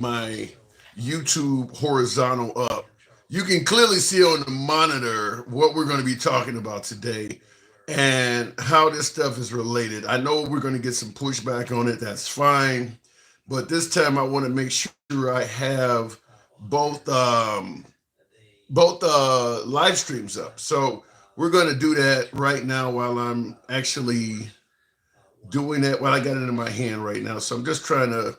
my YouTube horizontal up, you can clearly see on the monitor what we're going to be talking about today and how this stuff is related. I know we're going to get some pushback on it. That's fine. But this time I want to make sure I have both live streams up. So we're going to do that right now while I'm actually doing that while I got it in my hand right now. So I'm just trying to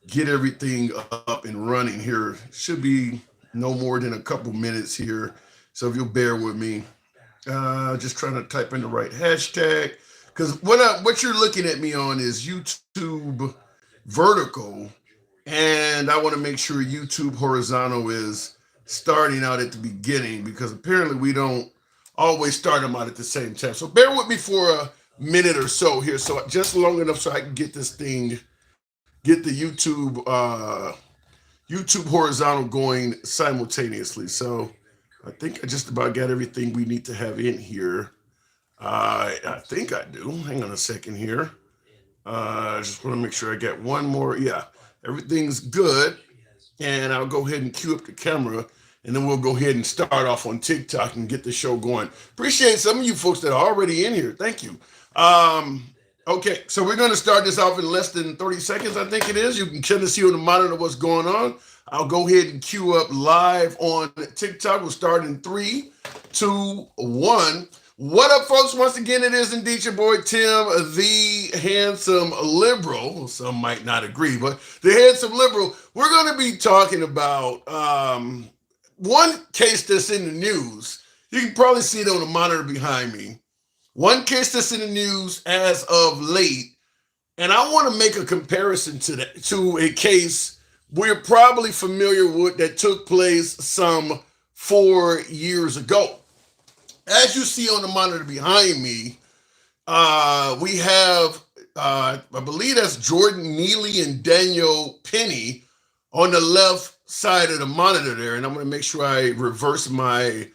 get everything up and running here. Should be no more than a couple minutes here. So if you'll bear with me, just trying to type in the right hashtag because what you're looking at me on is YouTube vertical, and I want to make sure YouTube horizontal is starting out at the beginning because apparently we don't always start them out at the same time. So bear with me for a minute or so here, so just long enough so I can get this thing, get the YouTube horizontal going simultaneously. So I think I just about got everything we need to have in here. I think I do. Hang on a second here. I just want to make sure I get one more. Yeah, everything's good. And I'll go ahead and cue up the camera, and then we'll go ahead and start off on TikTok and get the show going. Appreciate some of you folks that are already in here. Thank you. Okay, so we're going to start this off in less than 30 seconds, I think it is. You can kind of see on the monitor what's going on. I'll go ahead and queue up live on TikTok. We'll start in 3, 2, 1. What up, folks? Once again, it is indeed your boy Tim, the handsome liberal. Some might not agree, but the handsome liberal. We're going to be talking about one case that's in the news. You can probably see it on the monitor behind me. One case that's in the news as of late, and I want to make a comparison to a case we're probably familiar with that took place some 4 years ago. As you see on the monitor behind me, we have, I believe that's Jordan Neely and Daniel Penny on the left side of the monitor there. And I'm going to make sure I reverse my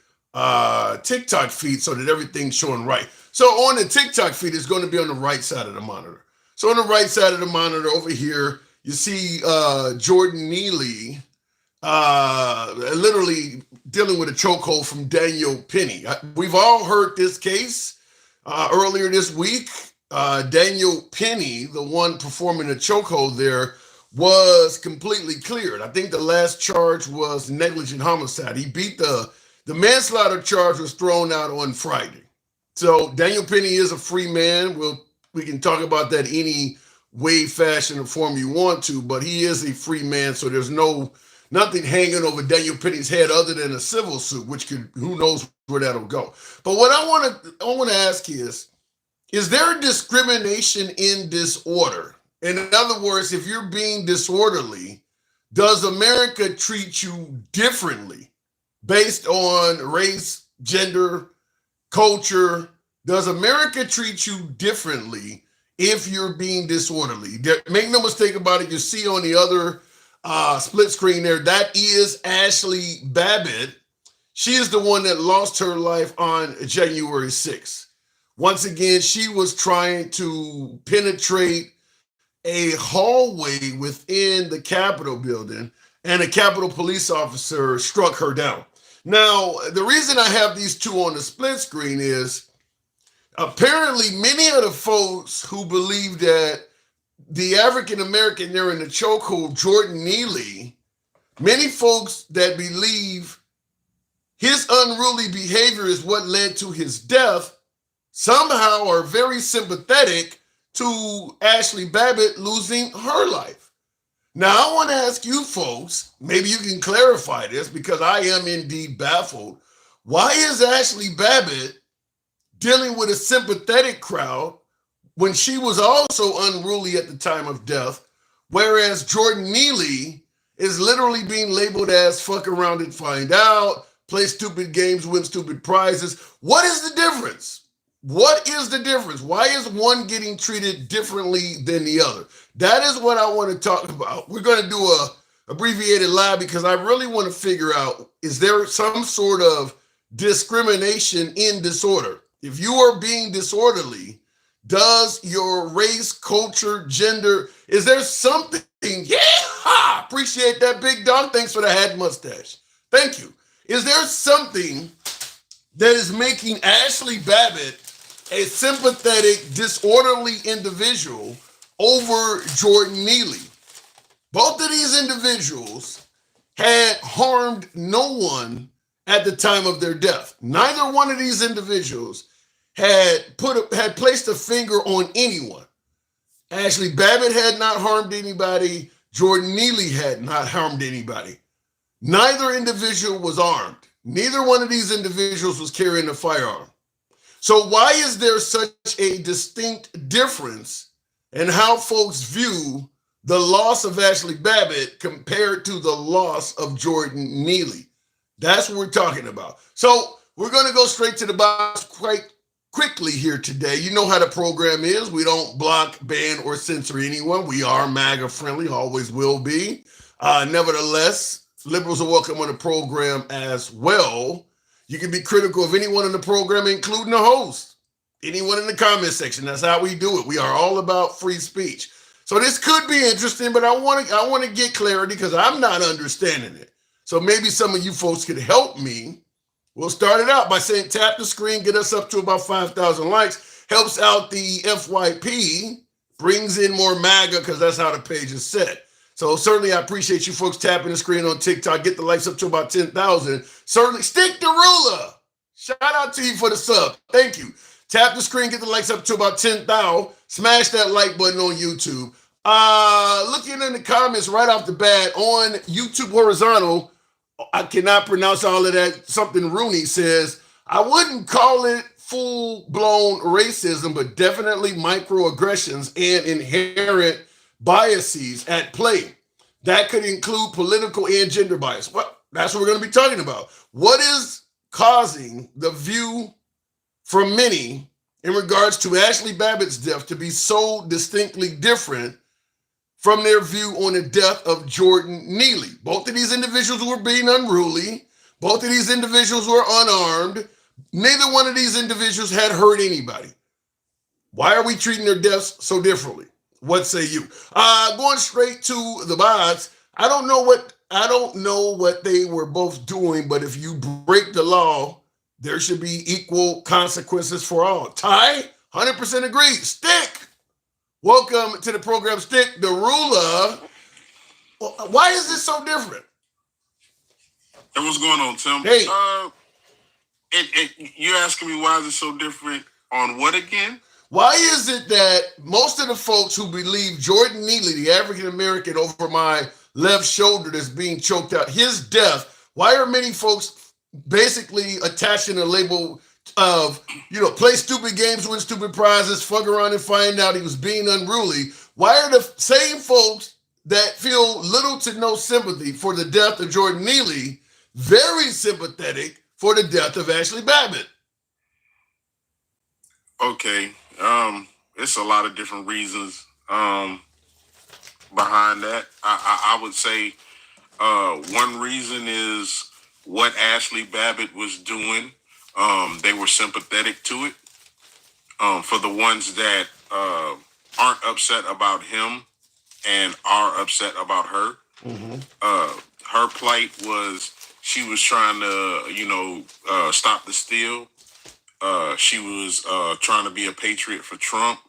TikTok feed so that everything's showing right. So on the TikTok feed, it's going to be on the right side of the monitor. So on the right side of the monitor over here, you see Jordan Neely literally dealing with a chokehold from Daniel Penny. We've all heard this case earlier this week. Daniel Penny, the one performing the chokehold there, was completely cleared. I think the last charge was negligent homicide. He beat the manslaughter charge was thrown out on Friday. So Daniel Penny is a free man. We can talk about that any way, fashion, or form you want to, but he is a free man, so there's nothing hanging over Daniel Penny's head other than a civil suit, which could, who knows where that'll go. But what I want to ask is there discrimination in disorder? In other words, if you're being disorderly, does America treat you differently based on race, gender, culture? Does America treat you differently if you're being disorderly? Make no mistake about it. You see on the other split screen there, that is Ashley Babbitt. She is the one that lost her life on January 6th. Once again, she was trying to penetrate a hallway within the Capitol building, and a Capitol police officer struck her down. Now, the reason I have these two on the split screen is apparently many of the folks who believe that the African American there in the chokehold, Jordan Neely, many folks that believe his unruly behavior is what led to his death somehow are very sympathetic to Ashley Babbitt losing her life. Now, I want to ask you folks, maybe you can clarify this because I am indeed baffled. Why is Ashley Babbitt dealing with a sympathetic crowd when she was also unruly at the time of death, whereas Jordan Neely is literally being labeled as fuck around and find out, play stupid games, win stupid prizes? What is the difference? What is the difference? Why is one getting treated differently than the other? That is what I want to talk about. We're going to do a abbreviated live because I really want to figure out, is there some sort of discrimination in disorder? If you are being disorderly, does your race, culture, gender, is there something Yeah, appreciate that, big dog. Thanks for the hat mustache. Thank you. Is there something that is making Ashley Babbitt a sympathetic, disorderly individual over Jordan Neely? Both of these individuals had harmed no one at the time of their death. Neither one of these individuals had placed a finger on anyone. Ashley Babbitt had not harmed anybody. Jordan Neely had not harmed anybody. Neither individual was armed. Neither one of these individuals was carrying a firearm. So why is there such a distinct difference in how folks view the loss of Ashley Babbitt compared to the loss of Jordan Neely? That's what we're talking about. So we're going to go straight to the box quite quickly here today. You know how the program is. We don't block, ban, or censor anyone. We are MAGA friendly, always will be. Nevertheless, liberals are welcome on the program as well. You can be critical of anyone in the program, including the host. Anyone in the comment section. That's how we do it. We are all about free speech. So this could be interesting, but I want to get clarity because I'm not understanding it. So maybe some of you folks could help me. We'll start it out by saying tap the screen, get us up to about 5,000 likes. Helps out the FYP, brings in more MAGA because that's how the page is set. So certainly I appreciate you folks tapping the screen on TikTok. Get the likes up to about 10,000. Certainly stick the ruler. Shout out to you for the sub. Thank you. Tap the screen, get the likes up to about 10,000. Smash that like button on YouTube. Looking in the comments right off the bat on YouTube horizontal, I cannot pronounce all of that. Something Rooney says, I wouldn't call it full-blown racism, but definitely microaggressions and inherent biases at play. That could include political and gender bias. Well, that's what we're going to be talking about. What is causing the view from many in regards to Ashley Babbitt's death to be so distinctly different from their view on the death of Jordan Neely? Both of these individuals were being unruly. Both of these individuals were unarmed. Neither one of these individuals had hurt anybody. Why are we treating their deaths so differently? What say you? Going straight to the box. I don't know what they were both doing, but if you break the law, there should be equal consequences for all. Ty, 100% agree. Stick. Welcome to the program, Stick the Ruler. Why is this so different? Hey, what's going on, Tim? Hey. You're asking me why is it so different on what again? Why is it that most of the folks who believe Jordan Neely, the African-American over my left shoulder that's being choked out, his death, why are many folks basically attaching a label of, play stupid games, win stupid prizes, fuck around and find out he was being unruly? Why are the same folks that feel little to no sympathy for the death of Jordan Neely very sympathetic for the death of Ashley Babbitt? Okay, it's a lot of different reasons behind that. I would say one reason is what Ashley Babbitt was doing. They were sympathetic to it. For the ones that aren't upset about him and are upset about her, her plight was she was trying to, stop the steal. She was trying to be a patriot for Trump.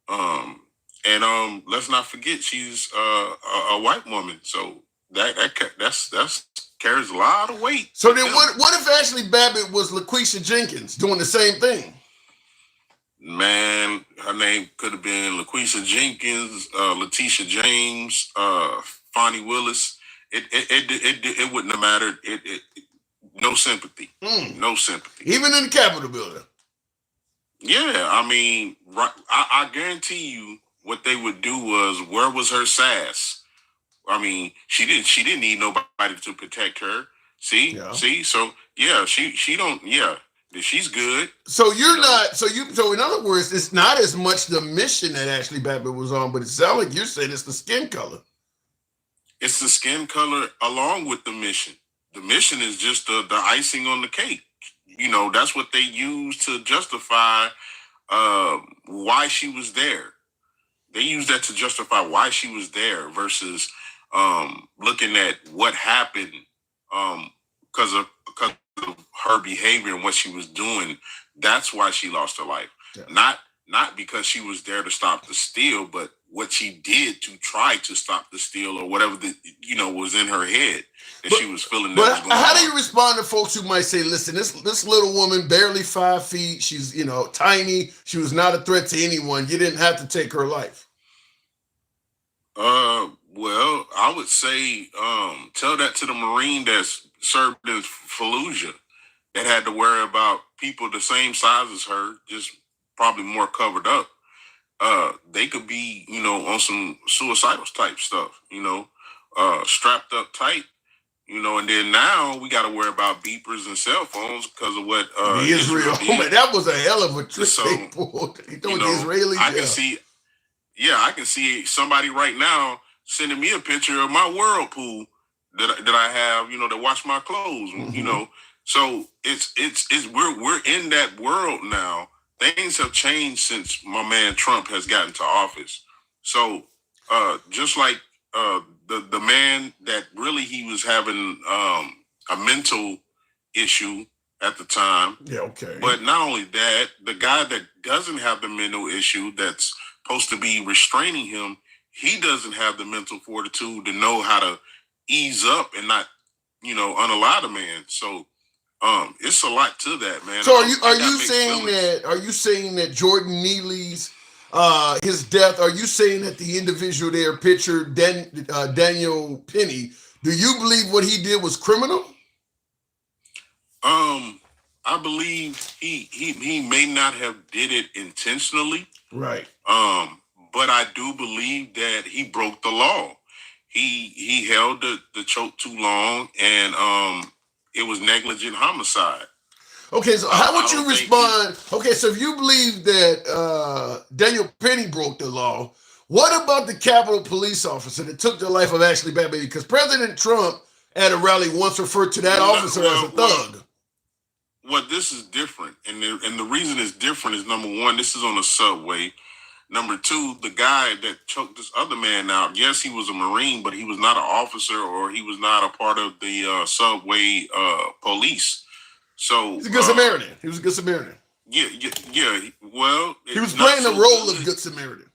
And let's not forget she's a white woman. So that's carries a lot of weight. So then what if Ashley Babbitt was LaQuisha Jenkins doing the same thing? Man, her name could have been LaQuisha Jenkins, Letitia James, Fonnie Willis. It wouldn't have mattered. No sympathy. No sympathy. Even in the Capitol building. Yeah, I mean, I guarantee you what they would do was, where was her sass? I mean, she didn't need nobody to protect her. See? So yeah, she don't, yeah. She's good. So so in other words, it's not as much the mission that Ashley Babbitt was on, but it sounds like you're saying it's the skin color. It's the skin color along with the mission. The mission is just the icing on the cake. That's what they use to justify why she was there. they use that to justify why she was there versus looking at what happened because of her behavior and what she was doing. That's why she lost her life. Yeah. Not because she was there to stop the steal, but what she did to try to stop the steal or whatever was in her head that she was feeling. That was going how on. do you respond to folks who might say, "Listen, this little woman, barely 5 feet, she's tiny. She was not a threat to anyone. You didn't have to take her life." Well, I would say tell that to the Marine that's served in Fallujah that had to worry about people the same size as her, just probably more covered up. They could be, on some suicidal type stuff, strapped up tight, and then now we got to worry about beepers and cell phones because of what Israel did. That was a hell of a trick they pulled. The Israelis. I can see somebody right now sending me a picture of my whirlpool that I have, to wash my clothes, So it's we're in that world now. Things have changed since my man Trump has gotten to office. So just like the man that really he was having a mental issue at the time. Yeah, okay. But not only that, the guy that doesn't have the mental issue that's supposed to be restraining him, he doesn't have the mental fortitude to know how to ease up and not, unallow the man. So it's a lot to that, man. So are you saying that Jordan Neely's his death, are you saying that the individual there pictured Daniel Penny, do you believe what he did was criminal? I believe he may not have did it intentionally. Right. But I do believe that he broke the law. He held the choke too long, and it was negligent homicide. Okay, so how would you respond? Okay, so if you believe that Daniel Penny broke the law, what about the Capitol police officer that took the life of Ashley Babbitt? Because President Trump at a rally once referred to that officer as a thug. Well, this is different, and the reason it's different is, number one, this is on a subway. Number two, the guy that choked this other man out, yes, he was a Marine, but he was not an officer or he was not a part of the subway police. So he's a good Samaritan. He was a good Samaritan. Yeah. Well, he was playing the role of good Samaritan.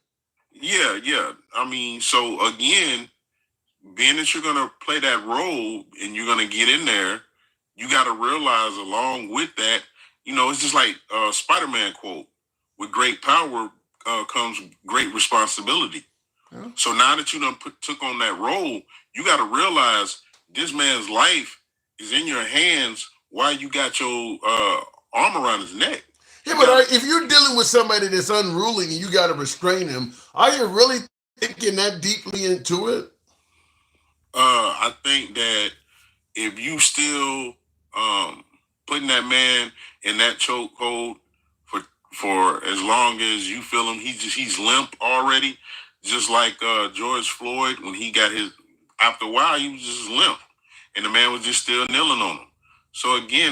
Yeah. I mean, so again, being that you're gonna play that role and you're gonna get in there, you got to realize along with that, it's just like Spider-Man quote: "With great power comes great responsibility." Yeah. So now that you done took on that role, you got to realize this man's life is in your hands while you got your arm around his neck. Yeah, but if you're dealing with somebody that's unruly and you got to restrain him, are you really thinking that deeply into it? I think that if you still putting that man in that chokehold for as long as you feel him, he's limp already, just like George Floyd when he got his. After a while, he was just limp, and the man was just still kneeling on him. So again,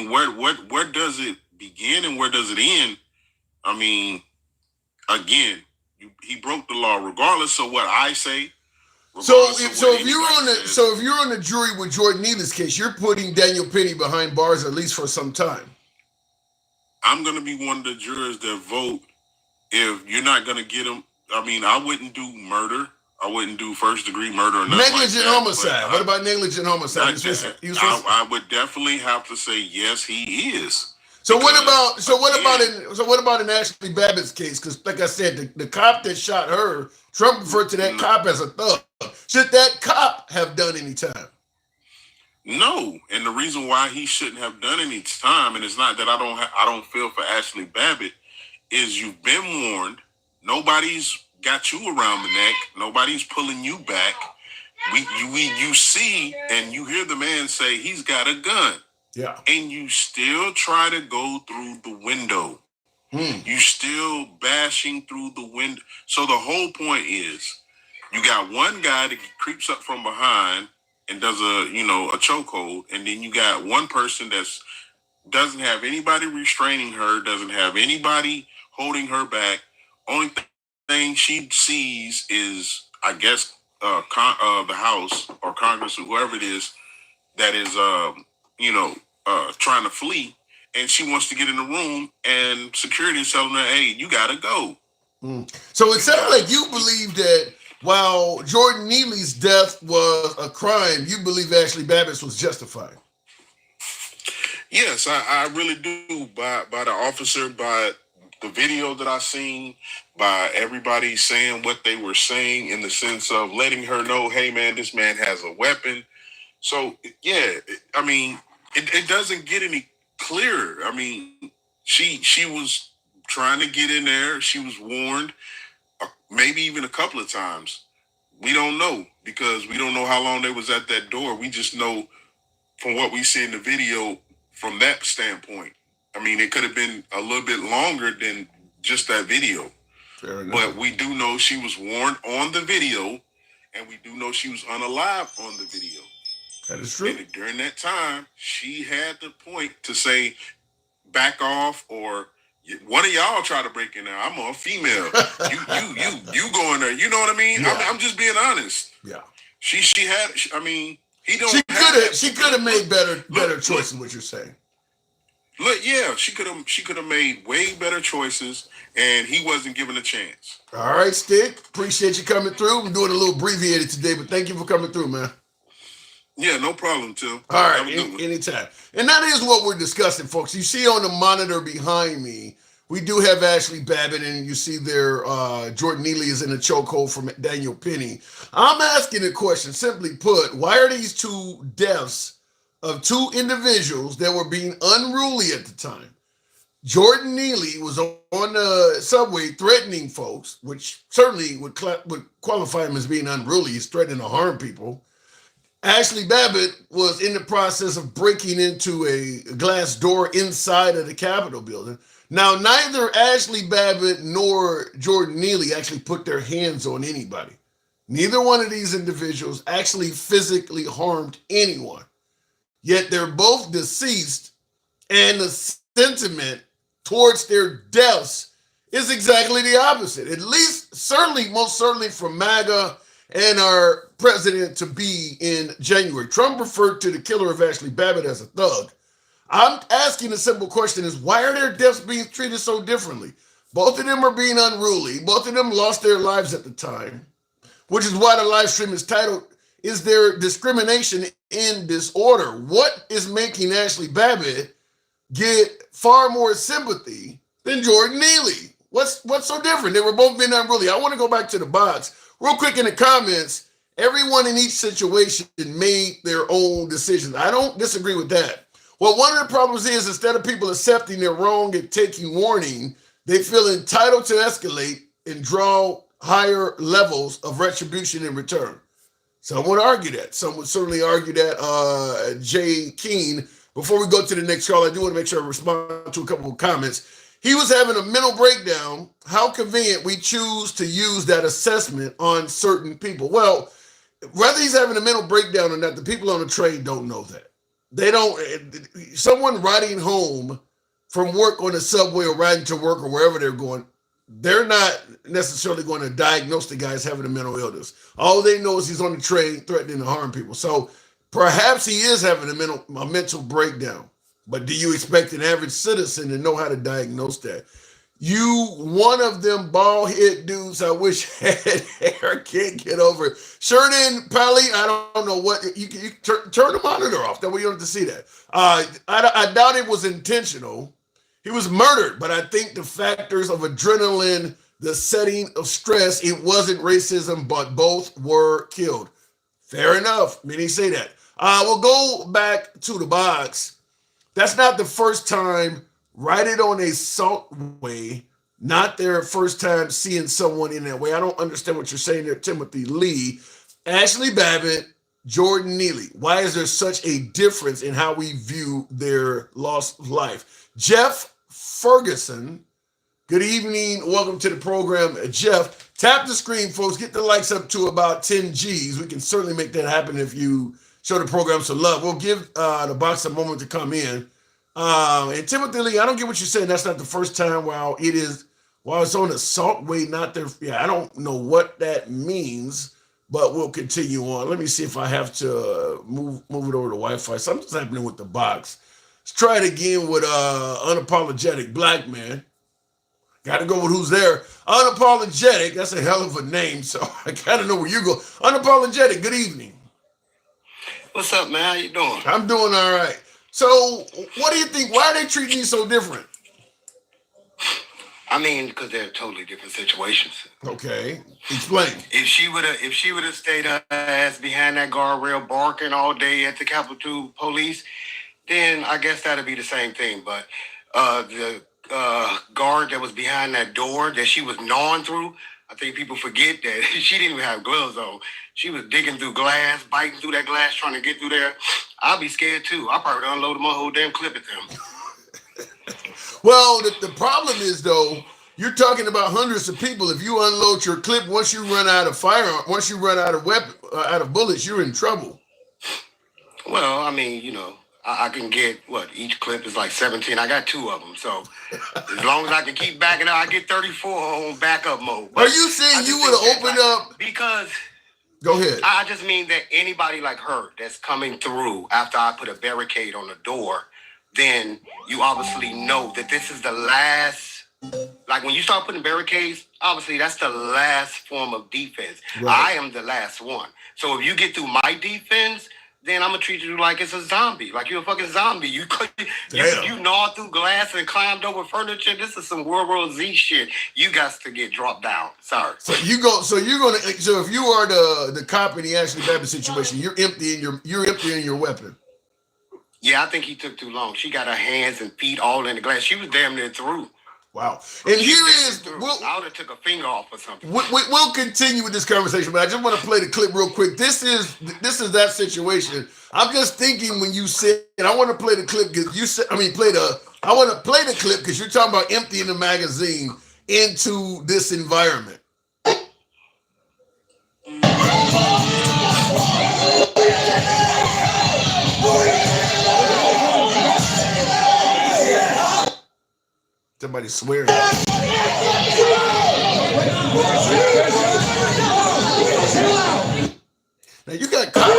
where does it begin and where does it end? I mean, again, he broke the law, regardless of what I say. So if you're on the jury with Jordan Neely's case, you're putting Daniel Penny behind bars at least for some time. I'm going to be one of the jurors that vote if you're not going to get him. I mean, I wouldn't do murder. I wouldn't do first-degree murder or nothing negligent homicide. What about negligent homicide? I would definitely have to say yes, he is. So what about in Ashley Babbitt's case? Because like I said, the cop that shot her, Trump referred to that cop as a thug. Should that cop have done any time? No, and the reason why he shouldn't have done any time, and it's not that I don't feel for Ashley Babbitt, is you've been warned. Nobody's got you around the neck. Nobody's pulling you back. You see and you hear the man say he's got a gun. Yeah. And you still try to go through the window. You still bashing through the window. So the whole point is you got one guy that creeps up from behind and does a chokehold, and then you got one person that's doesn't have anybody restraining her, doesn't have anybody holding her back. Only thing she sees is, I guess, the House or Congress or whoever it is that is, trying to flee, and she wants to get in the room, and security is telling her, "Hey, you gotta go." So it sounds like you believe that while Jordan Neely's death was a crime, you believe Ashley Babbitt's was justified. Yes, I really do. By the officer, by the video that I seen, by everybody saying what they were saying in the sense of letting her know, hey man, this man has a weapon. So yeah, I mean, it doesn't get any clearer. I mean, she was trying to get in there. She was warned, maybe even a couple of times. We don't know because we don't know how long they was at that door. We just know from what we see in the video from that standpoint. I mean, it could have been a little bit longer than just that video. But we do know she was warned on the video, and we do know she was unalived on the video. That is true. And during that time, she had the point to say, back off, or one of y'all try to break in there. I'm a female. You going there. You know what I mean? Yeah. I'm just being honest. Yeah. She had, I mean, he don't. She could have made better choices. What you're saying? Look, yeah, she could have made way better choices, and he wasn't given a chance. All right, Stick. Appreciate you coming through. I'm doing a little abbreviated today, but thank you for coming through, man. Yeah, no problem, Tim. All right, anytime. And that is what we're discussing, folks. You see on the monitor behind me, we do have Ashley Babbitt, and you see there Jordan Neely is in a chokehold from Daniel Penny. I'm asking a question, simply put, why are these two deaths of two individuals that were being unruly at the time? Jordan Neely was on the subway threatening folks, which certainly would qualify him as being unruly. He's threatening to harm people. Ashley Babbitt was in the process of breaking into a glass door inside of the Capitol building. Now, neither Ashley Babbitt nor Jordan Neely actually put their hands on anybody. Neither one of these individuals actually physically harmed anyone. Yet they're both deceased, and the sentiment towards their deaths is exactly the opposite. At least, most certainly from MAGA and our president-to-be in January. Trump referred to the killer of Ashley Babbitt as a thug. I'm asking a simple question is, why are their deaths being treated so differently? Both of them are being unruly. Both of them lost their lives at the time, which is why the live stream is titled, Is There Discrimination in Disorder? What is making Ashley Babbitt get far more sympathy than Jordan Neely? What's so different? They were both being unruly. I want to go back to the box. Real quick in the comments, everyone in each situation made their own decisions. I don't disagree with that. Well, one of the problems is instead of people accepting their wrong and taking warning, they feel entitled to escalate and draw higher levels of retribution in return. Some would argue that. Some would certainly argue that. Jay Keene, before we go to the next call, I do want to make sure I respond to a couple of comments. He was having a mental breakdown. How convenient we choose to use that assessment on certain people. Well, whether he's having a mental breakdown or not, the people on the train don't know that. They don't. Someone riding home from work on the subway or riding to work or wherever they're going, they're not necessarily going to diagnose the guy as having a mental illness. All they know is he's on the train threatening to harm people. So perhaps he is having a mental breakdown. But do you expect an average citizen to know how to diagnose that? You, one of them bald head dudes, I wish had hair, can't get over it. Sheridan Pally, I don't know what, you turn the monitor off. That way you don't have to see that. I doubt it was intentional. He was murdered, but I think the factors of adrenaline, the setting of stress, it wasn't racism, but both were killed. Fair enough. Many say that. We'll go back to the box. That's not the first time riding on a salt way, not their first time seeing someone in that way. I don't understand what you're saying there, Timothy Lee. Ashley Babbitt, Jordan Neely. Why is there such a difference in how we view their lost life? Jeff Ferguson, good evening. Welcome to the program, Jeff. Tap the screen, folks. Get the likes up to about 10 Gs. We can certainly make that happen if you show the program some love. We'll give the box a moment to come in. And Timothy Lee, I don't get what you're saying. That's not the first time. While it is Well, it's on assault way, not there. Yeah, I don't know what that means, but we'll continue on. Let me see if I have to move it over to Wi-Fi. Something's happening with the box. Let's try it again with unapologetic black man. Got to go with who's there. Unapologetic. That's a hell of a name, so I gotta know where you go. Unapologetic. Good evening. What's up, man? How you doing? I'm doing all right. So, what do you think? Why are they treating you so different? I mean, because they're totally different situations. Okay, explain. If she would have stayed her ass behind that guardrail barking all day at the Capitol Police, then I guess that'd be the same thing. But the guard that was behind that door that she was gnawing through, I think people forget that she didn't even have gloves on. She was digging through glass, biting through that glass, trying to get through there. I'd be scared too. I probably unload my whole damn clip at them. Well, the problem is though, you're talking about hundreds of people. If you unload your clip, once you run out of firearm, once you run out of weapon, out of bullets, you're in trouble. Well, I mean, I can get each clip is like 17. I got 2 of them, so as long as I can keep backing up, I get 34 on backup mode. But are you saying you would have opened up? Because go ahead. I just mean that anybody like her that's coming through after I put a barricade on the door, then you obviously know that this is the last. Like when you start putting barricades, obviously that's the last form of defense. Right. I am the last one. So if you get through my defense, then I'm gonna treat you like it's a zombie, like you're a fucking zombie. You gnawed through glass and climbed over furniture. This is some World War Z shit. You got to get dropped down. Sorry. So if you are the cop in the Ashley Babbitt situation, you're emptying your weapon. Yeah, I think he took too long. She got her hands and feet all in the glass. She was damn near through. Wow. And here is, I would have took a finger off or something. We'll continue with this conversation, but I just want to play the clip real quick. This is that situation. I'm just thinking when you said, and I want to play the clip because you said, I want to play the clip because you're talking about emptying the magazine into this environment. Somebody swearing. Now you got cops.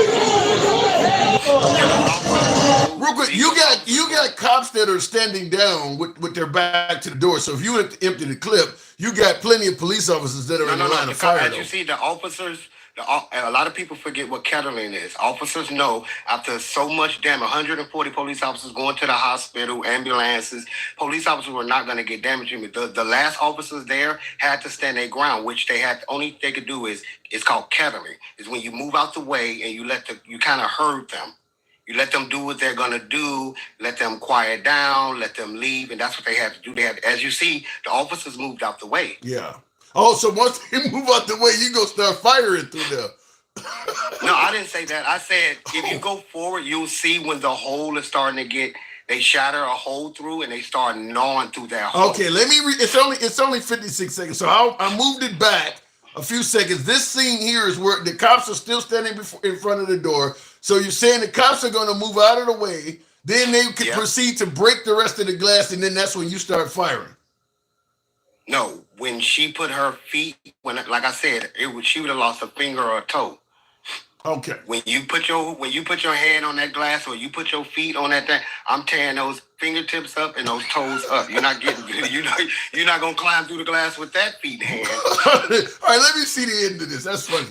Real quick, you got cops that are standing down with their back to the door. So if you empty the clip, you got plenty of police officers that are in the line of fire. As you see, the officers. A lot of people forget what kettling is. Officers know after so much damage, 140 police officers going to the hospital, ambulances, police officers were not going to get damaged. The last officers there had to stand their ground, which only they could do is it's called kettling. Is when you move out the way and you kind of herd them. You let them do what they're going to do, let them quiet down, let them leave, and that's what they have to do. As you see, the officers moved out the way. Yeah. Oh, so once they move out the way, you go start firing through them. No, I didn't say that. I said if you go forward, you'll see when the hole is starting to they shatter a hole through and they start gnawing through that hole. Okay, let me read. It's only 56 seconds, so I moved it back a few seconds. This scene here is where the cops are still standing in front of the door. So you're saying the cops are going to move out of the way, then they can proceed to break the rest of the glass, and then that's when you start firing. No, when she put her feet, like I said, she would have lost a finger or a toe. Okay. When you put your hand on that glass or you put your feet on that thing, I'm tearing those fingertips up and those toes up. You're not gonna climb through the glass with that feet hand. All right, let me see the end of this. That's funny.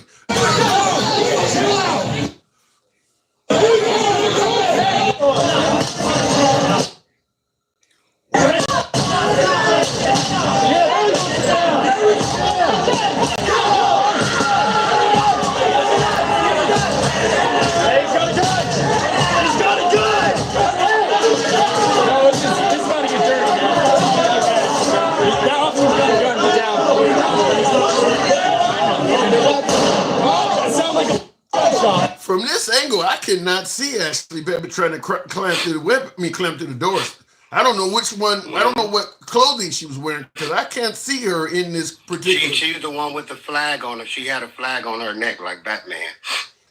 From this angle, I cannot see Ashley Babbitt trying to climb through the doors. I don't know which one. I don't know what clothing she was wearing because I can't see her in this particular. She's the one with the flag on her. She had a flag on her neck like Batman.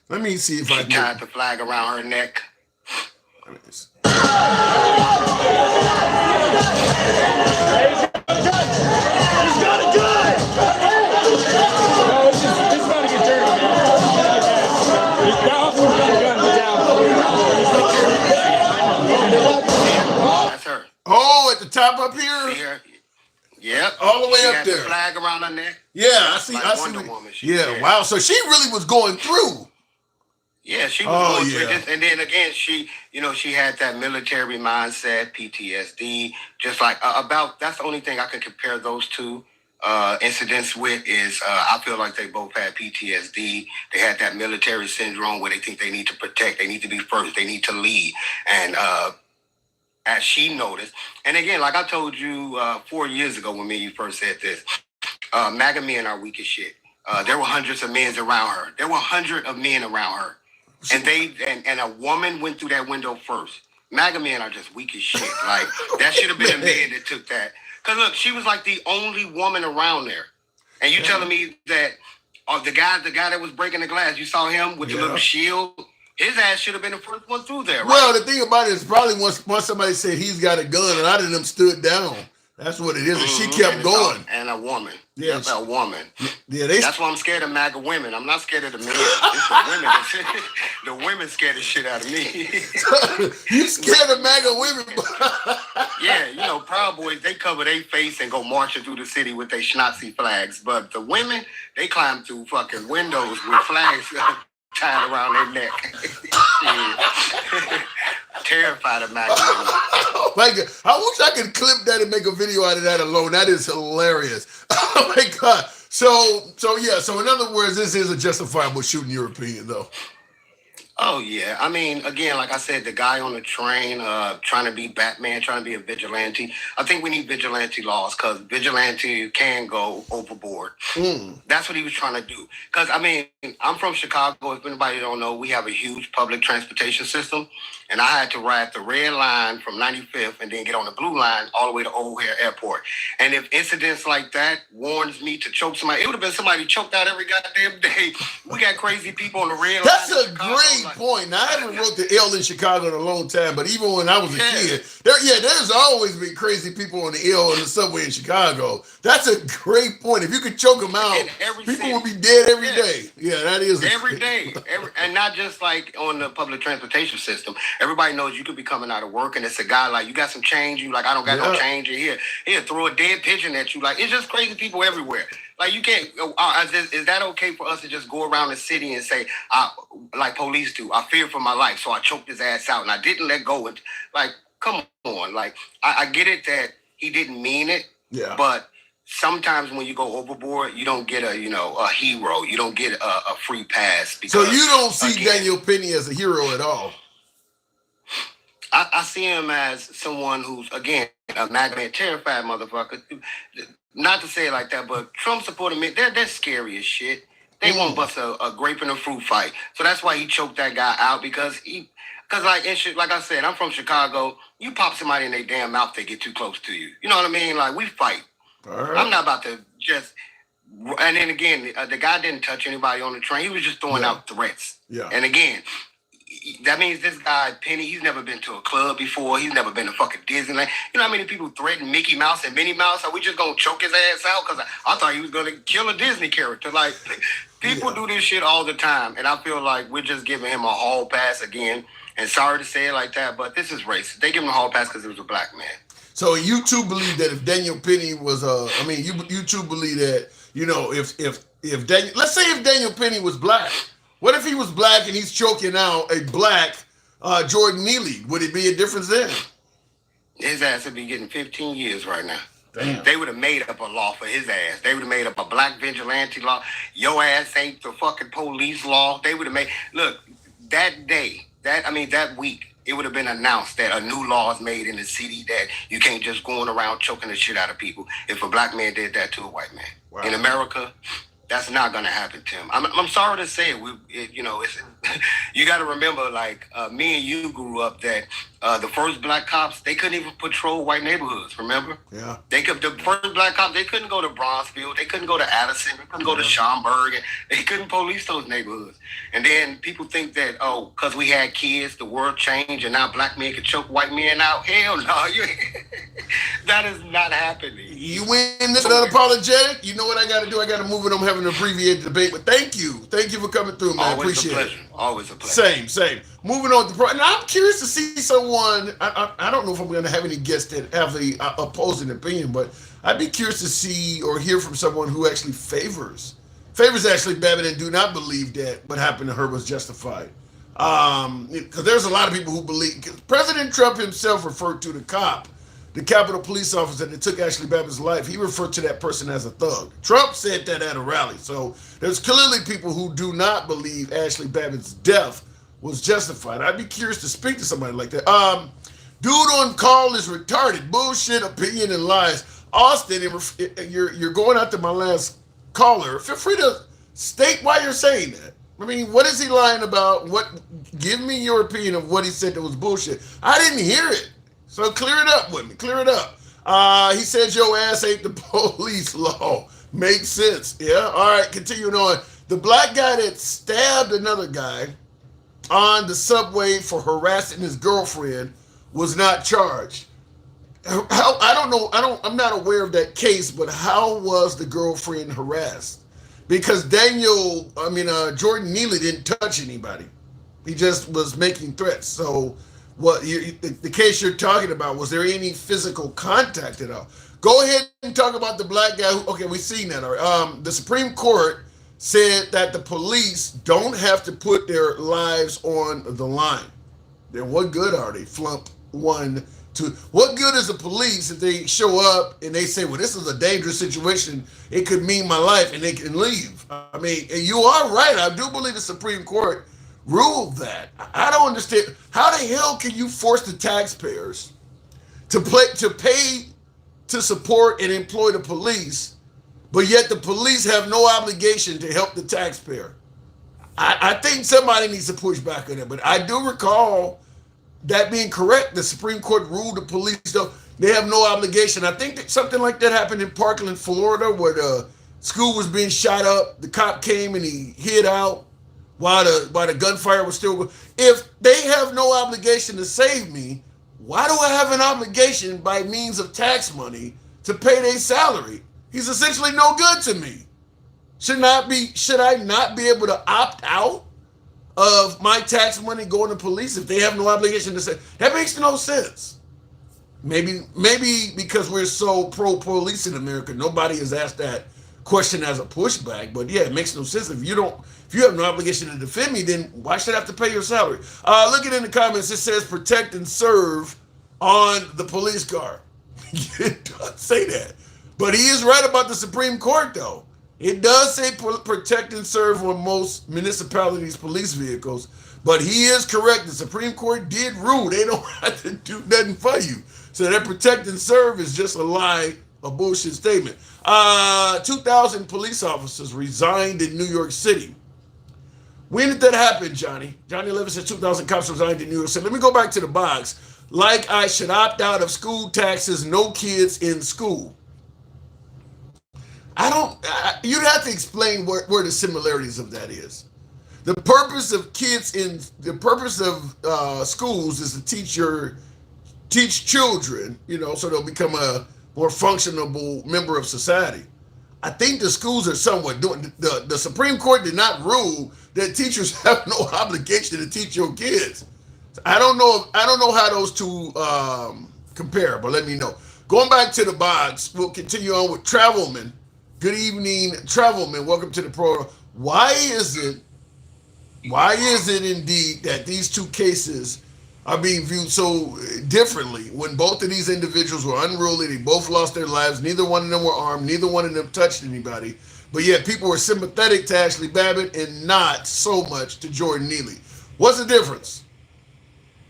Let me see if I can. She tied the flag around her neck. top up here? See her? Yep. All the way she up had there. The flag around her neck. Yeah, I see. Like I see. Wonder Woman. Yeah, wow. So she really was going through. Yeah, she was going through this, and then again, she had that military mindset, PTSD, just like about. That's the only thing I can compare those two incidents with is I feel like they both had PTSD. They had that military syndrome where they think they need to protect, they need to be first, they need to lead, and as she noticed, and again, like I told you 4 years ago when me and you first said this, MAGA men are weak as shit. There were hundreds of men around her. There were hundreds of men around her. And and a woman went through that window first. MAGA men are just weak as shit. Like, that should have been a man that took that. Because, look, she was like the only woman around there. And you telling me that the guy that was breaking the glass, you saw him with the little shield? His ass should have been the first one through there, right? Well, the thing about it is probably once somebody said he's got a gun, a lot of them stood down. That's what it is. And she kept going. And a woman. Yeah, a woman. Yeah, that's why I'm scared of MAGA women. I'm not scared of the men. It's the women. The women scare the shit out of me. You scared of MAGA women? Yeah, Proud Boys, they cover their face and go marching through the city with their schnazi flags. But the women, they climb through fucking windows with flags tied around their neck. Terrified of MAGA women. Oh my God. I wish I could clip that and make a video out of that alone. That is hilarious. Oh my God. So in other words, this is a justifiable shooting, in your opinion, though. Oh, yeah. I mean, again, like I said, the guy on the train trying to be Batman, trying to be a vigilante. I think we need vigilante laws because vigilante can go overboard. That's what he was trying to do. Because, I mean, I'm from Chicago. If anybody don't know, we have a huge public transportation system. And I had to ride the red line from 95th and then get on the blue line all the way to O'Hare Airport. And if incidents like that warns me to choke somebody, it would have been somebody choked out every goddamn day. We got crazy people on the red line. That's a great point. Now, I haven't wrote the L in Chicago in a long time, but even when I was a kid, there's always been crazy people on the L in the subway in Chicago. That's a great point. If you could choke them out, people would be dead every day. Yeah, that is every day. And not just like on the public transportation system. Everybody knows you could be coming out of work and it's a guy like, you got some change? You like, I don't got no change in here. He'll throw a dead pigeon at you. Like, it's just crazy people everywhere. Like, you can't, is that okay for us to just go around the city and say, like police do, I fear for my life, so I choked his ass out and I didn't let go. And, like, come on. Like, I get it that he didn't mean it, but sometimes when you go overboard, you don't get a hero. You don't get a free pass. Because, so you don't see Daniel Penny as a hero at all? I see him as someone who's, again, a MAGA terrified motherfucker. Not to say it like that, but Trump supported me. They're scary as shit. They won't bust a grape in a fruit fight. So that's why he choked that guy out because like I said, I'm from Chicago. You pop somebody in their damn mouth, they get too close to you. You know what I mean? Like, we fight. Right. I'm not about to just. And then again, the guy didn't touch anybody on the train. He was just throwing out threats. Yeah. And again, that means this guy, Penny, he's never been to a club before. He's never been to fucking Disneyland. You know how many people threaten Mickey Mouse and Minnie Mouse? Are we just going to choke his ass out? Because I thought he was going to kill a Disney character. Like, people do this shit all the time. And I feel like we're just giving him a hall pass again. And sorry to say it like that, but this is racist. They give him a hall pass because he was a black man. So you two believe that if Daniel Penny was, you two believe that, if Daniel, let's say if Daniel Penny was black, what if he was black and he's choking out a black Jordan Neely? Would it be a difference then? His ass would be getting 15 years right now. Damn. They would have made up a law for his ass. They would have made up a black vigilante law. Your ass ain't the fucking police law. They would have made, look, that day, that week, it would have been announced that a new law is made in the city that you can't just going around choking the shit out of people if a black man did that to a white man. Wow. In America, that's not going to happen to him. I'm sorry to say it. It's, you got to remember, like, me and you grew up that the first black cops, they couldn't even patrol white neighborhoods, remember? Yeah. The first black cops, they couldn't go to Bronzeville. They couldn't go to Addison. They couldn't go to Schaumburg. And they couldn't police those neighborhoods. And then people think that, because we had kids, the world changed, and now black men can choke white men out. Hell no. That is not happening. You win this unapologetic. You know what I got to do? I got to move it. I'm having an abbreviated debate. But thank you. Thank you for coming through, man. Always appreciate it. Always a pleasure. Same. Moving on to and I'm curious to see someone. I don't know if I'm going to have any guests that have a opposing opinion, but I'd be curious to see or hear from someone who actually favors Ashley Babbitt and do not believe that what happened to her was justified. Because there's a lot of people who believe. President Trump himself referred to the Capitol Police officer that took Ashley Babbitt's life. He referred to that person as a thug. Trump said that at a rally. So there's clearly people who do not believe Ashley Babbitt's death was justified. I'd be curious to speak to somebody like that. Dude on call is retarded. Bullshit, opinion, and lies. Austin, you're going after my last caller. Feel free to state why you're saying that. I mean, what is he lying about? Give me your opinion of what he said that was bullshit. I didn't hear it. So clear it up with me. Clear it up. He said your ass ain't the police law. Makes sense. Yeah. All right. Continuing on. The black guy that stabbed another guy on the subway for harassing his girlfriend was not charged. I don't know. I'm not aware of that case, but how was the girlfriend harassed? Because Jordan Neely didn't touch anybody. He just was making threats. So the case you're talking about, was there any physical contact at all? Go ahead and talk about the black guy okay, we've seen that already. The Supreme Court said that the police don't have to put their lives on the line. Then what good are they? Flump one, two. What good is the police if they show up and they say, well, this is a dangerous situation, it could mean my life, and they can leave? I mean, and you are right. I do believe the Supreme Court ruled that. I don't understand. How the hell can you force the taxpayers to pay to support and employ the police, but yet the police have no obligation to help the taxpayer? I think somebody needs to push back on that. But I do recall that being correct. The Supreme Court ruled the police, though, they have no obligation. I think that something like that happened in Parkland, Florida, where the school was being shot up. The cop came and he hid out while the gunfire was still going. If they have no obligation to save me, why do I have an obligation by means of tax money to pay their salary? He's essentially no good to me. Should I not be able to opt out of my tax money going to police if they have no obligation to say? That makes no sense. Maybe because we're so pro-police in America, nobody has asked that question as a pushback. But yeah, it makes no sense. If you have no obligation to defend me, then why should I have to pay your salary? Looking in the comments, it says protect and serve on the police car. It does say that. But he is right about the Supreme Court, though. It does say protect and serve on most municipalities' police vehicles, but he is correct. The Supreme Court did rule they don't have to do nothing for you. So that protect and serve is just a lie, a bullshit statement. 2,000 police officers resigned in New York City. When did that happen, Johnny? Johnny Levin said 2,000 cops resigned in New York City. Let me go back to the box. Like I should opt out of school taxes, no kids in school. You'd have to explain where the similarities of that is. The purpose of schools is to teach children, so they'll become a more functionable member of society. I think the schools are somewhat doing. The Supreme Court did not rule that teachers have no obligation to teach your kids. I don't know how those two compare, but let me know. Going back to the box, we'll continue on with Travelman. Good evening, Travelman. Welcome to the program. Why is it indeed that these two cases are being viewed so differently when both of these individuals were unruly? They both lost their lives. Neither one of them were armed. Neither one of them touched anybody. But yet people were sympathetic to Ashley Babbitt and not so much to Jordan Neely. What's the difference?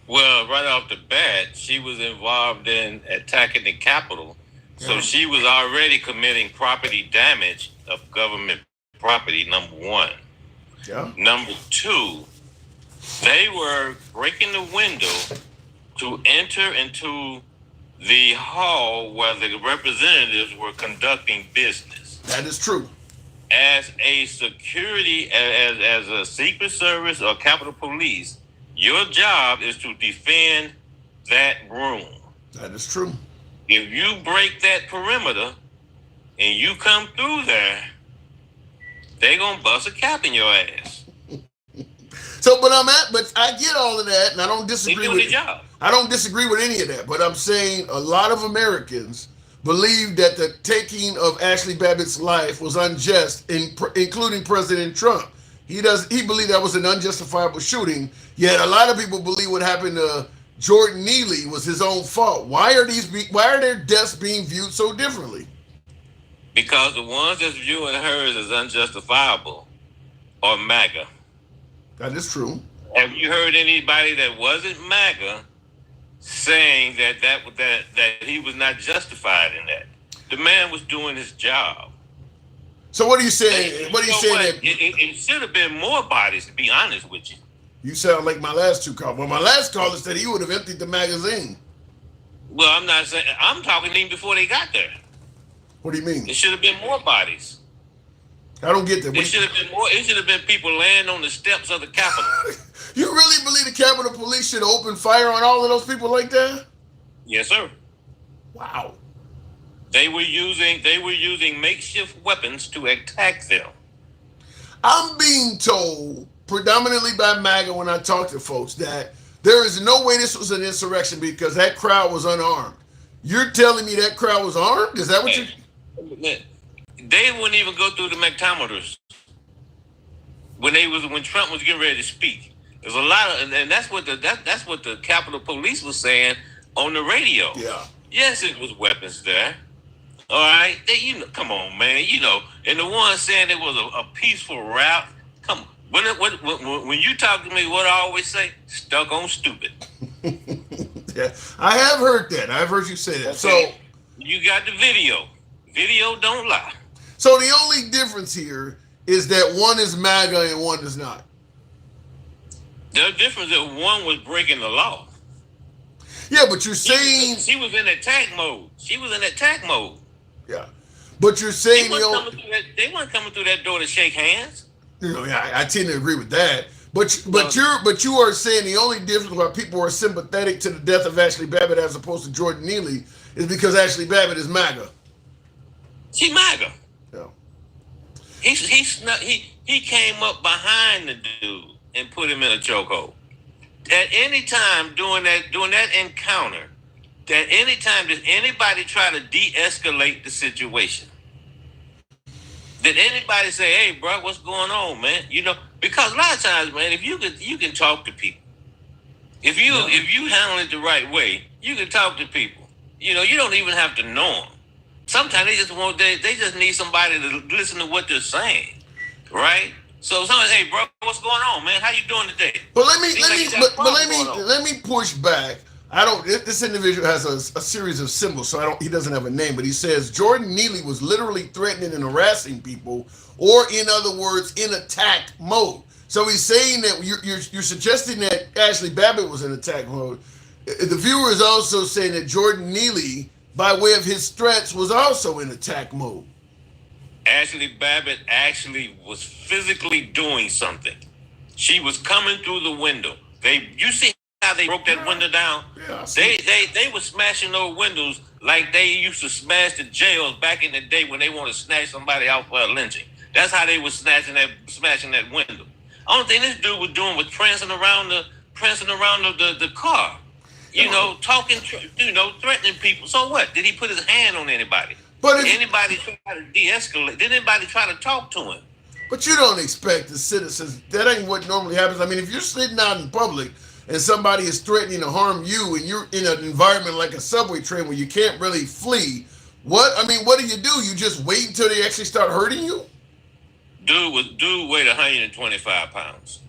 Well, right off the bat, she was involved in attacking the Capitol. So she was already committing property damage of government property, number one. Yeah. Number two, they were breaking the window to enter into the hall where the representatives were conducting business. That is true. As a security, as a Secret Service or Capitol Police, your job is to defend that room. That is true. If you break that perimeter and you come through there, they gonna bust a cap in your ass. But I get all of that, and I don't They disagree doing with their job. I don't disagree with any of that. But I'm saying a lot of Americans believe that the taking of Ashley Babbitt's life was unjust, including President Trump. He believed that was an unjustifiable shooting. Yet a lot of people believe what happened to Jordan Neely was his own fault. Why are their deaths being viewed so differently? Because the ones that's viewing hers as unjustifiable are MAGA. That is true. Have you heard anybody that wasn't MAGA saying that he was not justified in that? The man was doing his job. So what are you saying? What are you saying? That It should have been more bodies, to be honest with you. you sound like my last two callers. Well, my last caller said he would have emptied the magazine. Well, I'm not saying. I'm talking even before they got there. What do you mean? It should have been more bodies. I don't get that. It should have been more. It should have been people laying on the steps of the Capitol. You really believe the Capitol Police should open fire on all of those people like that? Yes, sir. Wow. They were using makeshift weapons to attack them. I'm being told, predominantly by MAGA when I talk to folks, that there is no way this was an insurrection because that crowd was unarmed. You're telling me that crowd was armed? Is that what you... They wouldn't even go through the mictometers when Trump was getting ready to speak. There's a lot of, and that's what the Capitol Police was saying on the radio. Yeah. Yes, it was weapons there. All right, come on, man. And the one saying it was a peaceful route. Come on. When you talk to me, what I always say, stuck on stupid. Yeah, I have heard that. I've heard you say that. Okay. So you got the video. Video don't lie. So the only difference here is that one is MAGA and one is not. The difference is one was breaking the law. Yeah, but you're saying she was in attack mode. Yeah, but you're saying they weren't coming through that door to shake hands. Yeah, I tend to agree with that. But you are saying the only difference why people are sympathetic to the death of Ashley Babbitt as opposed to Jordan Neely is because Ashley Babbitt is MAGA. She MAGA. Yeah. He came up behind the dude and put him in a chokehold. At any time during that encounter, at any time did anybody try to de-escalate the situation? Did anybody say, "Hey, bro, what's going on, man?" Because a lot of times, man, if you can talk to people. If you handle it the right way, you can talk to people. You don't even have to know them. Sometimes they just need somebody to listen to what they're saying, right? So somebody, "Hey, bro, what's going on, man? How you doing today?" But let me push back. This individual has a series of symbols, so he doesn't have a name, but he says Jordan Neely was literally threatening and harassing people, or in other words, in attack mode. So he's saying that you're suggesting that Ashley Babbitt was in attack mode. The viewer is also saying that Jordan Neely, by way of his threats, was also in attack mode. Ashley Babbitt actually was physically doing something. She was coming through the window. You see how they broke that window down? Yeah, they were smashing those windows like they used to smash the jails back in the day when they want to snatch somebody out for a lynching. That's how they were smashing that window. Only thing this dude was doing was prancing around the car. Talking, threatening people. So what? Did he put his hand on anybody? Did anybody try to de-escalate? Did anybody try to talk to him? But you don't expect the citizens. That ain't what normally happens. I mean, if you're sitting out in public and somebody is threatening to harm you and you're in an environment like a subway train where you can't really flee, what do? You just wait until they actually start hurting you? Dude weighed 125 pounds.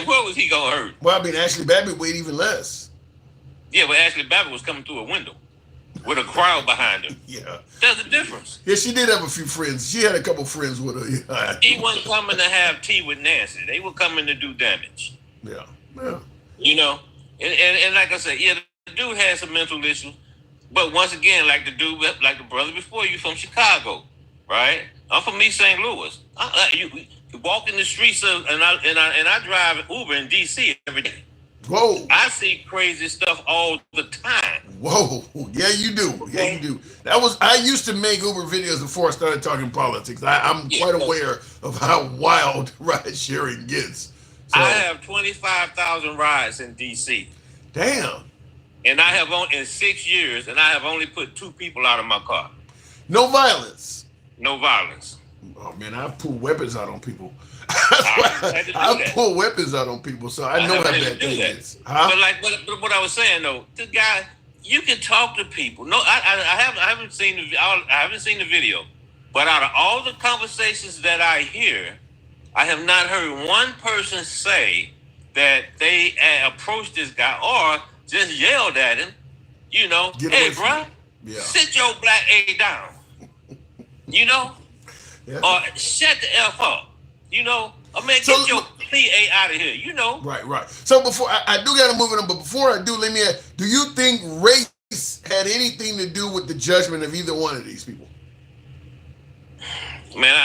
What was he gonna hurt? Well, I mean, Ashley Babbitt weighed even less. Yeah, but Ashley Babbitt was coming through a window with a crowd behind her. Yeah. There's a difference. Yeah, she did have a few friends. She had a couple friends with her. Yeah. He wasn't coming to have tea with Nancy. They were coming to do damage. Yeah. And like I said, yeah, the dude had some mental issues. But once again, like the brother before you from Chicago, right? I'm from East St. Louis. You walk in the streets and I drive Uber in DC every day. Whoa. I see crazy stuff all the time. Whoa. Yeah, you do. Yeah, you do. I used to make Uber videos before I started talking politics. I'm Yeah. quite aware of how wild ride sharing gets. So, I have 25,000 rides in DC. damn. And I have in 6 years, and I have only put 2 people out of my car. No violence. No violence. Oh man, I pull weapons out on people. I pull weapons out on people, so I know how bad that is. Huh? But like what I was saying though, the guy, you can talk to people. No, I haven't seen the video, but out of all the conversations that I hear, I have not heard one person say that they approached this guy or just yelled at him. You know, hey, bro, sit your black A down. You know, or shut the F up. You know, I mean, get your PA out of here. You know, right. So before I do got to move it on, but before I do, let me ask: do you think race had anything to do with the judgment of either one of these people? Man,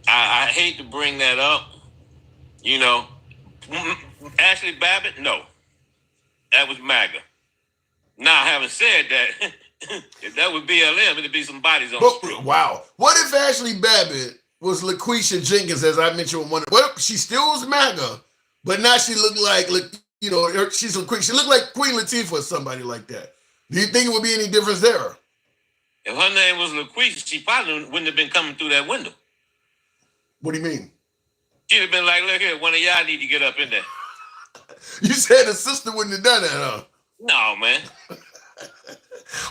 I hate to bring that up. You know, Ashley Babbitt, no, that was MAGA. Now, having said that, if that was BLM, it'd be some bodies on the street. Wow. What if Ashley Babbitt was LaQuisha Jenkins, as I mentioned in one? What if she still was MAGA, but now she looked like, she's LaQuisha. She looked like Queen Latifah or somebody like that. Do you think it would be any difference there? If her name was LaQuisha, she probably wouldn't have been coming through that window. What do you mean? She'd have been like, look here, one of y'all need to get up in there. You said the sister wouldn't have done that, huh? No, man.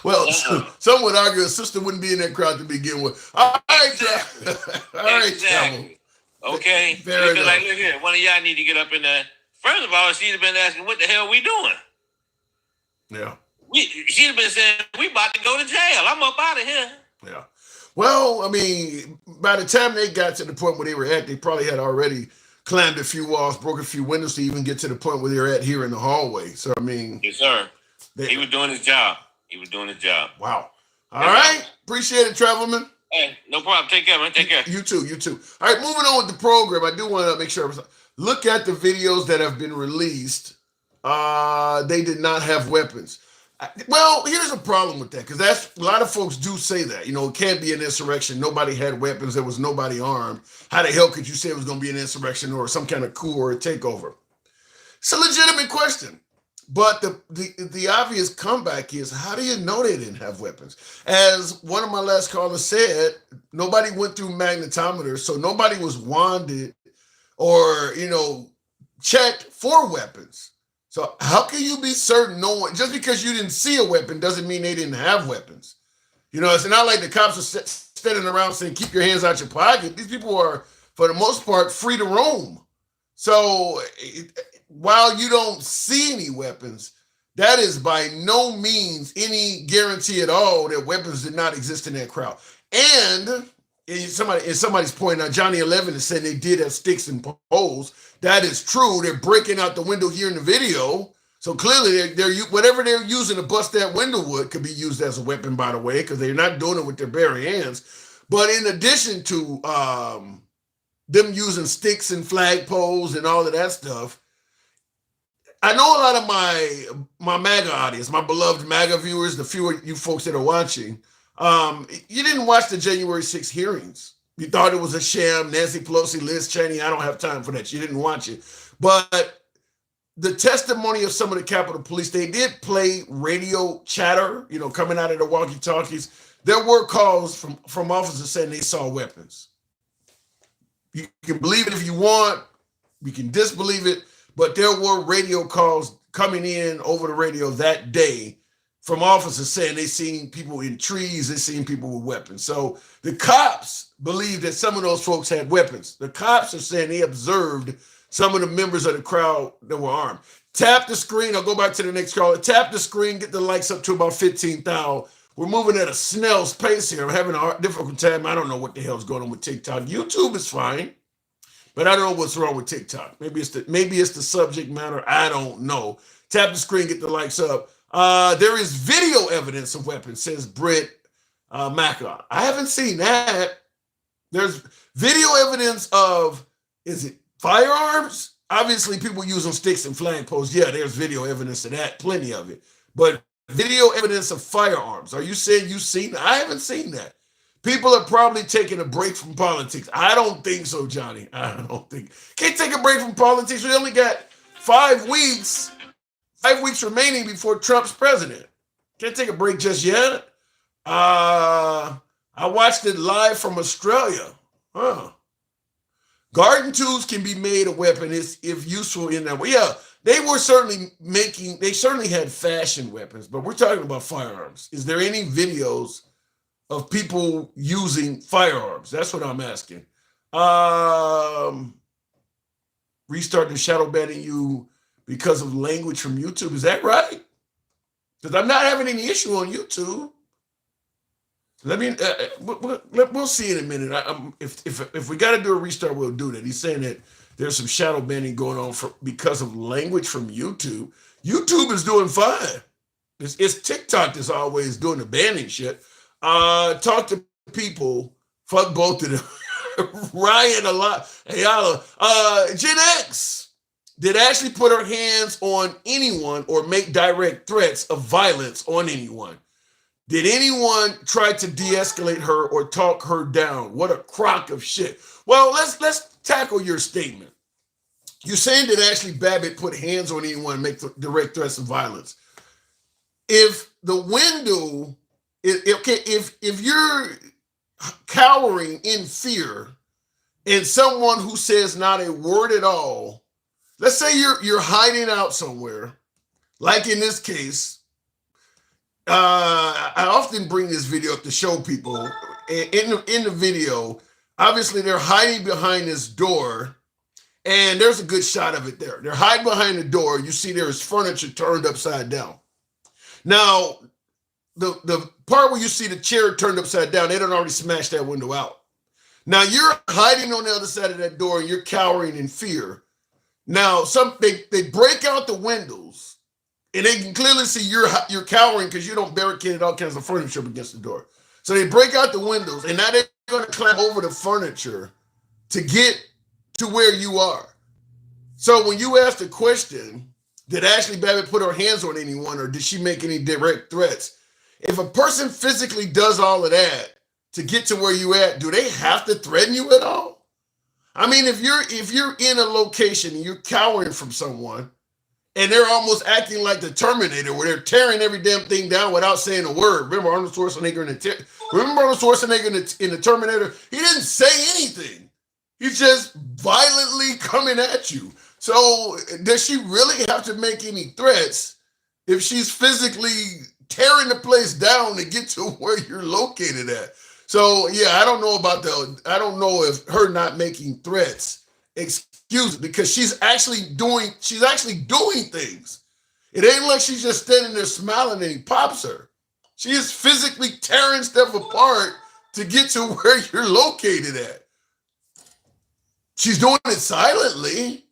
Well, some would argue a sister wouldn't be in that crowd to begin with. All right, exactly. All right, exactly. Okay. Fair enough. Like, look here, one of y'all need to get up in there. First of all, she'd have been asking, what the hell we doing? Yeah. She'd have been saying, we about to go to jail. I'm up out of here. Yeah. Well, I mean, by the time they got to the point where they were at, they probably had already climbed a few walls, broke a few windows to even get to the point where they're at here in the hallway. So, I mean. Yes, sir. He was doing his job. Wow. All right. Appreciate it, Travelman. Hey, no problem. Take care, man. Take care. You too. All right, moving on with the program. I do want to make sure. Look at the videos that have been released. They did not have weapons. Well, here's a problem with that, because that's a lot of folks do say that. It can't be an insurrection. Nobody had weapons. There was nobody armed. How the hell could you say it was going to be an insurrection or some kind of coup or a takeover? It's a legitimate question. But the obvious comeback is, how do you know they didn't have weapons? As one of my last callers said, nobody went through magnetometers, so nobody was wanded or, checked for weapons. So how can you be certain no one, just because you didn't see a weapon doesn't mean they didn't have weapons? It's not like the cops are standing around saying, keep your hands out your pocket. These people are, for the most part, free to roam. So while you don't see any weapons, that is by no means any guarantee at all that weapons did not exist in that crowd. And somebody's pointing out, Johnny 11 is saying they did have sticks and poles. That is true. They're breaking out the window here in the video. So clearly, they're whatever they're using to bust that window wood could be used as a weapon, by the way, because they're not doing it with their bare hands. But in addition to them using sticks and flagpoles and all of that stuff, I know a lot of my MAGA audience, my beloved MAGA viewers, the few of you folks that are watching, you didn't watch the January 6th hearings. You thought it was a sham. Nancy Pelosi, Liz Cheney, I don't have time for that. You didn't watch it. But the testimony of some of the Capitol Police, they did play radio chatter, coming out of the walkie-talkies. There were calls from officers saying they saw weapons. You can believe it if you want. You can disbelieve it. But there were radio calls coming in over the radio that day from officers saying they seen people in trees, they seen people with weapons. So the cops believe that some of those folks had weapons. The cops are saying they observed some of the members of the crowd that were armed. Tap the screen. I'll go back to the next caller. Tap the screen, get the likes up to about 15,000. We're moving at a snail's pace here. I'm having a difficult time. I don't know what the hell's going on with TikTok. YouTube is fine. But I don't know what's wrong with TikTok. Maybe it's the subject matter. I don't know. Tap the screen, get the likes up. There is video evidence of weapons, says Britt I haven't seen that. There's video evidence of, is it Firearms, obviously people using sticks and flagpoles. Yeah, there's video evidence of that, plenty of it. But video evidence of firearms, are you saying you've seen that? I haven't seen that. People are probably taking a break from politics. I don't think so, Johnny. I don't think. Can't take a break from politics. We only got 5 weeks remaining before Trump's president. Can't take a break just yet. I watched it live from Australia. Huh. Garden tools can be made a weapon if useful in that way. Yeah, they certainly had fashion weapons, but we're talking about firearms. Is there any videos of people using firearms? That's what I'm asking. Restart the shadow banning you because of language from YouTube. Is that right? Because I'm not having any issue on YouTube. Let me. We'll see in a minute. If we got to do a restart, we'll do that. He's saying that there's some shadow banning going on because of language from YouTube. YouTube is doing fine. It's TikTok that's always doing the banning shit. Talk to people. Fuck both of them. Riot a lot. Hey, Gen X did Ashley put her hands on anyone or make direct threats of violence on anyone? Did anyone try to de-escalate her or talk her down? What a crock of shit. Well, let's tackle your statement. You're saying that Ashley Babbitt put hands on anyone and make direct threats of violence. If the window, if you're cowering in fear and someone who says not a word at all, let's say you're hiding out somewhere, like in this case. I often bring this video up to show people. In the video, obviously they're hiding behind this door, and there's a good shot of it there. They're hiding behind the door. You see there is furniture turned upside down. Now, the part where you see the chair turned upside down, they done already smashed that window out. Now you're hiding on the other side of that door, and you're cowering in fear. Now, they break out the windows. And they can clearly see you're cowering because you don't barricade all kinds of furniture up against the door. So they break out the windows, and now they're going to climb over the furniture to get to where you are. So when you ask the question, did Ashley Babbitt put her hands on anyone, or did she make any direct threats? If a person physically does all of that to get to where you at, do they have to threaten you at all? I mean, if you're in a location and you're cowering from someone, and they're almost acting like the Terminator, where they're tearing every damn thing down without saying a word. Remember Arnold Schwarzenegger in the Terminator? He didn't say anything. He's just violently coming at you. So does she really have to make any threats if she's physically tearing the place down to get to where you're located at? So yeah, I don't know if her not making threats excuse it, because she's actually doing things. It ain't like she's just standing there smiling and he pops her. She is physically tearing stuff apart to get to where you're located at. She's doing it silently.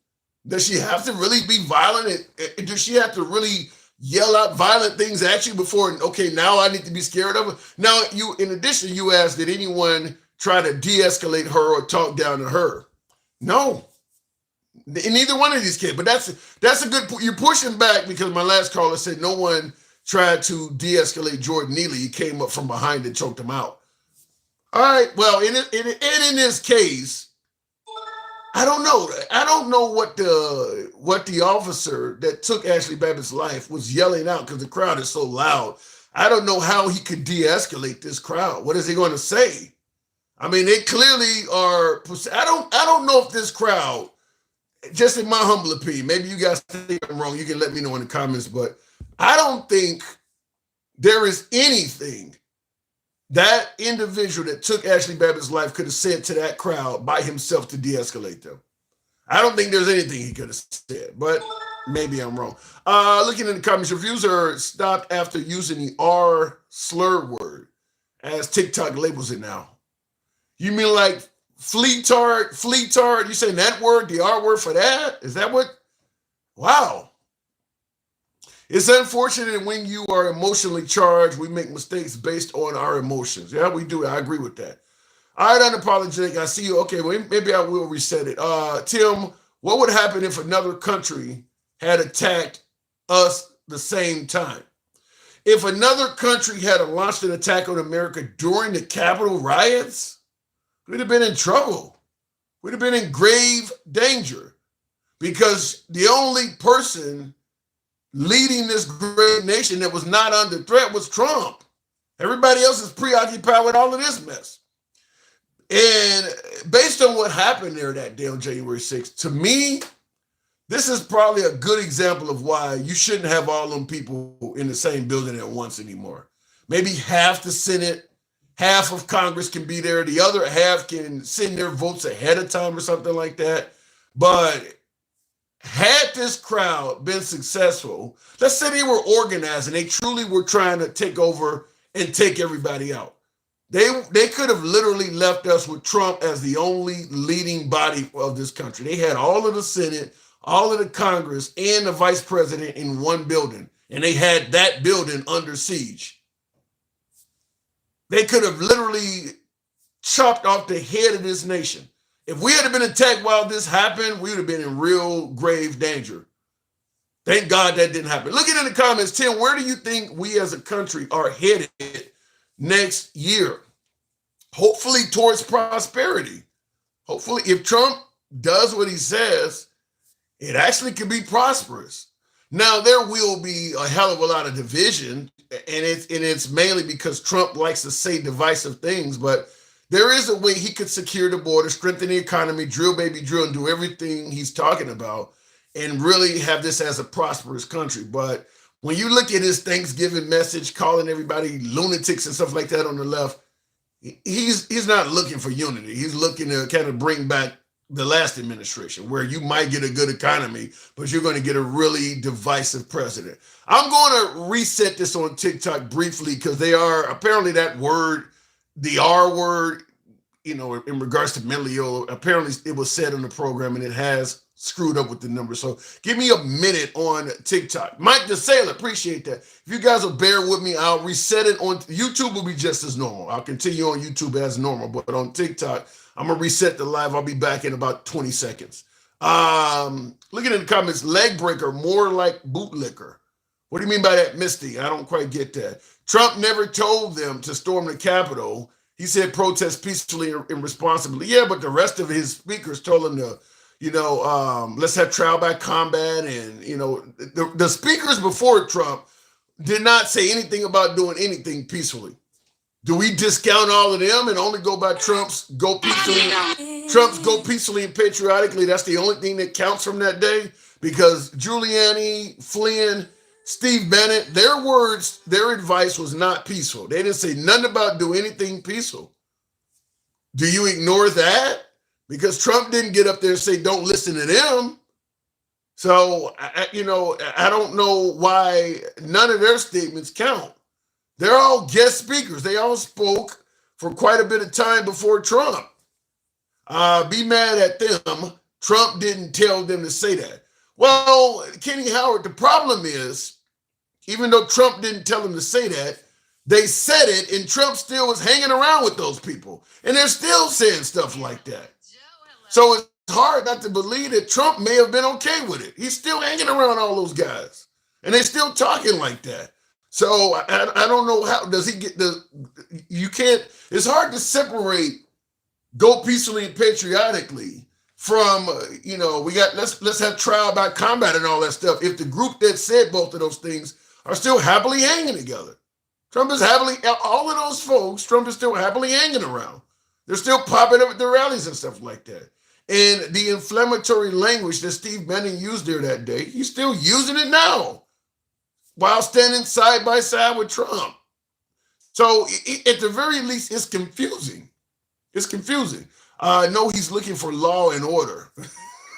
Does she have to really be violent? Does she have to really yell out violent things at you before, okay, now I need to be scared of her? Now, in addition, you asked, did anyone try to de-escalate her or talk down to her? No, in neither one of these cases. But that's a good point. You're pushing back because my last caller said no one tried to de-escalate Jordan Neely. He came up from behind and choked him out. All right. Well, in this case, I don't know. I don't know what the officer that took Ashley Babbitt's life was yelling out because the crowd is so loud. I don't know how he could de-escalate this crowd. What is he going to say? I mean, they clearly are. I don't know if this crowd, just in my humble opinion, maybe you guys think I'm wrong. You can let me know in the comments, but I don't think there is anything that individual that took Ashley Babbitt's life could have said to that crowd by himself to de-escalate them. I don't think there's anything he could have said, but maybe I'm wrong. Looking in the comments, reviews are stopped after using the R slur word, as TikTok labels it now. You mean like fleetard? You saying that word, the R word for that? Is that what? Wow. It's unfortunate when you are emotionally charged, we make mistakes based on our emotions. Yeah, we do. I agree with that. All right, unapologetic. I see you. Okay, well, maybe I will reset it. Tim, what would happen if another country had attacked us the same time? If another country had launched an attack on America during the Capitol riots, we'd have been in trouble. We'd have been in grave danger because the only person leading this great nation that was not under threat was Trump. Everybody else is preoccupied with all of this mess. And based on what happened there that day on January 6th, to me, this is probably a good example of why you shouldn't have all them people in the same building at once anymore. Maybe half the Senate, half of Congress can be there. The other half can send their votes ahead of time or something like that. But had this crowd been successful, let's say they were organized and they truly were trying to take over and take everybody out. They could have literally left us with Trump as the only leading body of this country. They had all of the Senate, all of the Congress, and the vice president in one building, and they had that building under siege. They could have literally chopped off the head of this nation. If we had been attacked while this happened, we would have been in real grave danger. Thank God that didn't happen. Look at in the comments, Tim, where do you think we as a country are headed next year? Hopefully towards prosperity. Hopefully, if Trump does what he says, it actually could be prosperous. Now, there will be a hell of a lot of division, and it's mainly because Trump likes to say divisive things, but there is a way he could secure the border, strengthen the economy, drill, baby, drill, and do everything he's talking about, and really have this as a prosperous country. But when you look at his Thanksgiving message, calling everybody lunatics and stuff like that on the left, he's not looking for unity. He's looking to kind of bring back the last administration, where you might get a good economy, but you're going to get a really divisive president. I'm going to reset this on TikTok briefly because they are apparently that word, the R word, in regards to mentally ill, apparently it was said on the program and it has screwed up with the numbers. So give me a minute on TikTok. Mike the Sailor, appreciate that. If you guys will bear with me, I'll reset it on YouTube. Will be just as normal. I'll continue on YouTube as normal, but on TikTok, I'm gonna reset the live. I'll be back in about 20 seconds. Looking in the comments, leg breaker, more like bootlicker. What do you mean by that, Misty? I don't quite get that. Trump never told them to storm the Capitol. He said protest peacefully and responsibly. Yeah, but the rest of his speakers told him to, let's have trial by combat. And, the speakers before Trump did not say anything about doing anything peacefully. Do we discount all of them and only go by Trump's go peacefully and patriotically? That's the only thing that counts from that day? Because Giuliani, Flynn, Steve Bannon, their words, their advice was not peaceful. They didn't say nothing about do anything peaceful. Do you ignore that? Because Trump didn't get up there and say, don't listen to them. So, I don't know why none of their statements count. They're all guest speakers. They all spoke for quite a bit of time before Trump. Be mad at them. Trump didn't tell them to say that. Well, Kenny Howard, the problem is, even though Trump didn't tell them to say that, they said it, and Trump still was hanging around with those people. And they're still saying stuff like that. So it's hard not to believe that Trump may have been okay with it. He's still hanging around all those guys. And they're still talking like that. So I don't know how, does he get it's hard to separate go peacefully and patriotically from, let's have trial by combat and all that stuff. If the group that said both of those things are still happily hanging together. Trump is all of those folks, Trump is still happily hanging around. They're still popping up at the rallies and stuff like that. And the inflammatory language that Steve Bannon used there that day, he's still using it now while standing side by side with Trump. So at the very least, it's confusing. It's confusing. I know he's looking for law and order.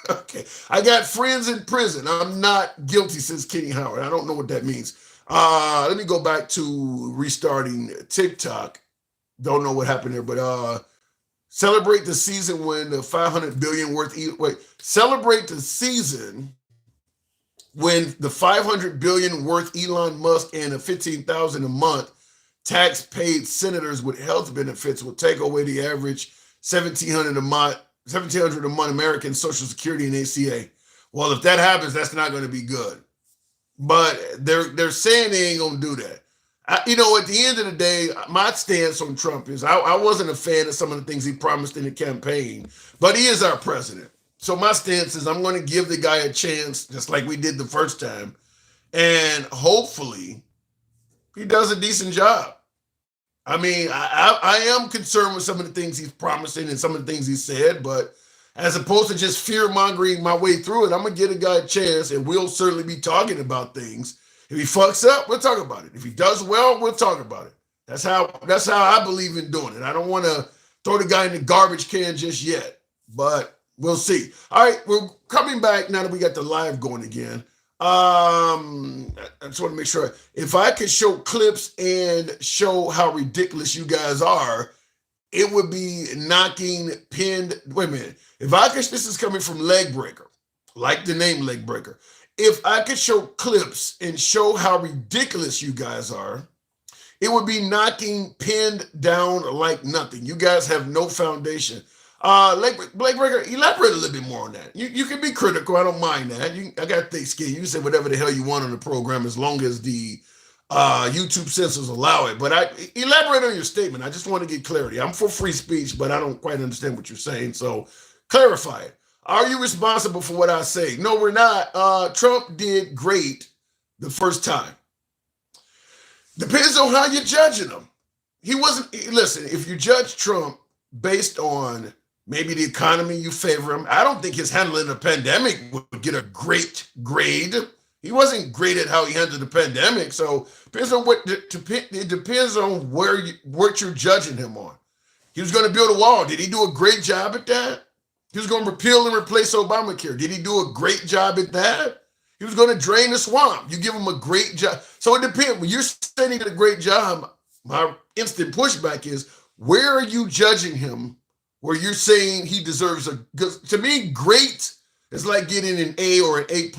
Okay. I got friends in prison. I'm not guilty, says Kenny Howard. I don't know what that means. Let me go back to restarting TikTok. Don't know what happened there, but celebrate the season when the 500 billion worth. Celebrate the season when the 500 billion worth Elon Musk and the 15,000 a month tax-paid senators with health benefits will take away the average $1,700 a month American Social Security and ACA. Well, if that happens, that's not going to be good. But they're saying they ain't going to do that. At the end of the day, my stance on Trump is I wasn't a fan of some of the things he promised in the campaign, but he is our president. So my stance is I'm going to give the guy a chance, just like we did the first time, and hopefully he does a decent job. I mean, I am concerned with some of the things he's promising and some of the things he said, but as opposed to just fear-mongering my way through it, I'm going to give a guy a chance, and we'll certainly be talking about things. If he fucks up, we'll talk about it. If he does well, we'll talk about it. That's how I believe in doing it. I don't want to throw the guy in the garbage can just yet, but we'll see. All right, we're coming back now that we got the live going again. I just want to make sure if I could show clips and show how ridiculous you guys are, it would be knocking pinned. Wait a minute. If I could, this is coming from Leg Breaker, like the name Leg Breaker. If I could show clips and show how ridiculous you guys are, it would be knocking pinned down like nothing. You guys have no foundation. Leg Breaker, elaborate a little bit more on that. You can be critical. I don't mind that. I got thick skin. You can say whatever the hell you want on the program as long as the YouTube censors allow it. But elaborate on your statement. I just want to get clarity. I'm for free speech, but I don't quite understand what you're saying. So clarify it. Are you responsible for what I say? No, we're not. Trump did great the first time. Depends on how you're judging him. He wasn't, listen, if you judge Trump based on maybe the economy, you favor him. I don't think his handling the pandemic would get a great grade. He wasn't great at how he handled the pandemic. So it depends on what you're judging him on. He was going to build a wall. Did he do a great job at that? He was going to repeal and replace Obamacare. Did he do a great job at that? He was going to drain the swamp. You give him a great job. So it depends. When you're saying he did a great job, my instant pushback is, where are you judging him where you're saying he deserves a good? To me, great is like getting an A or an A+.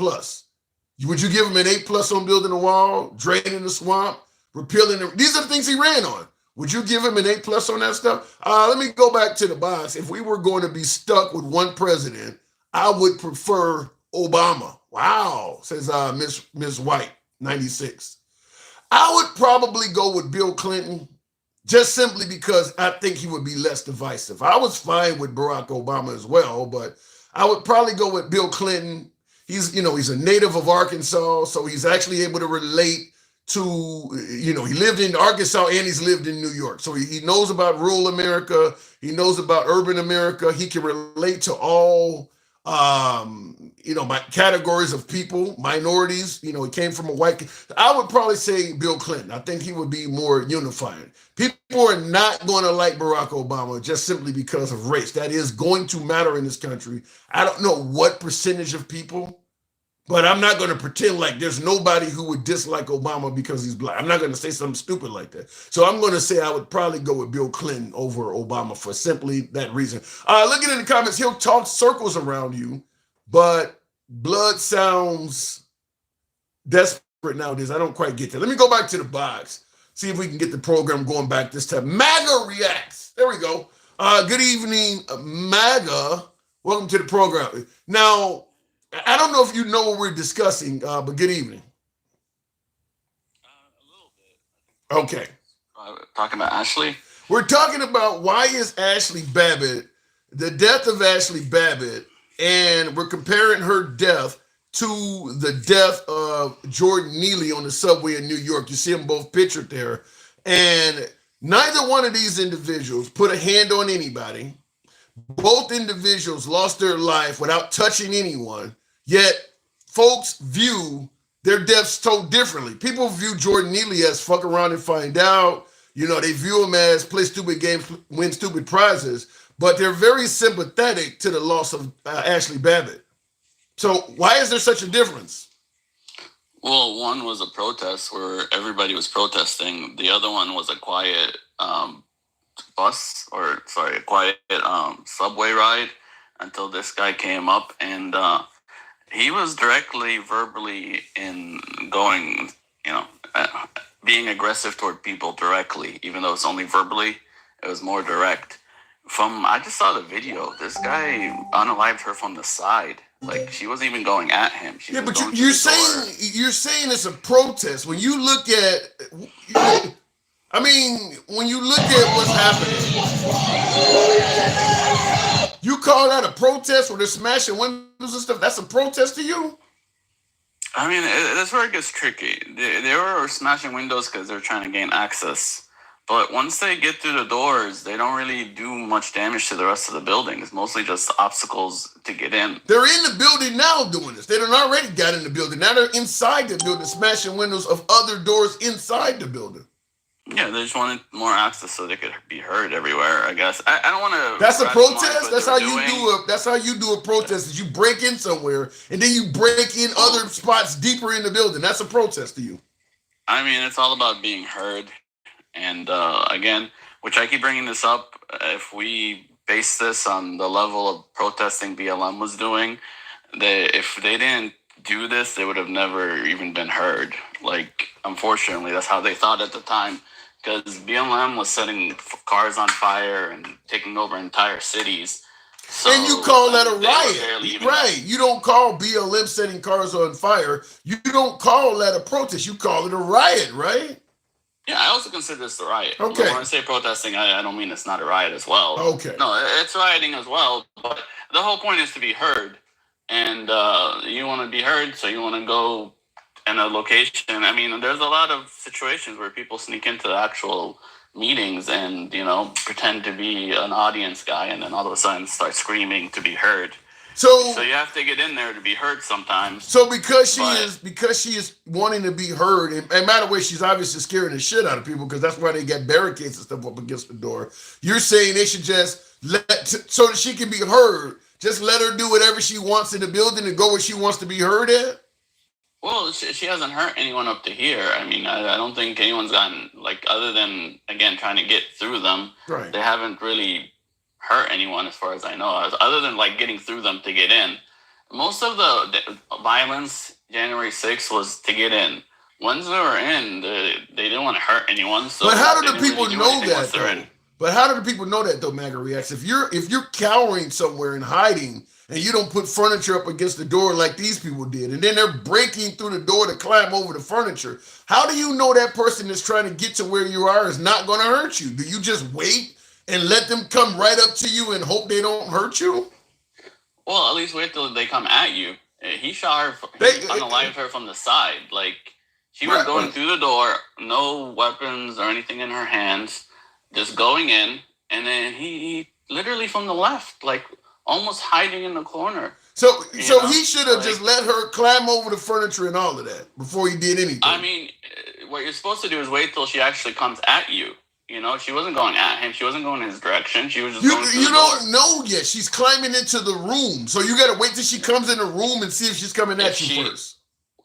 Would you give him an A+ on building a wall, draining the swamp, repealing it? These are the things he ran on. Would you give him an A+ on that stuff? Let me go back to the box. If we were going to be stuck with one president, I would prefer Obama. Wow, says Ms. White, 96. I would probably go with Bill Clinton, just simply because I think he would be less divisive. I was fine with Barack Obama as well, but I would probably go with Bill Clinton. He's a native of Arkansas, so he's actually able to relate to, he lived in Arkansas and he's lived in New York. So he knows about rural America. He knows about urban America. He can relate to all, my categories of people, minorities. He came from a white. I would probably say Bill Clinton. I think he would be more unifying. People are not going to like Barack Obama just simply because of race. That is going to matter in this country. I don't know what percentage of people, but I'm not going to pretend like there's nobody who would dislike Obama because he's black. I'm not going to say something stupid like that. So I'm going to say I would probably go with Bill Clinton over Obama for simply that reason. Looking in the comments, he'll talk circles around you, but blood sounds desperate nowadays. I don't quite get that. Let me go back to the box. See if we can get the program going back this time. MAGA reacts. There we go. Good evening, MAGA. Welcome to the program. Now, I don't know if you know what we're discussing, but good evening. A little bit. Okay. Talking about Ashley? We're talking about why is Ashley Babbitt, the death of Ashley Babbitt, and we're comparing her death to the death of Jordan Neely on the subway in New York. You see them both pictured there. And neither one of these individuals put a hand on anybody. Both individuals lost their life without touching anyone. Yet folks view their deaths so differently. People view Jordan Neely as fuck around and find out. They view him as play stupid games, win stupid prizes. But they're very sympathetic to the loss of Ashley Babbitt. So why is there such a difference? Well, one was a protest where everybody was protesting. The other one was a quiet subway ride until this guy came up, and he was directly verbally in going you know, being aggressive toward people directly, even though it's only verbally, it was more direct. I just saw the video. This guy unalived her from the side. Like, she wasn't even going at him. She Yeah, was but going you're to the door. you're saying it's a protest. When you look at, I mean, when you look at what's happening, you call that a protest where they're smashing windows and stuff? That's a protest to you? I mean, that's where it gets tricky. They were smashing windows because they're trying to gain access. But once they get through the doors, they don't really do much damage to the rest of the building. It's mostly just obstacles to get in. They're in the building now doing this. They done already got in the building. Now they're inside the building, smashing windows of other doors inside the building. Yeah, they just wanted more access so they could be heard everywhere, I guess. I don't want to... That's a protest? That's how you do a protest, is you break in somewhere and then you break in other spots deeper in the building. That's a protest to you. I mean, it's all about being heard. And again, which I keep bringing this up, if we base this on the level of protesting BLM was doing, if they didn't do this, they would have never even been heard. Like, unfortunately, that's how they thought at the time. Because BLM was setting cars on fire and taking over entire cities. So, and you call that a riot, right? You don't call BLM setting cars on fire. You don't call that a protest. You call it a riot, right? Yeah, I also consider this a riot. Okay. When I say protesting, I don't mean it's not a riot as well. Okay. No, it's rioting as well. But the whole point is to be heard. And you want to be heard, so you want to go in a location. I mean, there's a lot of situations where people sneak into the actual meetings and, pretend to be an audience guy and then all of a sudden start screaming to be heard. So you have to get in there to be heard sometimes. So because she is wanting to be heard, and by the way, she's obviously scaring the shit out of people because that's why they got barricades and stuff up against the door. You're saying they should just so that she can be heard, just let her do whatever she wants in the building and go where she wants to be heard at? Well, she hasn't hurt anyone up to here. I mean, I don't think anyone's gotten, other than, again, trying to get through them, right. They haven't really hurt anyone as far as I know, other than, getting through them to get in. Most of the violence January 6th was to get in. Once they were in, they didn't want to hurt anyone. So but how do the people really know that, though? But how do the people know that, though, Maga Reacts? If you're cowering somewhere and hiding, and you don't put furniture up against the door like these people did, and then they're breaking through the door to climb over the furniture, how do you know that person that's trying to get to where you are is not going to hurt you? Do you just wait and let them come right up to you and hope they don't hurt you? Well, at least wait till they come at you. He shot her, he unalived her from the side. She was going through the door, no weapons or anything in her hands, just going in, and then he literally from the left, almost hiding in the corner. So he should have just let her climb over the furniture and all of that before he did anything. I mean, what you're supposed to do is wait till she actually comes at you. She wasn't going at him. She wasn't going in his direction. She was just going through the door. You don't know yet. She's climbing into the room. So you got to wait till she comes in the room and see if she's coming at you first.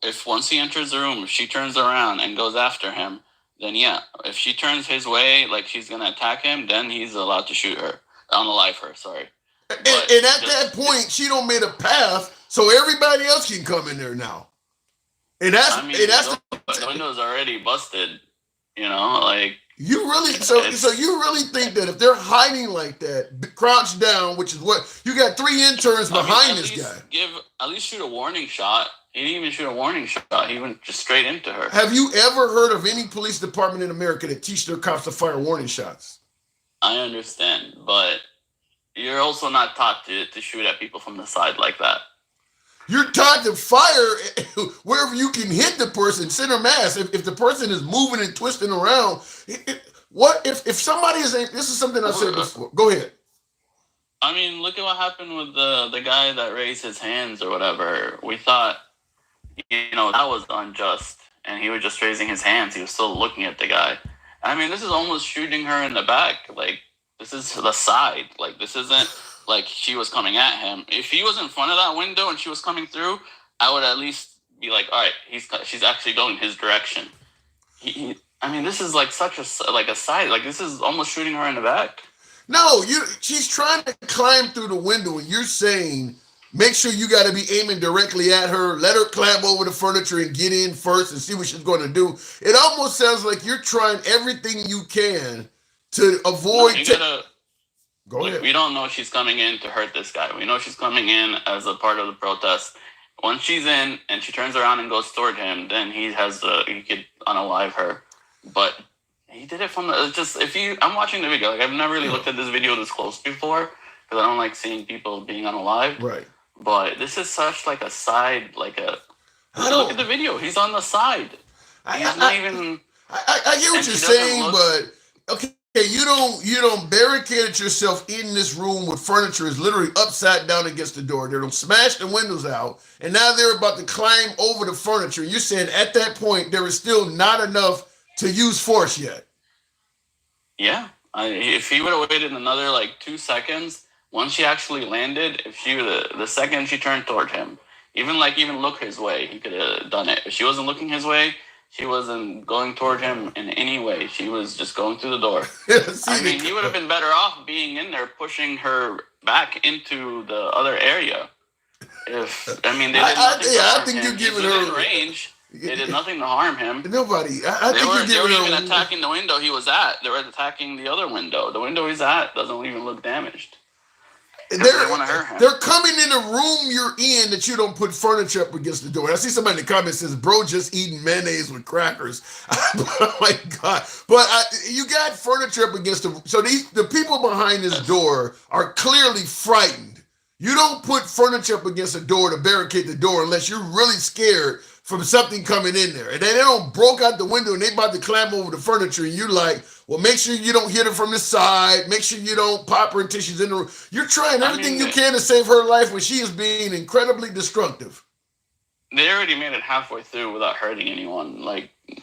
If once he enters the room, if she turns around and goes after him, then yeah. If she turns his way, she's going to attack him, then he's allowed to shoot her. Unalive her, sorry. And at that point, she don't made a path so everybody else can come in there now. And that's the window's already busted. You really so you really think that if they're hiding like that, crouched down, which is what you got 3 interns behind this guy. At least shoot a warning shot. He didn't even shoot a warning shot. He went just straight into her. Have you ever heard of any police department in America that teach their cops to fire warning shots? I understand, but you're also not taught to shoot at people from the side like that. You're taught to fire wherever you can hit the person, center mass. If the person is moving and twisting around, what if somebody is? This is something I said before. Go ahead. I mean, look at what happened with the guy that raised his hands or whatever. We thought, that was unjust, and he was just raising his hands. He was still looking at the guy. I mean, this is almost shooting her in the back. This is the side. This isn't she was coming at him. If he was in front of that window and she was coming through, I would at least be all right, she's actually going his direction. I mean, this is such a side. This is almost shooting her in the back. No, she's trying to climb through the window, and you're saying make sure you got to be aiming directly at her. Let her climb over the furniture and get in first and see what she's going to do. It almost sounds like you're trying everything you can to avoid. Go ahead. We don't know she's coming in to hurt this guy. We know she's coming in as a part of the protest. Once she's in and she turns around and goes toward him, then he could unalive her. But he did it from I'm watching the video. Like, I've never really looked at this video this close before because I don't like seeing people being unalived. Right. But this is such like a side, look at the video. He's on the side. I get what you're saying, but okay. You don't barricade yourself in this room with furniture is literally upside down against the door. They don't smash the windows out, and now they're about to climb over the furniture. You're saying at that point there is still not enough to use force yet. Yeah, if he would have waited another 2 seconds, once she actually landed, if she the second she turned toward him, even look his way, he could have done it. If she wasn't looking his way, she wasn't going toward him in any way. She was just going through the door. He would have been better off being in there, pushing her back into the other area. They did nothing to harm him. You're giving her range. They did nothing to harm him. Nobody. They weren't even attacking the window he was at. They were attacking the other window. The window he's at doesn't even look damaged. They want to hurt him. They're coming in a room you're in that you don't put furniture up against the door. I see somebody in the comments says, "Bro, just eating mayonnaise with crackers." Oh my God! But you got furniture up against the. So the people behind this door are clearly frightened. You don't put furniture up against a door to barricade the door unless you're really scared from something coming in there. And then they don't broke out the window and they about to climb over the furniture, and you like, well, make sure you don't hit her from the side. Make sure you don't pop her until she's in the room. You're trying everything you can to save her life when she is being incredibly destructive. They already made it halfway through without hurting anyone,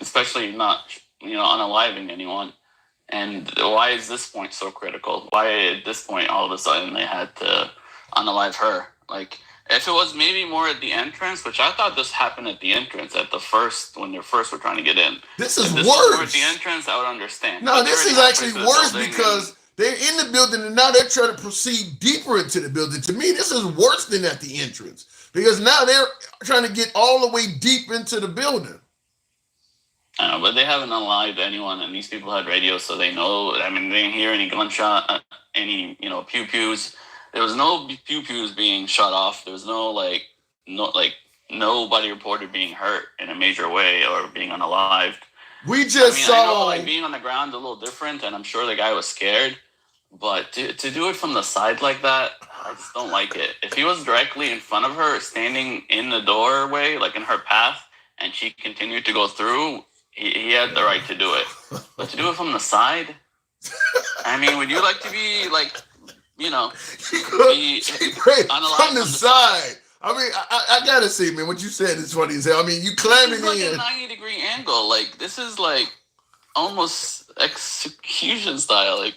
especially not, unaliving anyone. And why is this point so critical? Why at this point all of a sudden they had to unalive her? If it was maybe more at the entrance, which I thought this happened at the entrance when they first were trying to get in. This is worse. Was more at the entrance, I would understand. No, this is actually worse because they're in the building and now they're trying to proceed deeper into the building. To me, this is worse than at the entrance because now they're trying to get all the way deep into the building. I know, but they haven't unalived anyone, and these people had radios, so they know. They didn't hear any gunshot, any pew-pews. There was no pew-pews being shut off. There was nobody reported being hurt in a major way or being unalived. We just saw... I know, being on the ground a little different, and I'm sure the guy was scared. But to do it from the side like that, I just don't like it. If he was directly in front of her, standing in the doorway, in her path, and she continued to go through, he had the right to do it. But to do it from the side... would you like to be, from the side. I gotta say, man, what you said is funny as hell. You climbing in. It's a 90-degree angle. This is almost execution style. I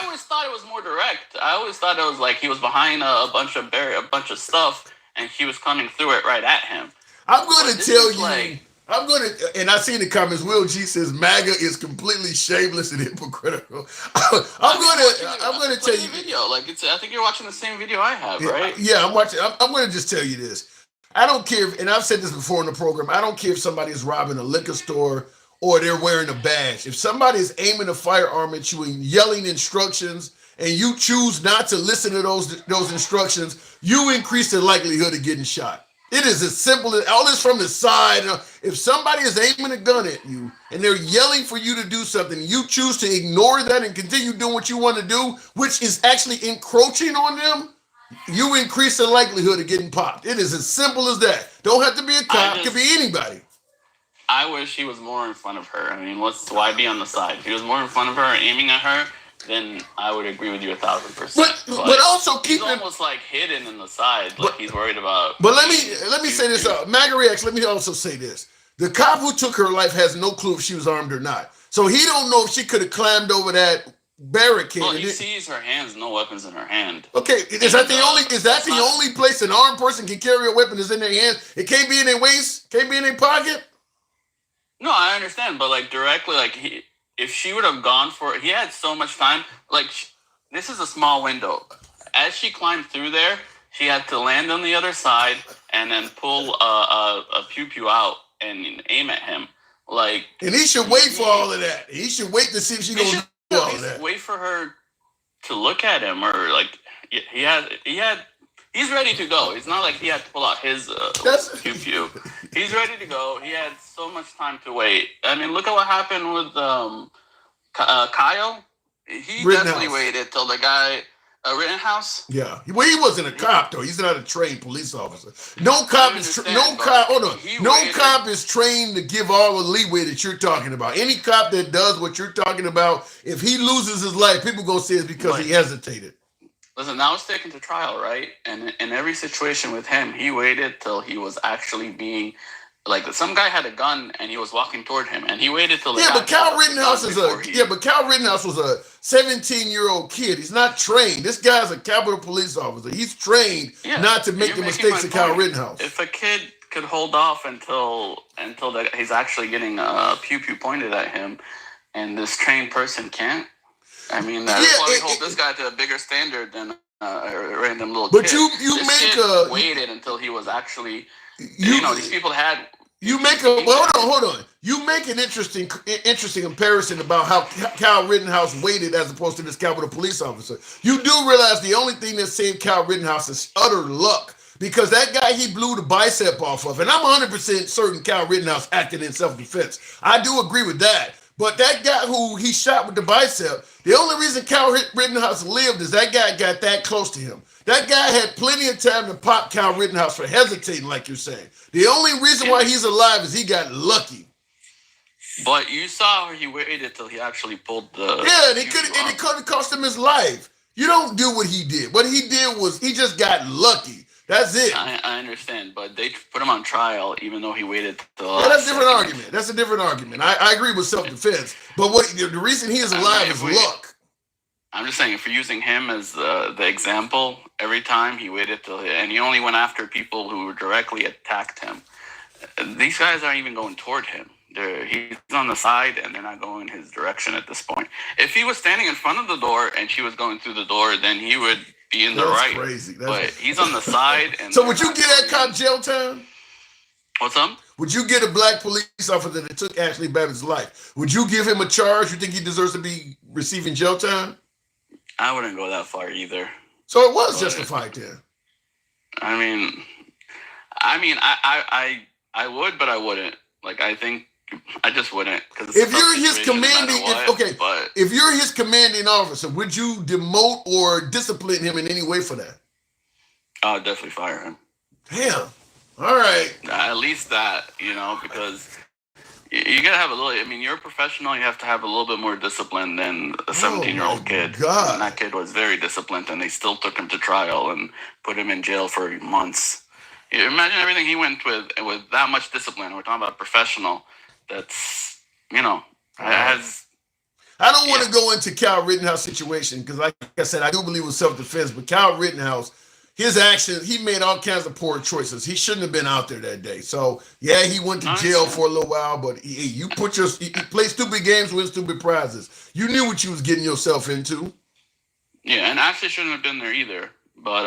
always thought it was more direct. I always thought it was he was behind a bunch of stuff, and she was coming through it right at him. I'm going to tell you. And I see in the comments, Will G says MAGA is completely shameless and hypocritical. I'm going to tell you. Video. I think you're watching the same video I have, right? Yeah, I'm watching. I'm going to just tell you this. I don't care, and I've said this before in the program, I don't care if somebody is robbing a liquor store or they're wearing a badge. If somebody is aiming a firearm at you and yelling instructions and you choose not to listen to those instructions, you increase the likelihood of getting shot. It is as simple as all this from the side. If somebody is aiming a gun at you and they're yelling for you to do something, you choose to ignore that and continue doing what you want to do, which is actually encroaching on them, you increase the likelihood of getting popped. It is as simple as that. Don't have to be a cop. It could be anybody. I wish he was more in front of her. Why be on the side? If he was more in front of her, aiming at her, then I would agree with you 1,000%. But also keep he's almost hidden in the side, he's worried about. But let me say this. Magariax, let me also say this. The cop who took her life has no clue if she was armed or not. So he don't know if she could have climbed over that barricade. Well, he sees her hands, no weapons in her hand. Okay, is that the only place an armed person can carry a weapon is in their hand? It can't be in their waist, can't be in their pocket? No, I understand, but directly, if she would have gone for it, he had so much time. This is a small window. As she climbed through there, She had to land on the other side and then pull a pew out and aim at him. Like, and he should wait for all of that. He should wait to see if she gonna do all of that. Wait for her to look at him, or like he's ready to go. It's not like he had to pull out his pew. He's ready to go. He had so much time to wait. I mean, look at what happened with Kyle. He definitely waited till the guy. Rittenhouse? Yeah. Well, he wasn't a cop though. He's not a trained police officer. No cop is cop is trained to give all the leeway that you're talking about. Any cop that does what you're talking about, if he loses his life, people gonna say it's because he hesitated. Listen, now it's taken to trial, right? And in every situation with him, he waited till he was actually being like, some guy had a gun and he was walking toward him, and he waited till but Kyle Rittenhouse was a 17-year-old kid. He's not trained. This guy's a Capitol Police officer. He's trained not to make the mistakes of Kyle Rittenhouse. If a kid could hold off until he's actually getting a pew pointed at him, and this trained person can't, I mean, that's why we hold this guy to a bigger standard than a random little kid. But you waited until he was actually. These people had. Hold on. You make an interesting comparison about how Kyle Rittenhouse waited as opposed to this Capitol Police officer. You do realize the only thing that saved Kyle Rittenhouse is utter luck, because that guy he blew the bicep off of, and I'm 100% certain Kyle Rittenhouse acted in self-defense. I do agree with that. But that guy who he shot with the bicep, the only reason Kyle Rittenhouse lived is that guy got that close to him. That guy had plenty of time to pop Kyle Rittenhouse for hesitating, like you're saying. The only reason why he's alive is he got lucky. But you saw he waited till he actually pulled the. Yeah, and it could have cost him his life. You don't do what he did. What he did was he just got lucky. That's it. I understand, but they put him on trial even though he waited till. Yeah, that's a different argument. That's a different argument. I agree with self-defense, but the reason he is alive is luck. I'm just saying, if you're using him as the example, every time he waited till, and he only went after people who directly attacked him. These guys aren't even going toward him. He's on the side, and they're not going his direction at this point. If he was standing in front of the door and she was going through the door, then he would be in the right. Crazy. But he's on the side. And so would you get that cop jail time? What's up? Would you get a black police officer that took Ashley Babbitt's life? Would you give him a charge? You think he deserves to be receiving jail time? I wouldn't go that far either. So it was justified then. I mean, I would, but I wouldn't. Like, I think I just wouldn't. If you're his if you're his commanding officer, would you demote or discipline him in any way for that? I would definitely fire him. Damn. All right. At least that, because you gotta have a little. I mean, you're a professional. You have to have a little bit more discipline than a 17-year-old kid. God. And that kid was very disciplined, and they still took him to trial and put him in jail for months. You imagine everything he went with that much discipline. We're talking about a professional. That's has. I don't want to go into Kyle Rittenhouse situation because, like I said, I do believe it was self-defense. But Kyle Rittenhouse, his actions, he made all kinds of poor choices. He shouldn't have been out there that day. So, yeah, he went to jail for a little while, but you play stupid games, win stupid prizes. You knew what you was getting yourself into. Yeah, and Ashley shouldn't have been there either. But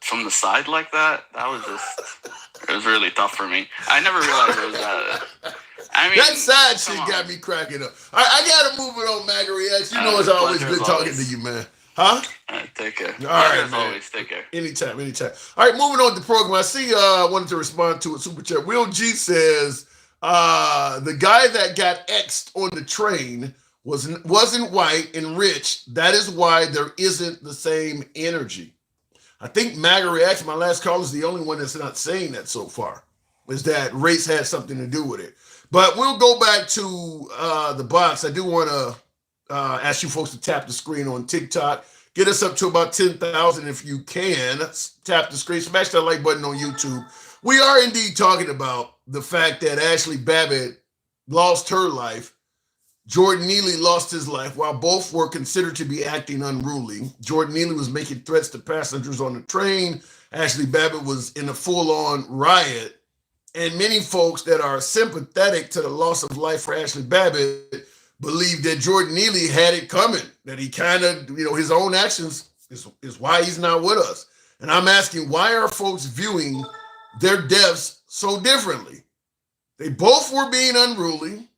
from the side like that it was really tough for me. I never realized it was that. I mean, that side shit got me cracking up. I got to move it on, Magariax. You know it's always good talking to you, man. Huh? Take care. All right, man. Always take care. Anytime. All right, moving on to the program. I see I wanted to respond to a super chat. Will G says the guy that got X'd on the train wasn't white and rich. That is why there isn't the same energy. I think Magariax, my last call, is the only one that's not saying that so far, is that race had something to do with it. But we'll go back to the box. I do want to ask you folks to tap the screen on TikTok. Get us up to about 10,000 if you can. Tap the screen. Smash that like button on YouTube. We are indeed talking about the fact that Ashley Babbitt lost her life. Jordan Neely lost his life while both were considered to be acting unruly. Jordan Neely was making threats to passengers on the train. Ashley Babbitt was in a full-on riot. And many folks that are sympathetic to the loss of life for Ashley Babbitt believe that Jordan Neely had it coming, that he kind of, his own actions is why he's not with us. And I'm asking, why are folks viewing their deaths so differently? They both were being unruly.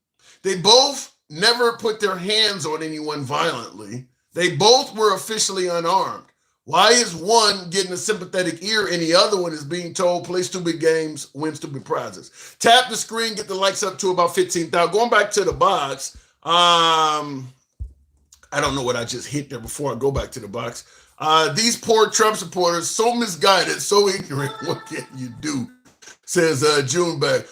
They both never put their hands on anyone violently. They both were officially unarmed. Why is one getting a sympathetic ear and the other one is being told, play stupid games, win stupid prizes? Tap the screen, get the likes up to about 15,000. Going back to the box, I don't know what I just hit there before I go back to the box. These poor Trump supporters, so misguided, so ignorant. What can you do? Says June Bay.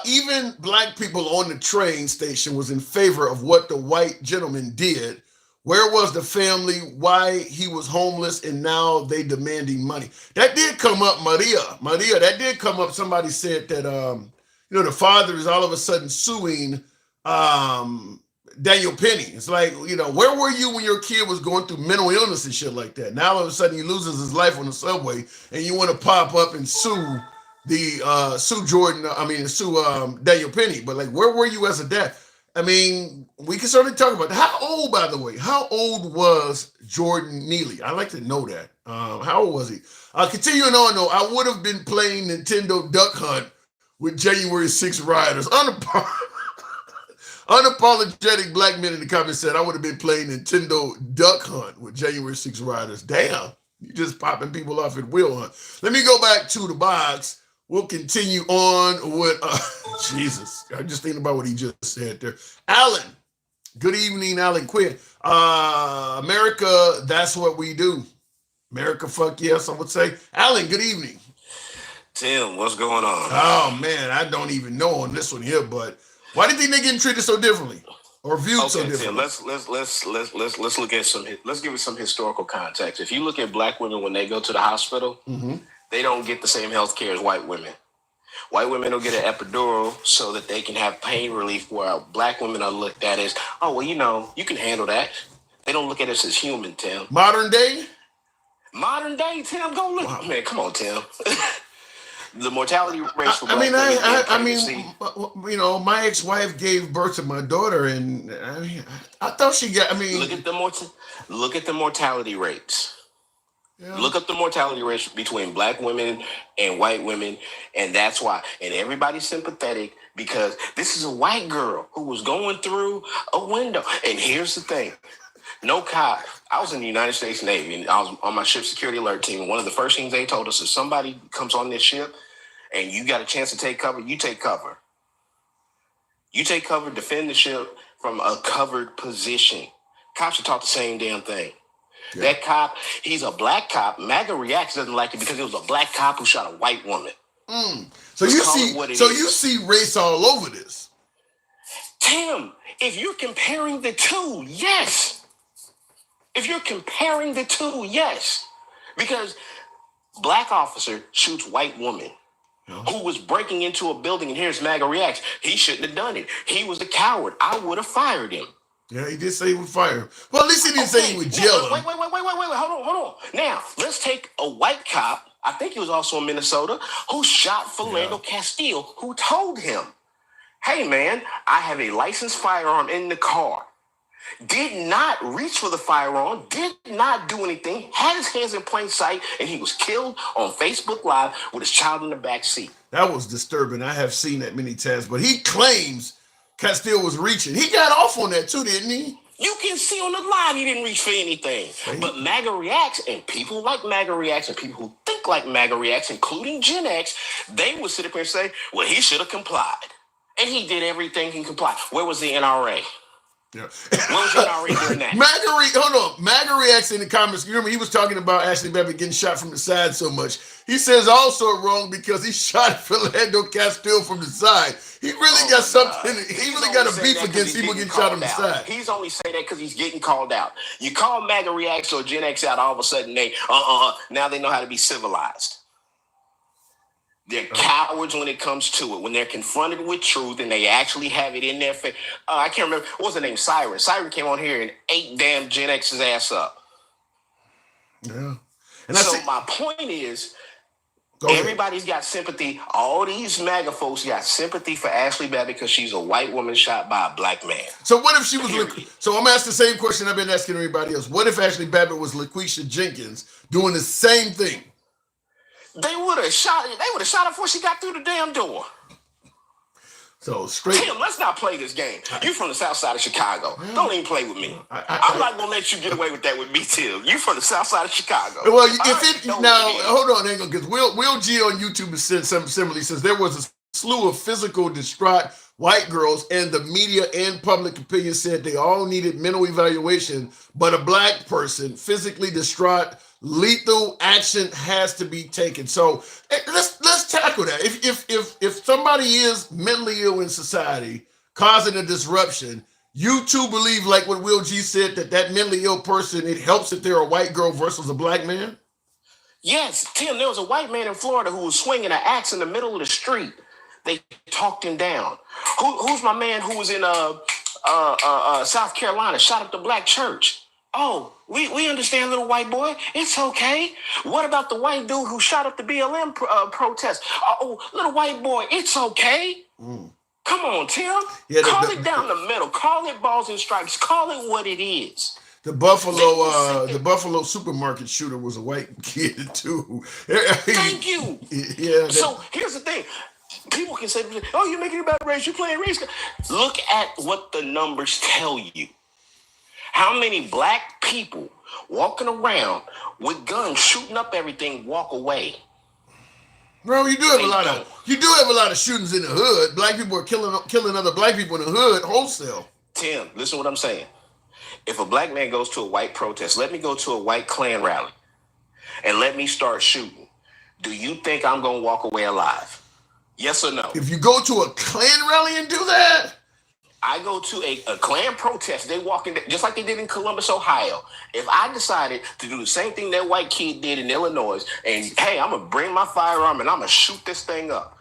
Even black people on the train station was in favor of what the white gentleman did. Where was the family? Why he was homeless and now they demanding money? That did come up, Maria, that did come up. Somebody said that, the father is all of a sudden suing Daniel Penny. It's like, where were you when your kid was going through mental illness and shit like that? Now all of a sudden he loses his life on the subway and you want to pop up and sue Daniel Penny. But like, where were you as a dad? I mean, we can certainly talk about that. How old, by the way, how old was Jordan Neely? I'd like to know that. How old was he? Continuing on, though, I would have been playing Nintendo Duck Hunt with January 6 rioters. Unapologetic black men in the comments said I would have been playing Nintendo Duck Hunt with January 6 rioters. Damn, you just popping people off at will hunt. Let me go back to the box. We'll continue on with, Jesus, I'm just thinking about what he just said there. Alan, good evening, Alan Quinn. America, that's what we do. America, fuck yes, I would say. Alan, good evening. Tim, what's going on? Oh, man, I don't even know on this one here, but why do you think they're getting treated so differently or viewed so differently? Tim, let's look at let's give it some historical context. If you look at black women when they go to the hospital, they don't get the same health care as white women. White women don't get an epidural so that they can have pain relief, while black women are looked at as, oh, well, you can handle that. They don't look at us as human, Tim. Modern day, Tim, go look. Wow. Man, come on, Tim. The mortality rate for black women. My ex-wife gave birth to my daughter, and I thought she got. Look at the mortality rates. Yeah. Look up the mortality rates between black women and white women, and that's why. And everybody's sympathetic because this is a white girl who was going through a window. And here's the thing. No cop. I was in the United States Navy, and I was on my ship security alert team. And one of the first things they told us is somebody comes on this ship and you got a chance to take cover, you take cover. You take cover, defend the ship from a covered position. Cops should talk the same damn thing. Yeah. That cop, he's a black cop. MAGA Reacts doesn't like it because it was a black cop who shot a white woman. So you see race all over this. Tim, if you're comparing the two, yes. Because black officer shoots white woman who was breaking into a building, and here's MAGA Reacts. He shouldn't have done it. He was a coward. I would have fired him. Yeah, he did say he would fire him. Well, at least he didn't say he would jail him. Wait. Hold on. Now, let's take a white cop, I think he was also in Minnesota, who shot Philando Castile, who told him, hey, man, I have a licensed firearm in the car. Did not reach for the firearm, did not do anything, had his hands in plain sight, and he was killed on Facebook Live with his child in the back seat. That was disturbing. I have seen that many times, but he claims Castile was reaching. He got off on that too, didn't he? You can see on the live he didn't reach for anything. Right. But MAGA Reacts and people like MAGA Reacts and people who think like MAGA Reacts, including Gen X, they would sit up here and say, well, he should have complied. And he did everything he complied. Where was the NRA? Yeah. Where was the NRA doing that? MAGA Reacts in the comments. You remember he was talking about Ashley Babbitt getting shot from the side so much. He says also wrong because he shot Philando Castile from the side. He really got something. He really got a beef against people getting shot on the side. He's only saying that because he's getting called out. You call MAGA Reacts or Gen X out, all of a sudden they now they know how to be civilized. They're cowards when it comes to it. When they're confronted with truth and they actually have it in their face. I can't remember. What was the name? Siren. Siren came on here and ate damn Gen X's ass up. Yeah. And so my point is, everybody's got sympathy. All these MAGA folks got sympathy for Ashley Babbitt because she's a white woman shot by a black man. So what if she was... So I'm asking the same question I've been asking everybody else. What if Ashley Babbitt was LaQuisha Jenkins doing the same thing? They would have shot her before she got through the damn door. So straight. Tim, let's not play this game. You from the south side of Chicago. Don't even play with me. I'm not gonna let you get away with that with me, Tim. You from the south side of Chicago. Well, hold on, Angle, because Will G on YouTube has said something similar. He says there was a slew of physical distraught white girls, and the media and public opinion said they all needed mental evaluation, but a black person, physically distraught, lethal action has to be taken. So let's tackle that. If somebody is mentally ill in society, causing a disruption, you too believe, like what Will G said, that mentally ill person, it helps if they're a white girl versus a black man? Yes, Tim, there was a white man in Florida who was swinging an axe in the middle of the street. They talked him down. Who's my man who was in South Carolina, shot up the black church? Oh, we understand, little white boy. It's okay. What about the white dude who shot up the BLM protest? Oh, little white boy, it's okay. Come on, Tim. Yeah, call it down the middle. Call it balls and stripes. Call it what it is. The Buffalo supermarket shooter was a white kid too. Thank you. Yeah. So here's the thing. People can say, "Oh, you're making it about race. You're playing race." Look at what the numbers tell you. How many black people walking around with guns, shooting up everything, walk away? Bro, you do have a lot of shootings in the hood. Black people are killing other black people in the hood wholesale. Tim, listen to what I'm saying. If a black man goes to a white protest, let me go to a white Klan rally, and let me start shooting. Do you think I'm gonna walk away alive? Yes or no? If you go to a Klan rally and do that? I go to a Klan protest, they walk in, just like they did in Columbus, Ohio. If I decided to do the same thing that white kid did in Illinois, and hey, I'm going to bring my firearm and I'm going to shoot this thing up.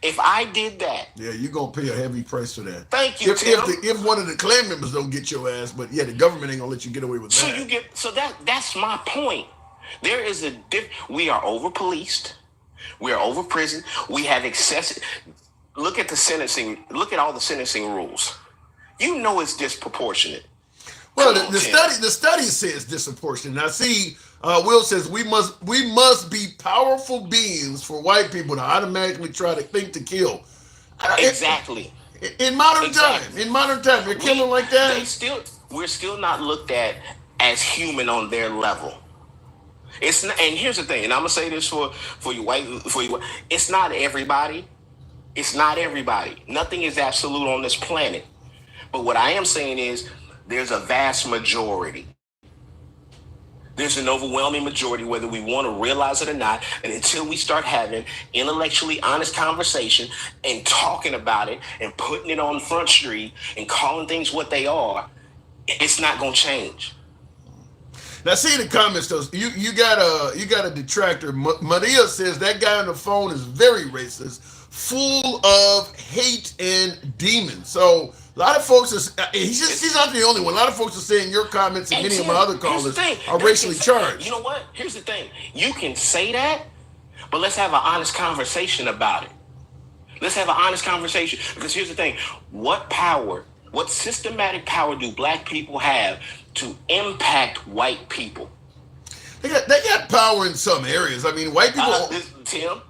If I did that. Yeah, you're going to pay a heavy price for that. Thank you, Tim. If one of the Klan members don't get your ass, but yeah, the government ain't going to let you get away with that. So that's my point. There is we are over-policed. We are over-prisoned. We have excessive. Look at the sentencing. Look at all the sentencing rules. You know it's disproportionate. Well, the study says disproportionate. Now, see, Will says we must be powerful beings for white people to automatically try to think to kill. Exactly. In modern time, they're killing like that. We're still not looked at as human on their level. It's not, and here's the thing, and I'm gonna say this for you white. It's not everybody. It's not everybody. Nothing is absolute on this planet. But what I am saying is there's a vast majority. There's an overwhelming majority, whether we want to realize it or not. And until we start having intellectually honest conversation and talking about it and putting it on Front Street and calling things what they are, it's not going to change. Now, see the comments though. You got a detractor. Maria says that guy on the phone is very racist, full of hate and demons. So a lot of folks he's not the only one. A lot of folks are saying your comments and many of my other callers are racially charged. You know what? Here's the thing. You can say that, but let's have an honest conversation about it. Let's have an honest conversation. Because here's the thing. What systematic power do black people have to impact white people? They got power in some areas. I mean, white people. Tim.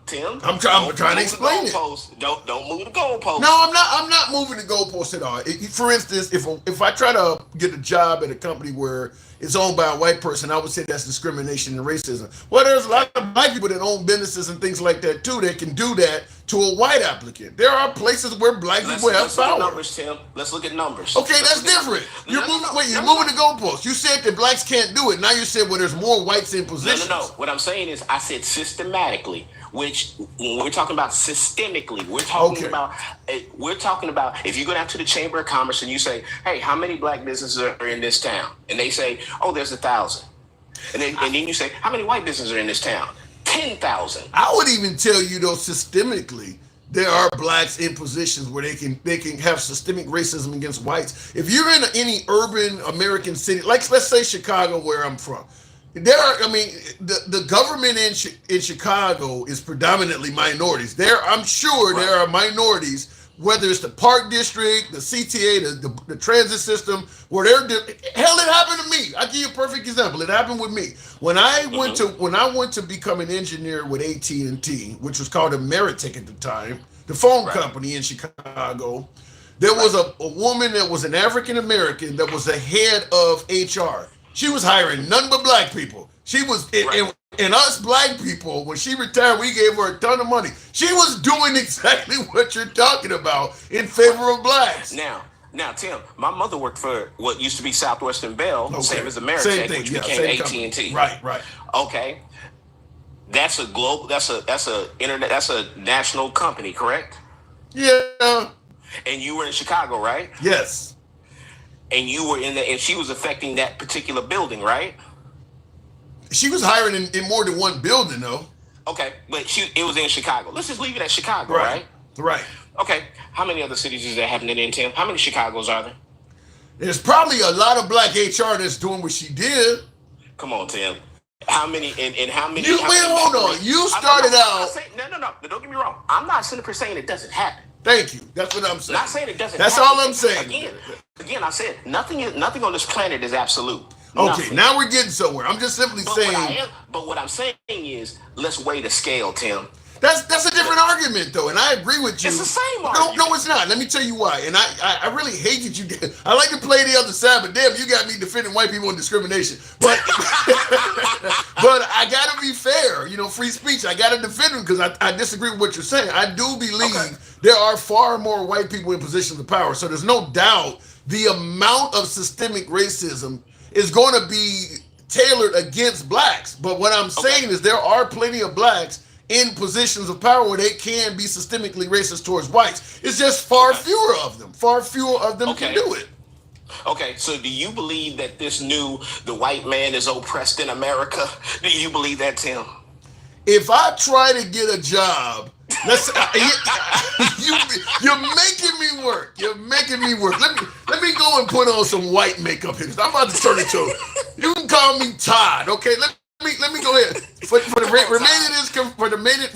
I'm trying to explain it. Don't move the goalpost. No, I'm not moving the goalpost at all. For instance, if I try to get a job at a company where it's owned by a white person, I would say that's discrimination and racism. Well, there's a lot of black people that own businesses and things like that too that can do that to a white applicant. There are places where black people have power. Look at numbers, Tim. Let's look at numbers. Okay, that's different. You're moving the goalposts. You said that blacks can't do it. Now you said, well, there's more whites in positions. No. What I'm saying is I said systematically, which when we're talking about systemically, we're talking about if you go down to the Chamber of Commerce and you say, hey, how many black businesses are in this town? And they say, oh, there's 1,000. And then you say, how many white businesses are in this town? 10,000. I would even tell you though, systemically, there are blacks in positions where they can have systemic racism against whites. If you're in any urban American city, like let's say Chicago, where I'm from, the government in Chicago is predominantly minorities. I'm sure there are minorities whether it's the park district, the CTA, the transit system, where hell, it happened to me. I'll give you a perfect example. It happened with me. When I went to become an engineer with AT&T, which was called Ameritech at the time, the phone company in Chicago, there was a woman that was an African American that was the head of HR. She was hiring none but black people. She was, and us black people, when she retired, we gave her a ton of money. She was doing exactly what you're talking about in favor of blacks. Now, Tim, my mother worked for what used to be Southwestern Bell, same as Ameritech, which became AT&T. Right. Okay, that's a global. That's a internet. That's a national company, correct? Yeah. And you were in Chicago, right? Yes. And you were and she was affecting that particular building, right? She was hiring in more than one building, though. Okay, but it was in Chicago. Let's just leave it at Chicago, right? Right. Okay, how many other cities is that happening in, Tim? How many Chicagos are there? There's probably a lot of black HR that's doing what she did. Come on, Tim. How many, and how many... Hold on. You started out... No, don't get me wrong. I'm not simply saying it doesn't happen. Thank you. That's what I'm saying. Not saying it doesn't That's happen. all I'm saying. Again, I said nothing on this planet is absolute. Okay, Nothing. now we're getting somewhere. I'm just simply saying... But what I'm saying is, let's weigh the scale, Tim. That's a different argument, though, and I agree with you. It's the same argument. No, it's not. Let me tell you why. And I really hate that you did. I like to play the other side, but damn, you got me defending white people on discrimination. But but I got to be fair. Free speech. I got to defend them because I disagree with what you're saying. I do believe there are far more white people in positions of power. So there's no doubt the amount of systemic racism is going to be tailored against blacks. But what I'm saying is there are plenty of blacks in positions of power where they can be systemically racist towards whites. It's just far fewer of them. Far fewer of them can do it. Okay, so do you believe that the white man is oppressed in America? Do you believe that, Tim? If I try to get a job, you're making me work. You're making me work. Let me go and put on some white makeup here. I'm about to turn it to you can call me Todd, okay? Let me go ahead for the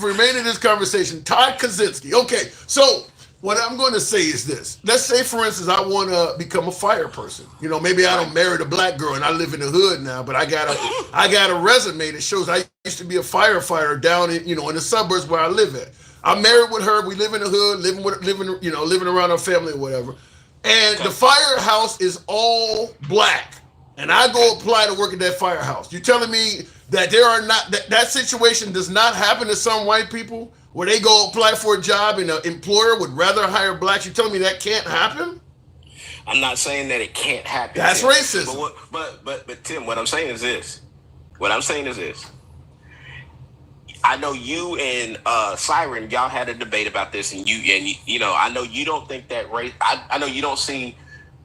remaining of this conversation. Todd Kaczynski. Okay, so what I'm going to say is this. Let's say, for instance, I want to become a fire person. Maybe I don't marry a black girl and I live in the hood now, but I got a resume that shows I used to be a firefighter down in the suburbs where I live at. I'm married with her. We live in the hood, living around our family or whatever. And the firehouse is all black. And I go apply to work at that firehouse. You're telling me that that situation does not happen to some white people where they go apply for a job and an employer would rather hire blacks? You're telling me that can't happen? I'm not saying that it can't happen. That's Tim. racism. But Tim, what I'm saying is this. I know you and Siren, y'all had a debate about this, and I know you don't think that race. I know you don't see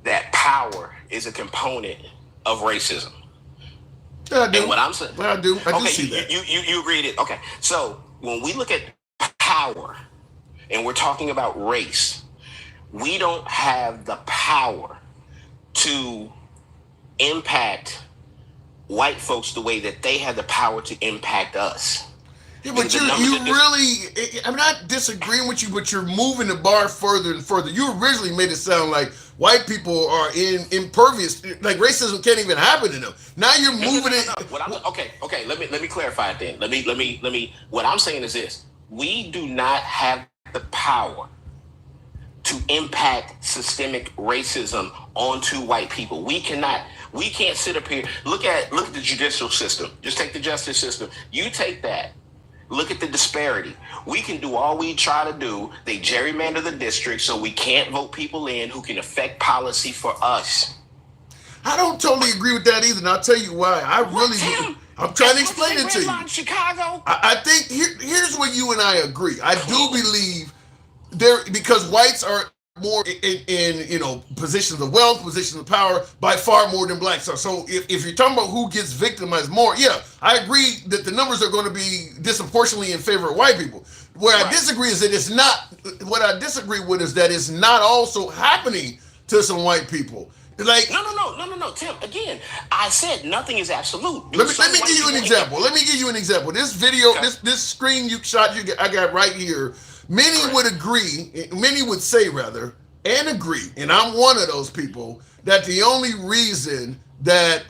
that power is a component of racism. Yeah, I do. And what I'm saying, I do see that. You agree with it. Okay, so when we look at power and we're talking about race, we don't have the power to impact white folks the way that they have the power to impact us. Yeah, but I'm not disagreeing with you, but you're moving the bar further and further. You originally made it sound like white people are impervious, like racism can't even happen to them. Now you're moving it. Okay. Let me clarify it then. Let me. What I'm saying is this: we do not have the power to impact systemic racism onto white people. We cannot. We can't sit up here. Look at the judicial system. Just take the justice system. You take that. Look at the disparity. We can do all we try to do. They gerrymander the district so we can't vote people in who can affect policy for us. I don't totally agree with that either, and I'll tell you why. I'm trying to explain it to you. Chicago. I think here's where you and I agree. I do believe because whites are more in positions of wealth, positions of power by far more than blacks are. So if you're talking about who gets victimized more, yeah, I agree that the numbers are going to be disproportionately in favor of white people. I disagree is that it's not. What I disagree with is that it's not also happening to some white people. Like no, Tim. Again, I said nothing is absolute. Let me give you an example. This video, this screen I got right here. Many would agree, many would say rather, and agree, and I'm one of those people, that the only reason that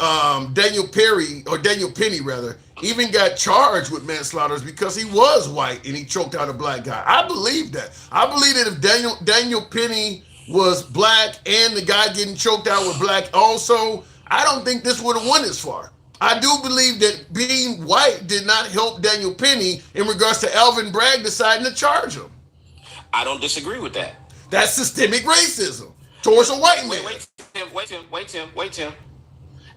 Daniel Penny rather, even got charged with manslaughter is because he was white and he choked out a black guy. I believe that. I believe that if Daniel Penny was black and the guy getting choked out with black also, I don't think this would have went as far. I do believe that being white did not help Daniel Penny in regards to Alvin Bragg deciding to charge him. I don't disagree with that. That's systemic racism towards a white man. Wait, Tim.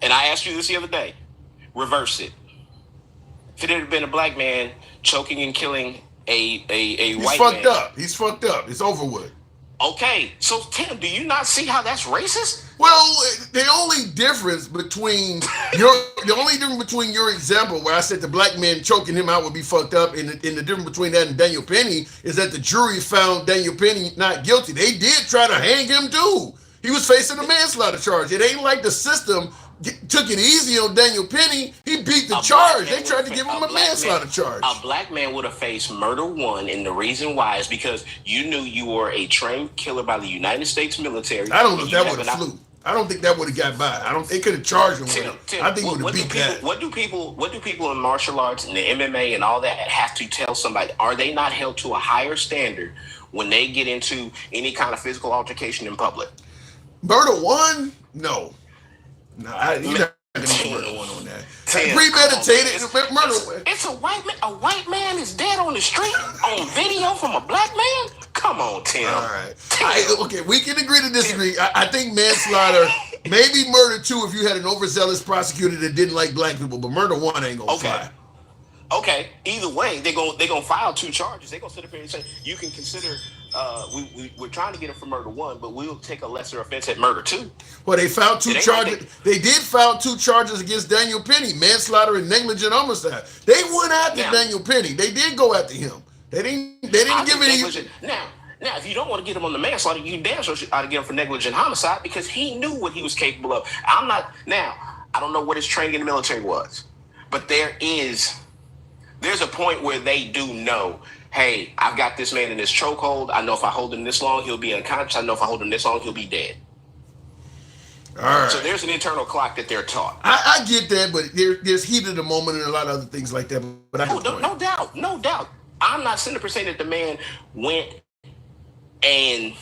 And I asked you this the other day. Reverse it. If it had been a black man choking and killing a white man. He's fucked up. It's over with. Okay, so Tim, do you not see how that's racist? Well, the only difference between your example where I said the black man choking him out would be fucked up, and the difference between that and Daniel Penny is that the jury found Daniel Penny not guilty. They did try to hang him too. He was facing a manslaughter charge. It ain't like the system took it easy on Daniel Penny. He beat the charge. They tried to give him a manslaughter charge. A black man would have faced murder 1, and the reason why is because you knew you were a trained killer by the United States military. I don't know if that would have flew. I don't think that would have got by. They could have charged him with it. I think he would have beat that. What do people in martial arts and the MMA and all that have to tell somebody? Are they not held to a higher standard when they get into any kind of physical altercation in public? Murder 1? No. No, you're not going to do murder 1 on that. Premeditated murder. It's a white man. A white man is dead on the street on video from a black man? Come on, Tim. All right. Okay, we can agree to disagree. I think manslaughter, maybe murder 2 if you had an overzealous prosecutor that didn't like black people, but murder 1 ain't going to fly. Okay. Either way, they're gonna file 2 charges. They're gonna sit up here and say you can consider. We're trying to get him for murder 1, but we'll take a lesser offense at murder 2. Well, they found 2 charges. They did found 2 charges against Daniel Penny, manslaughter and negligent homicide. They went after Daniel Penny. They did go after him. They didn't give any. Now, if you don't want to get him on the manslaughter, you damn sure ought to get him for negligent homicide because he knew what he was capable of. I don't know what his training in the military was, but there's a point where they do know, hey, I've got this man in this chokehold. I know if I hold him this long, he'll be unconscious. I know if I hold him this long, he'll be dead. All right. So there's an internal clock that they're taught. I get that, but there's heat of the moment and a lot of other things like that. But no doubt. I'm not sitting there saying that the man went and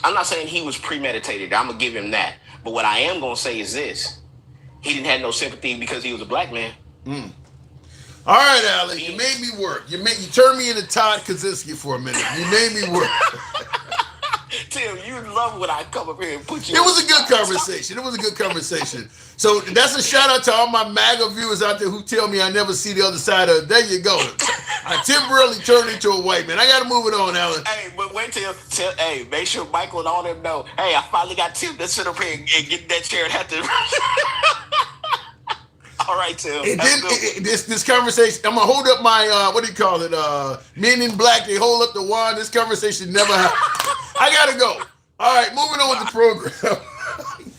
I'm not saying he was premeditated. I'm going to give him that. But what I am going to say is this. He didn't have no sympathy because he was a black man. All right, Alan, you made me work. You turned me into Todd Kaczynski for a minute. You made me work. Tim, you love when I come up here and put you. It was a good conversation. So that's a shout out to all my MAGA viewers out there who tell me I never see the other side of it. There you go. I temporarily turned into a white man. I got to move it on, Alan. Hey, but wait till make sure Michael and all them know. Hey, I finally got Tim to sit up here and get in that chair and have to. All right, Tim. And then this conversation, I'm gonna hold up my what do you call it? Men in Black. They hold up the wand. This conversation never happened. I gotta go. All right, moving on with the program.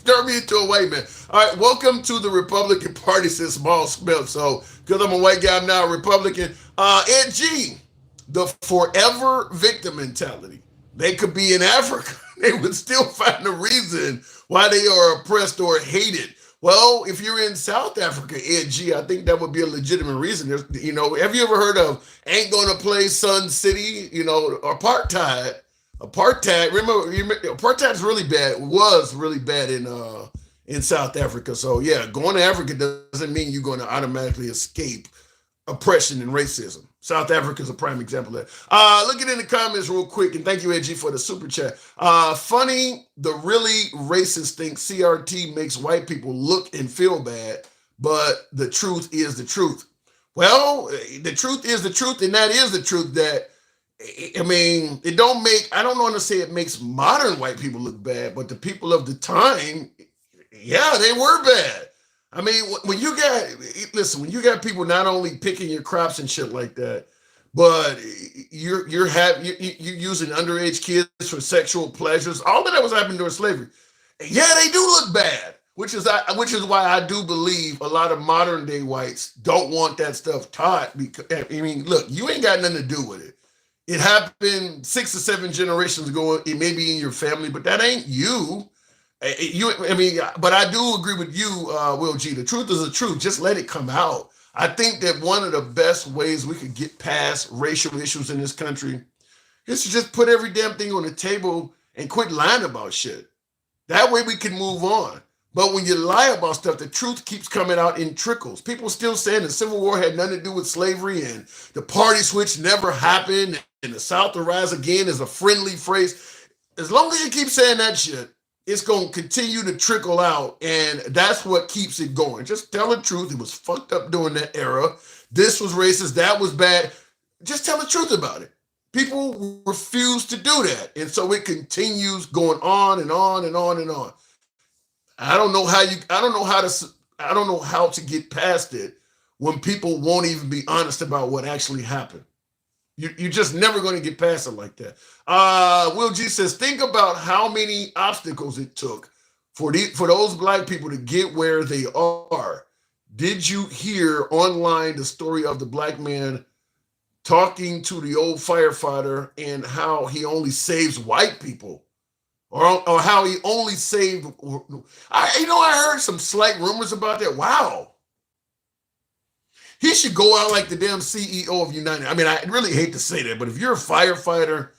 Turn me into a white man. All right, welcome to the Republican Party, since Small Smith. So, because I'm a white guy, I'm now a Republican. Ed G, the forever victim mentality. They could be in Africa. They would still find a reason why they are oppressed or hated. Well, if you're in South Africa, Ed G, I think that would be a legitimate reason. Have you ever heard of Ain't Gonna Play Sun City, apartheid? Apartheid, remember apartheid is really bad, was really bad in South Africa. So yeah, going to Africa doesn't mean you're going to automatically escape oppression and racism. South Africa is a prime example of that. Looking in the comments real quick, and thank you, Edgy, for the super chat. Funny, the really racist think CRT makes white people look and feel bad, but the truth is the truth. Well, the truth is the truth, and that is the truth that, I don't want to say it makes modern white people look bad, but the people of the time, yeah, they were bad. I mean, when you got people not only picking your crops and shit like that, but you're using underage kids for sexual pleasures, all of that was happening during slavery. Yeah, they do look bad, which is why I do believe a lot of modern day whites don't want that stuff taught. Because look, you ain't got nothing to do with it. It happened 6 or 7 generations ago. It may be in your family, but that ain't you. But I do agree with you, Will G. The truth is the truth. Just let it come out. I think that one of the best ways we could get past racial issues in this country is to just put every damn thing on the table and quit lying about shit. That way we can move on. But when you lie about stuff, the truth keeps coming out in trickles. People still saying the Civil War had nothing to do with slavery and the party switch never happened and the South will rise again is a friendly phrase. As long as you keep saying that shit, it's going to continue to trickle out, and that's what keeps it going. Just tell the truth. It was fucked up during that era. This was racist. That was bad. Just tell the truth about it. People refuse to do that, and so it continues going on and on and on and on. I don't know how to get past it when people won't even be honest about what actually happened. You're just never going to get past it like that. Will G says, think about how many obstacles it took for those black people to get where they are. Did you hear online the story of the black man talking to the old firefighter and how he only saves white people? Or how he only saved... I heard some slight rumors about that. Wow. He should go out like the damn CEO of United. I mean, I really hate to say that, but if you're a firefighter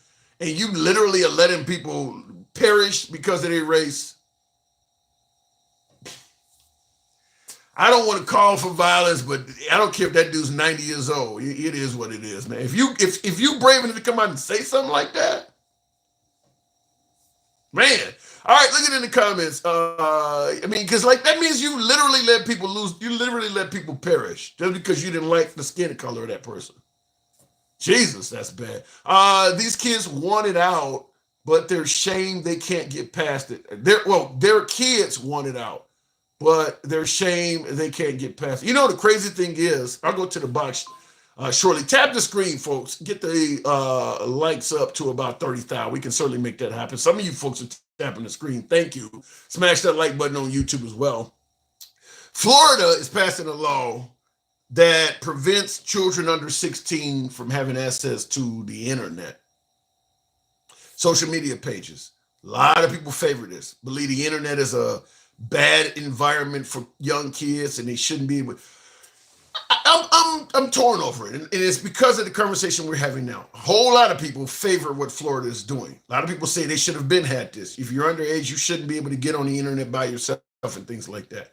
and you literally are letting people perish because of their race, I don't want to call for violence, but I don't care if that dude's 90 years old. It is what it is, man. If you brave enough to come out and say something like that, man. All right, look at it in the comments. Because that means you literally let people lose. You literally let people perish just because you didn't like the skin color of that person. Jesus, that's bad. These kids want it out, but they're shamed they can't get past it. Their kids want it out, but they're shamed they can't get past it. You know, the crazy thing is, I'll go to the box shortly. Tap the screen, folks. Get the likes up to about 30,000. We can certainly make that happen. Some of you folks are tapping the screen. Thank you. Smash that like button on YouTube as well. Florida is passing a law that prevents children under 16 from having access to the internet. Social media pages. A lot of people favor this. Believe the internet is a bad environment for young kids and they shouldn't be able... I'm torn over it, and it's because of the conversation we're having now. A whole lot of people favor what Florida is doing. A lot of people say they should have had this. If you're underage, you shouldn't be able to get on the internet by yourself and things like that.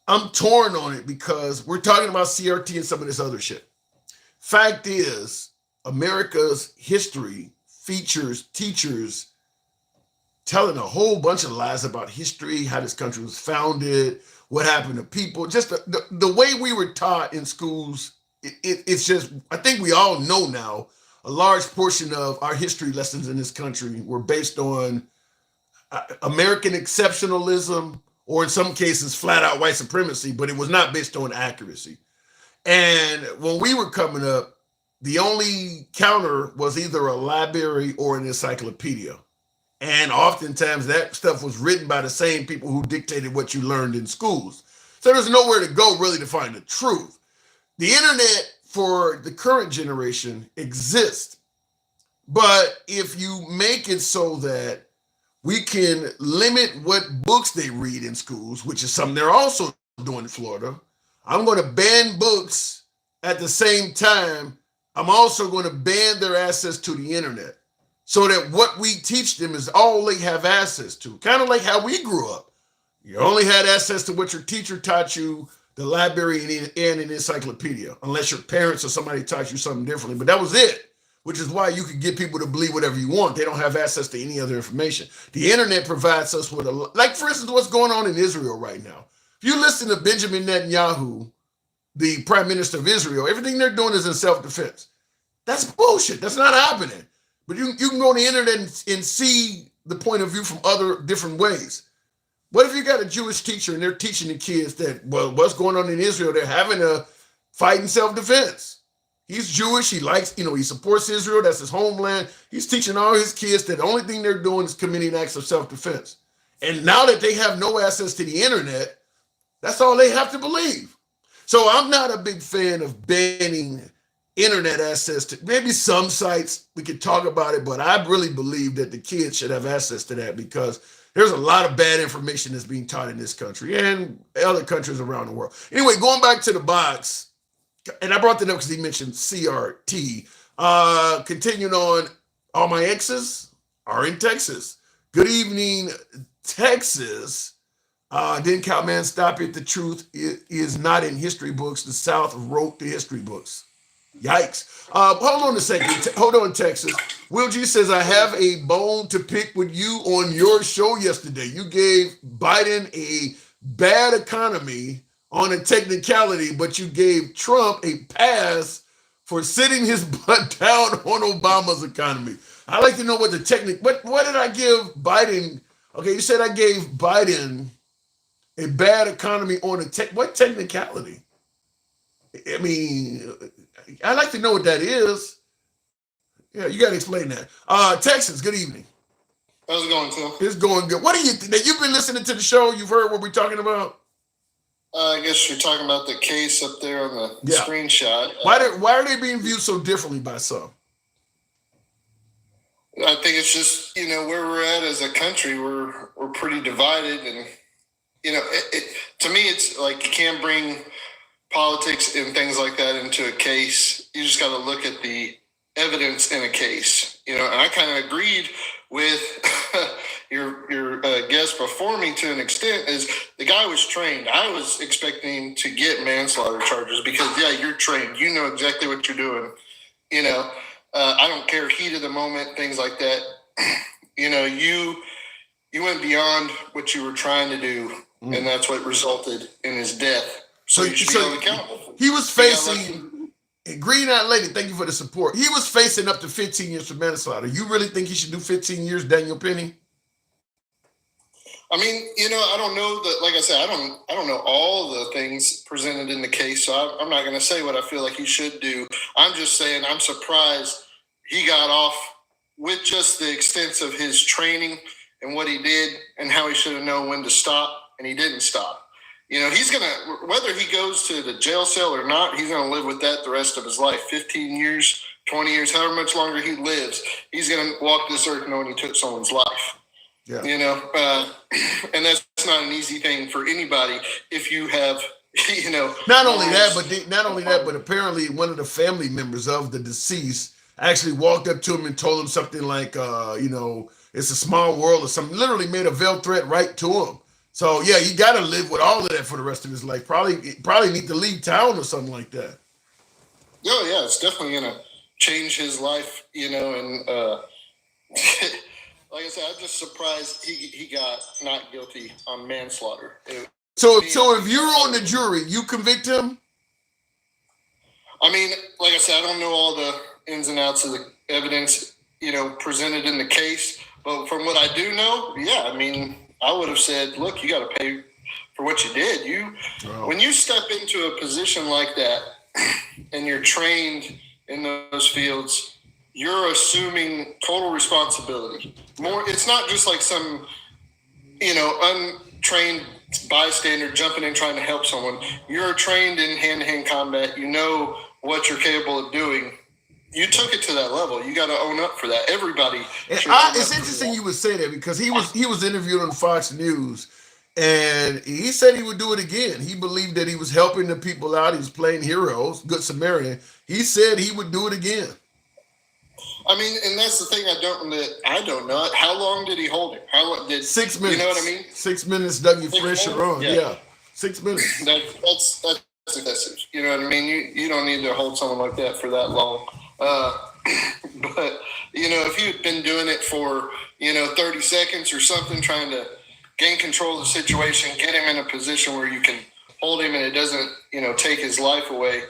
I'm torn on it because we're talking about CRT and some of this other shit. Fact is, America's history features teachers telling a whole bunch of lies about history, how this country was founded, what happened to people, just the way we were taught in schools. It's just, I think we all know now, a large portion of our history lessons in this country were based on American exceptionalism, or in some cases, flat out white supremacy, but it was not based on accuracy. And when we were coming up, the only counter was either a library or an encyclopedia. And oftentimes that stuff was written by the same people who dictated what you learned in schools. So there's nowhere to go really to find the truth. The internet for the current generation exists. But if you make it so that we can limit what books they read in schools, which is something they're also doing in Florida, I'm going to ban books at the same time. I'm also going to ban their access to the internet. So that what we teach them is all they have access to. Kind of like how we grew up. You only had access to what your teacher taught you, the library and an encyclopedia, unless your parents or somebody taught you something differently. But that was it, which is why you could get people to believe whatever you want. They don't have access to any other information. The internet provides us with like, for instance, what's going on in Israel right now. If you listen to Benjamin Netanyahu, the prime minister of Israel, everything they're doing is in self-defense. That's bullshit. That's not happening. But you can go on the internet and see the point of view from other different ways. What if you got a Jewish teacher and they're teaching the kids that, well, what's going on in Israel? They're having a fight in self-defense. He's Jewish. He likes, he supports Israel. That's his homeland. He's teaching all his kids that the only thing they're doing is committing acts of self-defense. And now that they have no access to the internet, that's all they have to believe. So I'm not a big fan of banning internet access to maybe some sites. We could talk about it, but I really believe that the kids should have access to that because there's a lot of bad information that's being taught in this country and other countries around the world. Anyway, going back to the box, and I brought that up because he mentioned CRT. Continuing on, all my exes are in Texas. Good evening, Texas. Didn't Cowman stop it? The truth is not in history books. The South wrote the history books. Yikes. Hold on a second. Hold on, Texas. Will G says, I have a bone to pick with you on your show yesterday. You gave Biden a bad economy on a technicality, but you gave Trump a pass for sitting his butt down on Obama's economy. I'd like to know what the what did I give Biden? Okay, you said I gave Biden a bad economy on what technicality? I mean, I'd like to know what that is. Yeah, you got to explain that. Texas, good evening. How's it going, Tim? It's going good. What do you think? You've been listening to the show. You've heard what we're talking about? I guess you're talking about the case up there on the screenshot. Why are they being viewed so differently by some? I think it's just, where we're at as a country. We're pretty divided. And, to me, it's like you can't bring politics and things like that into a case. You just got to look at the evidence in a case, and I kind of agreed with your guest before me to an extent. Is the guy was trained. I was expecting him to get manslaughter charges because you're trained, you know exactly what you're doing. I don't care, heat of the moment, things like that. You went beyond what you were trying to do, and that's what resulted in his death. So you should be held accountable. He was facing, Green Eyed Lady, thank you for the support. He was facing up to 15 years for manslaughter. You really think he should do 15 years, Daniel Penny? I mean, I don't know that, like I said, I don't know all the things presented in the case, so I'm not going to say what I feel like he should do. I'm just saying I'm surprised he got off with just the extent of his training and what he did and how he should have known when to stop, and he didn't stop. He's going to, whether he goes to the jail cell or not, he's going to live with that the rest of his life. 15 years, 20 years, however much longer he lives, he's going to walk this earth knowing he took someone's life. Yeah. And that's not an easy thing for anybody if you have, Not only that, but apparently one of the family members of the deceased actually walked up to him and told him something like, it's a small world or something, literally made a veiled threat right to him. So yeah, you got to live with all of that for the rest of his life. Probably need to leave town or something like that. Oh yeah, it's definitely gonna change his life, and like I said, I'm just surprised he got not guilty on manslaughter. So if you're on the jury, you convict him? I mean, like I said, I don't know all the ins and outs of the evidence, presented in the case, but from what I do know, yeah, I mean, I would have said, look, you got to pay for what you did. When you step into a position like that and you're trained in those fields, you're assuming total responsibility. It's not just like some, untrained bystander jumping in trying to help someone. You're trained in hand-to-hand combat. You know what you're capable of doing. You took it to that level. You got to own up for that. Everybody. It's interesting you would say that because he was interviewed on Fox News, and he said he would do it again. He believed that he was helping the people out. He was playing heroes, Good Samaritan. He said he would do it again. I mean, and that's the thing I don't know. How long did he hold him? How long did 6 minutes? You know what I mean? 6 minutes, Dougie Fresh on. Yeah, 6 minutes. That's excessive. You know what I mean? You don't need to hold someone like that for that long. But if you had been doing it for 30 seconds or something, trying to gain control of the situation, get him in a position where you can hold him and it doesn't take his life away,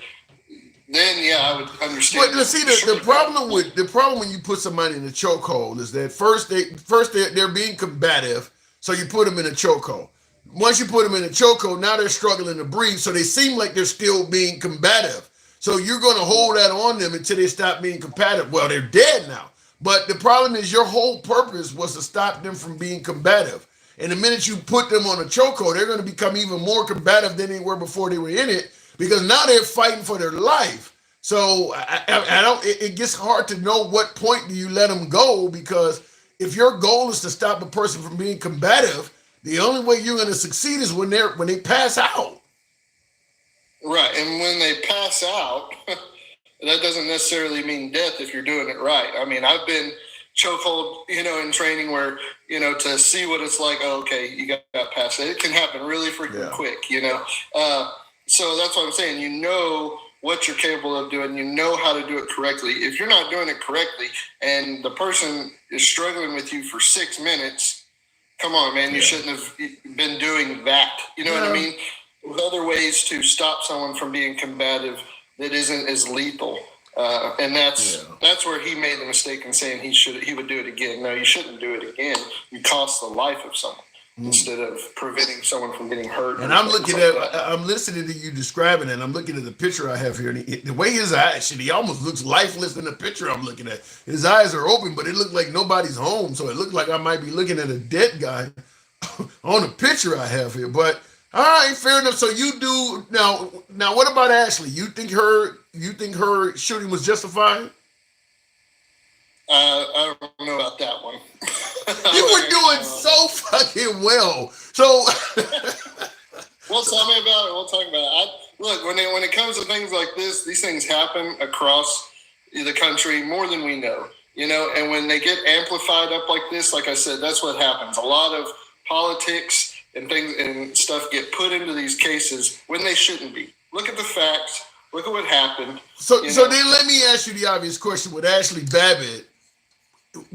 then yeah, I would understand. But see, the problem when you put somebody in a chokehold is that first they're being combative, so you put them in a chokehold. Once you put them in a chokehold, now they're struggling to breathe, so they seem like they're still being combative. So you're going to hold that on them until they stop being combative. Well, they're dead now. But the problem is your whole purpose was to stop them from being combative. And the minute you put them on a chokehold, they're going to become even more combative than they were before they were in it, because now they're fighting for their life. So I don't. It gets hard to know what point do you let them go, because if your goal is to stop a person from being combative, the only way you're going to succeed is when they pass out. Right, and when they pass out, that doesn't necessarily mean death if you're doing it right. I mean, I've been chokehold, in training where, to see what it's like. Oh, okay, you got past it. It can happen really freaking quick, So that's what I'm saying. You know what you're capable of doing. You know how to do it correctly. If you're not doing it correctly and the person is struggling with you for 6 minutes, come on, man, you shouldn't have been doing that. You know what I mean? There's other ways to stop someone from being combative that isn't as lethal. And that's where he made the mistake in saying he would do it again. No, you shouldn't do it again. You cost the life of someone instead of preventing someone from getting hurt. And I'm listening to you describing it, and I'm looking at the picture I have here, and the way his eyes, he almost looks lifeless in the picture I'm looking at. His eyes are open, but it looked like nobody's home, so it looked like I might be looking at a dead guy on the picture I have here. But all right, fair enough. So you do now. What about Ashley? You think her shooting was justified? I don't know about that one. You were doing so fucking well. So well, tell me about it. We'll talk about it. Look, when it comes to things like this, these things happen across the country more than we know. And when they get amplified up like this, like I said, that's what happens. A lot of politics and things and stuff get put into these cases when they shouldn't be. Look at the facts. Look at what happened. So then let me ask you the obvious question with Ashley Babbitt.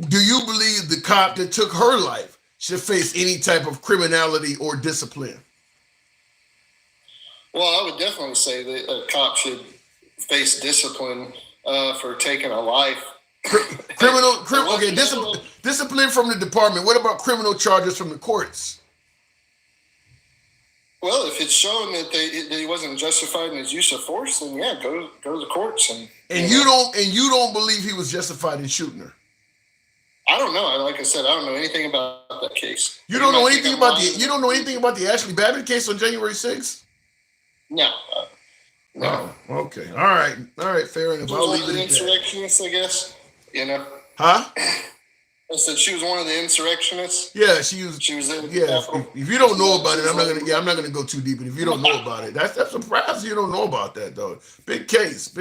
Do you believe the cop that took her life should face any type of criminality or discipline? Well, I would definitely say that a cop should face discipline for taking a life. Discipline from the department. What about criminal charges from the courts? Well, if it's shown that he wasn't justified in his use of force, then go to the courts and you don't believe he was justified in shooting her. I don't know. Like I said, I don't know anything about that case. You don't know anything about the Ashley Babbitt case on January 6th? No. No. Oh, okay. All right. Fair enough. I'll leave it at that. Insurrectionists, I guess. Huh? I said she was one of the insurrectionists. Yeah, she was there. Yeah. If you don't know about it, I'm not gonna go too deep. And if you don't know about it, that's surprising you don't know about that though. Big case.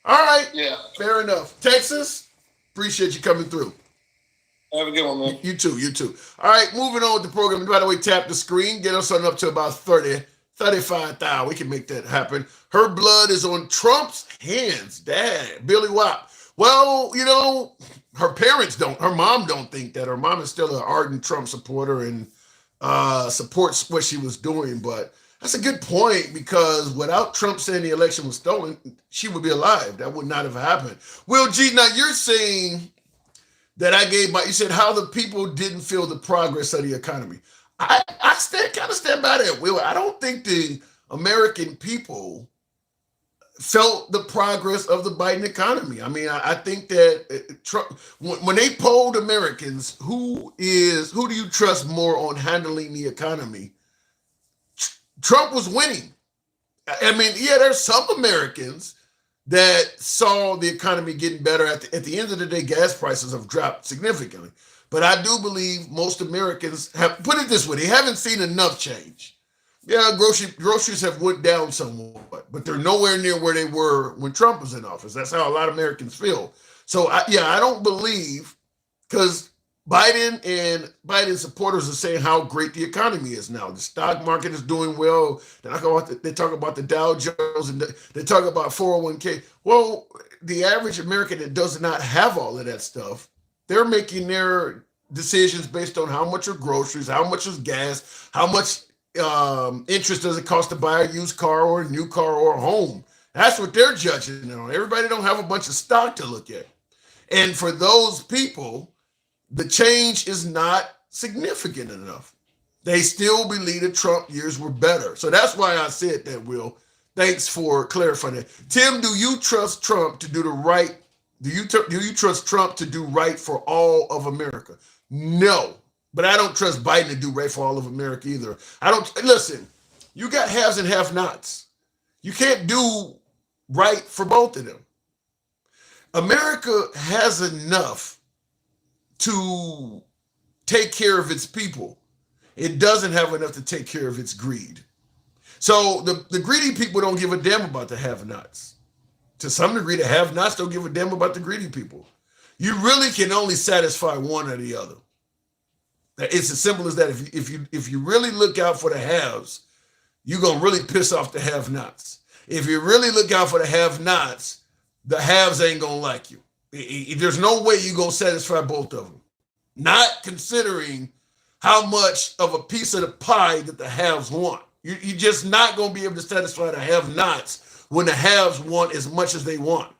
All right. Yeah. Fair enough. Texas, appreciate you coming through. Have a good one, man. You too. All right, moving on with the program. By the way, tap the screen. Get us on up to about 35,000. We can make that happen. Her blood is on Trump's hands. Dad, Billy Wop. Well, her parents don't. Her mom don't think that. Her mom is still an ardent Trump supporter and supports what she was doing. But that's a good point, because without Trump saying the election was stolen, she would be alive. That would not have happened. Will G, now you're saying that you said how the people didn't feel the progress of the economy. I kind of stand by that, Will. I don't think the American people felt the progress of the Biden economy. I mean, I think that Trump, when they polled Americans, who do you trust more on handling the economy? Trump was winning. I mean, there's some Americans that saw the economy getting better. At the end of the day, gas prices have dropped significantly. But I do believe most Americans have, put it this way, they haven't seen enough change. Yeah, groceries have went down somewhat, but they're nowhere near where they were when Trump was in office. That's how a lot of Americans feel. So, I don't believe, because Biden and Biden supporters are saying how great the economy is now. The stock market is doing well. They talk about the Dow Jones, and they talk about 401k. Well, the average American that does not have all of that stuff, they're making their decisions based on how much are groceries, how much is gas, how much interest does it cost to buy a used car or a new car or a home. That's what they're judging on. Everybody don't have a bunch of stock to look at. And for those people, the change is not significant enough. They still believe the Trump years were better. So that's why I said that, Will. Thanks for clarifying that. Tim, do you trust Trump to do the right? Do you trust Trump to do right for all of America? No. But I don't trust Biden to do right for all of America either. Listen, you got haves and have-nots. You can't do right for both of them. America has enough to take care of its people. It doesn't have enough to take care of its greed. So the greedy people don't give a damn about the have-nots. To some degree, the have-nots don't give a damn about the greedy people. You really can only satisfy one or the other. It's as simple as that. If you really look out for the haves, you're gonna really piss off the have-nots. If you really look out for the have-nots, the haves ain't gonna like you. There's no way you're gonna satisfy both of them. Not considering how much of a piece of the pie that the haves want. You're just not gonna be able to satisfy the have-nots when the haves want as much as they want.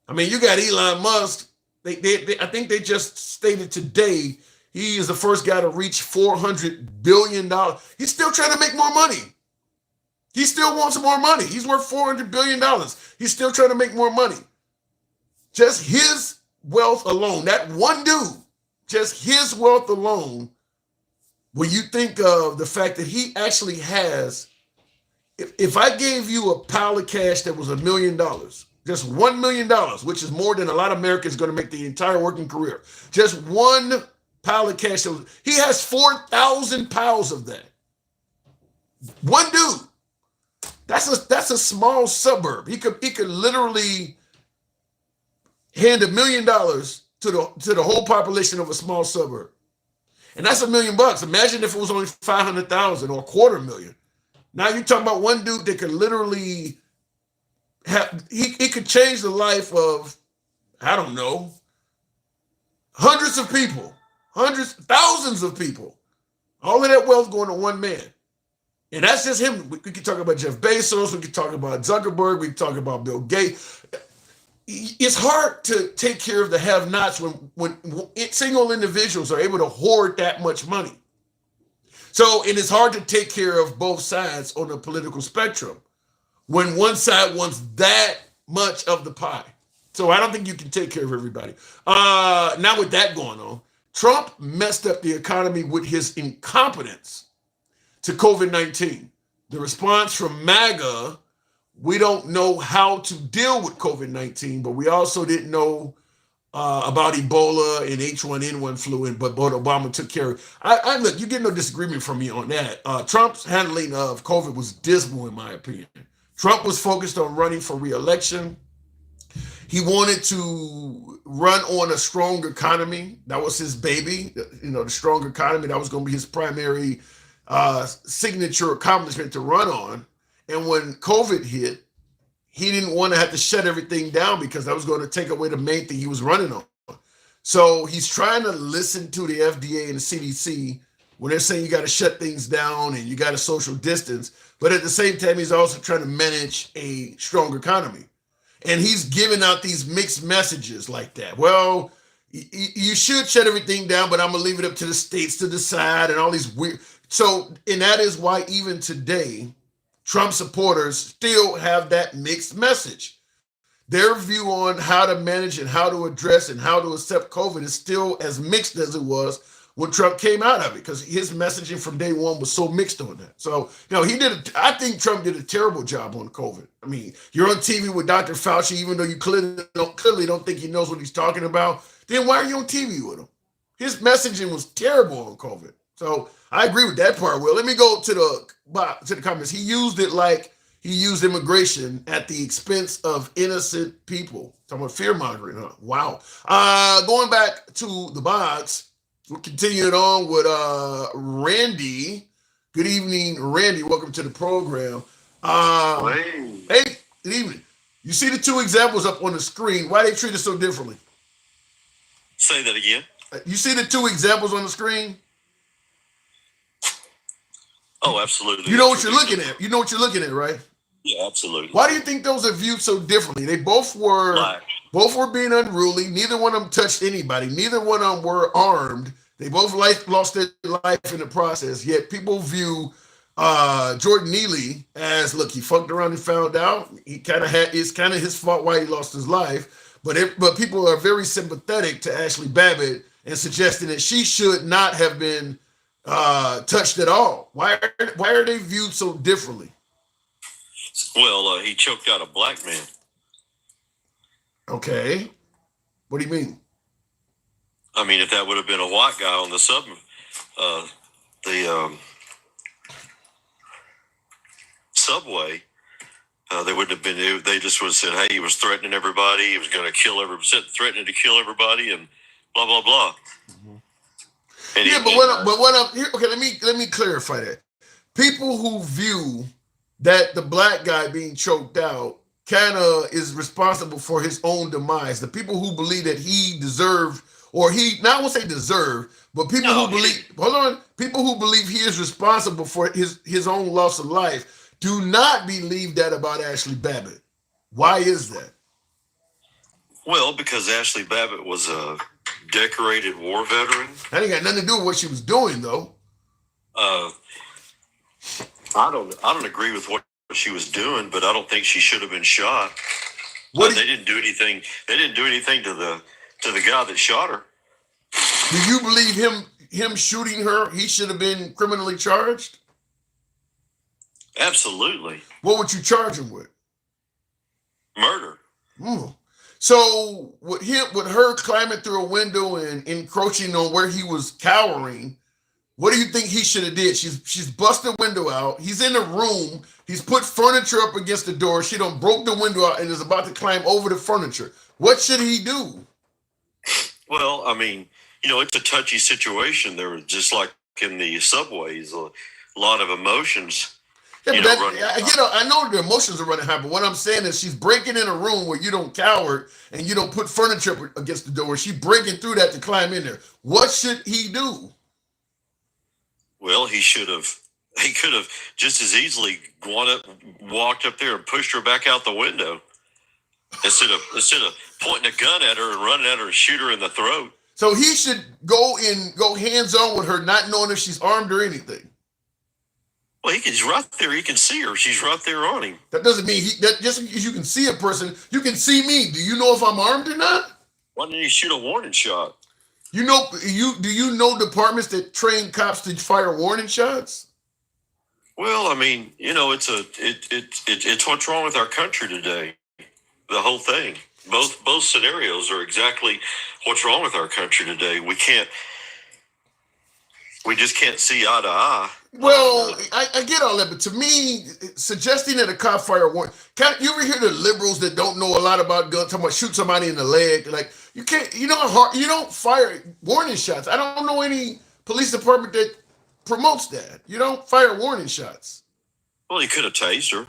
I mean, you got Elon Musk. I think they just stated today he is the first guy to reach $400 billion. He's still trying to make more money. He still wants more money. He's worth $400 billion. He's still trying to make more money. Just his wealth alone, that one dude, just his wealth alone, when you think of the fact that he actually has, if I gave you a pile of cash that was $1 million, just $1 million, which is more than a lot of Americans going to make the entire working career, just one pile of cash, he has 4,000 piles of that. One dude. That's a small suburb. He could literally hand $1 million to the whole population of a small suburb. And that's $1 million. Imagine if it was only 500,000 or $250,000. Now you're talking about one dude that could literally he could change the life of, I don't know, hundreds of people, thousands of people. All of that wealth going to one man. And that's just him. We could talk about Jeff Bezos. We could talk about Zuckerberg. We could talk about Bill Gates. It's hard to take care of the have-nots when single individuals are able to hoard that much money. So, and it's hard to take care of both sides on the political spectrum when one side wants that much of the pie. So I don't think you can take care of everybody. Now with that going on, Trump messed up the economy with his incompetence to COVID-19. The response from MAGA, we don't know how to deal with COVID-19, but we also didn't know about Ebola and H1N1 flu, but Obama took care of it. Look, you get no disagreement from me on that. Trump's handling of COVID was dismal, in my opinion. Trump was focused on running for re-election. He wanted to run on a strong economy. That was his baby, the strong economy. That was going to be his primary signature accomplishment to run on. And when COVID hit, he didn't want to have to shut everything down because that was going to take away the main thing he was running on. So he's trying to listen to the FDA and the CDC when they're saying you got to shut things down and you got to social distance. But at the same time, he's also trying to manage a strong economy. And he's giving out these mixed messages like that. Well, you should shut everything down, but I'm going to leave it up to the states to decide and all these weird. So, and that is why even today, Trump supporters still have that mixed message. Their view on how to manage and how to address and how to accept COVID is still as mixed as it was when Trump came out of it, because his messaging from day one was so mixed on that. So, I think Trump did a terrible job on COVID. I mean, you're on TV with Dr. Fauci, even though you clearly don't think he knows what he's talking about. Then why are you on TV with him? His messaging was terrible on COVID. So I agree with that part, Will. Let me go to the comments. He used it like he used immigration at the expense of innocent people. Talking about fear-mongering, huh? Wow. Going back to the box, we'll continue it on with Randy. Good evening, Randy. Welcome to the program. Hey, good evening. You see the two examples up on the screen. Why they treat us so differently? Say that again. You see the two examples on the screen? Oh, absolutely. You know what you're looking at. You know what you're looking at, right? Yeah, absolutely. Why do you think those are viewed so differently? They both were being unruly. Neither one of them touched anybody. Neither one of them were armed. They both lost their life in the process. Yet people view Jordan Neely as, look, he fucked around and found out. It's kind of his fault why he lost his life. But people are very sympathetic to Ashley Babbitt and suggesting that she should not have been touched at all. Why are they viewed so differently? Well, he choked out a black man. Okay. What do you mean? I mean, if that would have been a white guy on the subway, they wouldn't have been. They just would have said, "Hey, he was threatening everybody. He was going to kill threatening to kill everybody, and blah blah blah." And yeah, but what I'm here? Okay, let me clarify that. People who view that the black guy being choked out kind of is responsible for his own demise. The people who believe that he deserved, or I won't say deserved, but people who believe, people who believe he is responsible for his own loss of life do not believe that about Ashley Babbitt. Why is that? Well, because Ashley Babbitt was a decorated war veteran. That ain't got nothing to do with what she was doing, though. I don't agree with what she was doing, but I don't think she should have been shot. They didn't do anything. They didn't do anything to the guy that shot her. Do you believe him shooting her? He should have been criminally charged. Absolutely. What would you charge him with? Murder. So with her climbing through a window and encroaching on where he was cowering, what do you think he should have did? She's busted the window out. He's in the room. He's put furniture up against the door. She done broke the window out and is about to climb over the furniture. What should he do? Well, I mean, it's a touchy situation. There was just like in the subways, a lot of emotions. Yeah, I know the emotions are running high, but what I'm saying is she's breaking in a room where you don't cower and you don't put furniture up against the door. She's breaking through that to climb in there. What should he do? Well, he could have just as easily walked up there and pushed her back out the window instead of pointing a gun at her and running at her and shoot her in the throat. So he should go hands on with her, not knowing if she's armed or anything. Well, he's right there. He can see her. She's right there on him. That doesn't mean that just because you can see a person, you can see me. Do you know if I'm armed or not? Why didn't you shoot a warning shot? Do you know departments that train cops to fire warning shots? Well, I mean, it's what's wrong with our country today. The whole thing. Both scenarios are exactly what's wrong with our country today. We just can't see eye to eye. Well, I get all that, but to me, suggesting that a cop fire a warning, you ever hear the liberals that don't know a lot about guns talking about shoot somebody in the leg? Like, you can't, you don't fire warning shots. I don't know any police department that promotes that. You don't fire warning shots. Well, he could have tased her.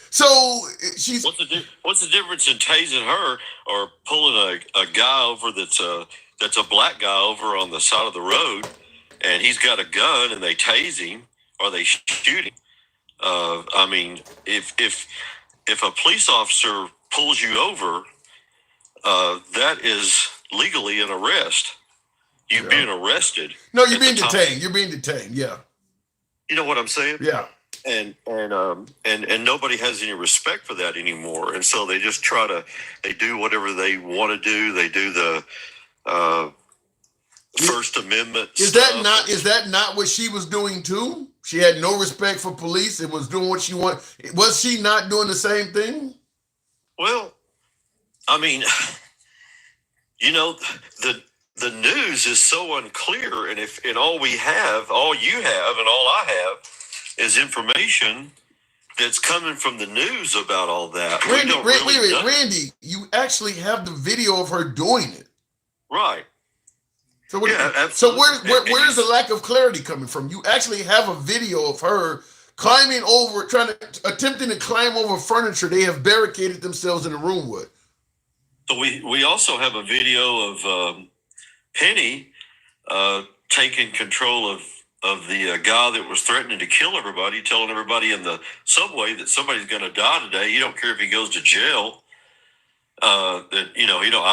So she's. What's the difference in tasing her or pulling a guy over that's a black guy over on the side of the road, and he's got a gun and they tase him or they shoot him? I mean, if a police officer pulls you over, that is legally an arrest. You're being arrested. No, you're being detained. You're being detained. Yeah. You know what I'm saying? Yeah. And nobody has any respect for that anymore, and so they just they do whatever they want to do. They do the First Amendment. Is that not what she was doing too? She had no respect for police and was doing what she wanted. Was she not doing the same thing? Well, I mean, the news is so unclear, and all you have, and all I have is information that's coming from the news about all that. Randy, you actually have the video of her doing it. Right. So where's the lack of clarity coming from? You actually have a video of her climbing over, attempting to climb over furniture they have barricaded themselves in a room with. So we also have a video of Penny taking control of the guy that was threatening to kill everybody, telling everybody in the subway that somebody's going to die today. He don't care if he goes to jail. I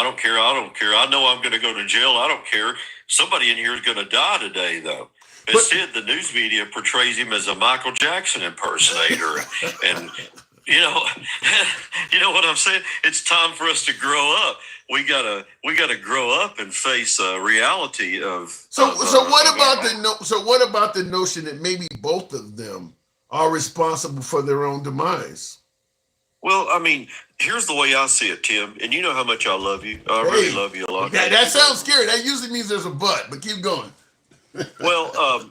don't care. I know I'm going to go to jail. I don't care. Somebody in here is going to die today, though. Instead, the news media portrays him as a Michael Jackson impersonator, and you know what I'm saying. It's time for us to grow up. We gotta grow up and face reality of. What about the notion that maybe both of them are responsible for their own demise? Well, I mean, here's the way I see it, Tim, and you know how much I love you. I really love you a lot. That sounds scary. That usually means there's a but keep going. Well,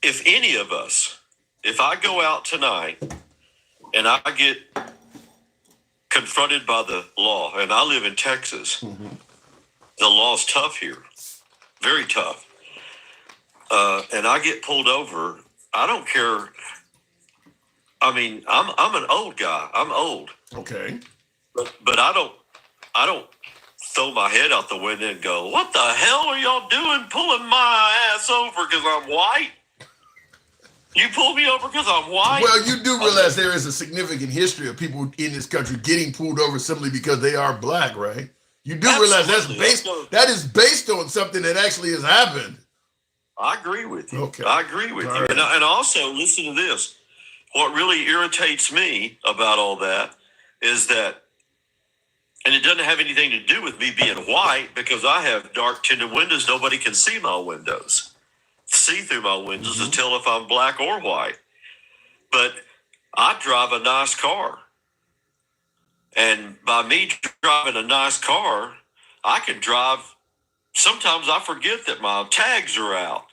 if any of us, if I go out tonight and I get confronted by the law, and I live in Texas, the law's tough here, very tough, and I get pulled over, I don't care. I mean, I'm an old guy. I'm old. Okay. But I don't throw my head out the window and go, "What the hell are y'all doing pulling my ass over because I'm white? You pulled me over because I'm white?" Well, you do realize there is a significant history of people in this country getting pulled over simply because they are black, right? You do realize that is based on something that actually has happened. I agree with you. Okay. I agree with you. Right. And also, listen to this. What really irritates me about all that is that, and it doesn't have anything to do with me being white, because I have dark tinted windows. Nobody can see my windows, see through my windows to tell if I'm black or white. But I drive a nice car. And by me driving a nice car, I can drive. Sometimes I forget that my tags are out.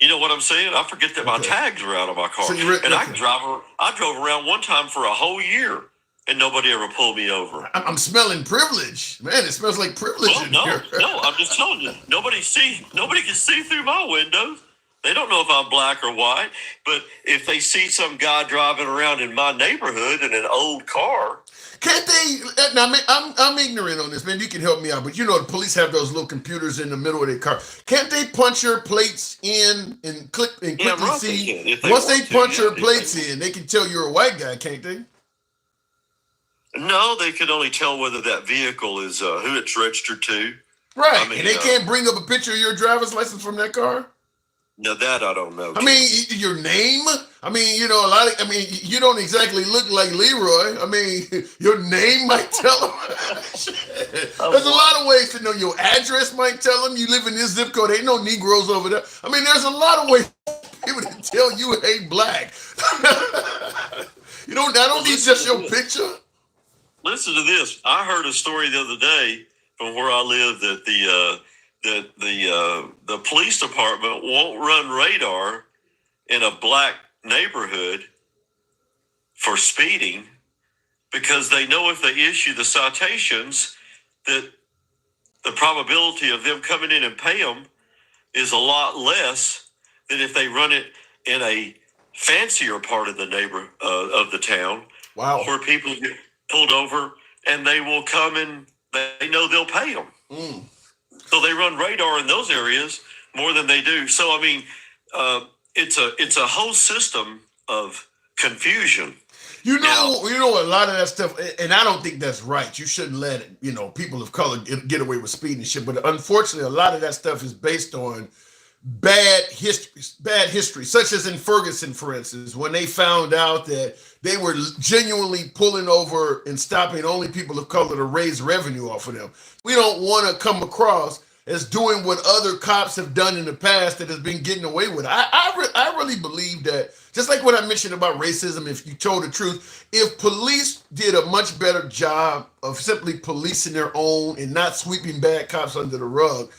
You know what I'm saying? I forget that my tags are out of my car. So I drove around one time for a whole year and nobody ever pulled me over. I'm smelling privilege. Man, it smells like privilege in here. No, I'm just telling you. Nobody can see through my windows. They don't know if I'm black or white. But if they see some guy driving around in my neighborhood in an old car, can't they? Now, I'm ignorant on this, man. You can help me out, but you know the police have those little computers in the middle of their car. Can't they punch your plates in and quickly see? Once they punch your plates in, they can tell you're a white guy, can't they? No, they can only tell whether that vehicle is who it's registered to. Right, and they can't bring up a picture of your driver's license from that car. No, that I don't know. I mean, your name? I mean, you know, you don't exactly look like Leroy. I mean, your name might tell them. There's a lot of ways to know. Your address might tell them you live in this zip code. Ain't no Negroes over there. I mean, there's a lot of ways people to tell you ain't black. I don't need just your picture. Listen to this. I heard a story the other day from where I live that the police department won't run radar in a black neighborhood for speeding because they know if they issue the citations that the probability of them coming in and pay them is a lot less than if they run it in a fancier part of the of the town. Wow. Where people get pulled over and they will come and they know they'll pay them. So they run radar in those areas more than they do. So, I mean, it's a whole system of confusion. You know, a lot of that stuff, and I don't think that's right. You shouldn't let people of color get away with speed and shit. But unfortunately, a lot of that stuff is based on bad history, such as in Ferguson, for instance, when they found out that they were genuinely pulling over and stopping only people of color to raise revenue off of them. We don't want to come across as doing what other cops have done in the past that has been getting away with. I really believe that, just like what I mentioned about racism, if you told the truth, if police did a much better job of simply policing their own and not sweeping bad cops under the rug,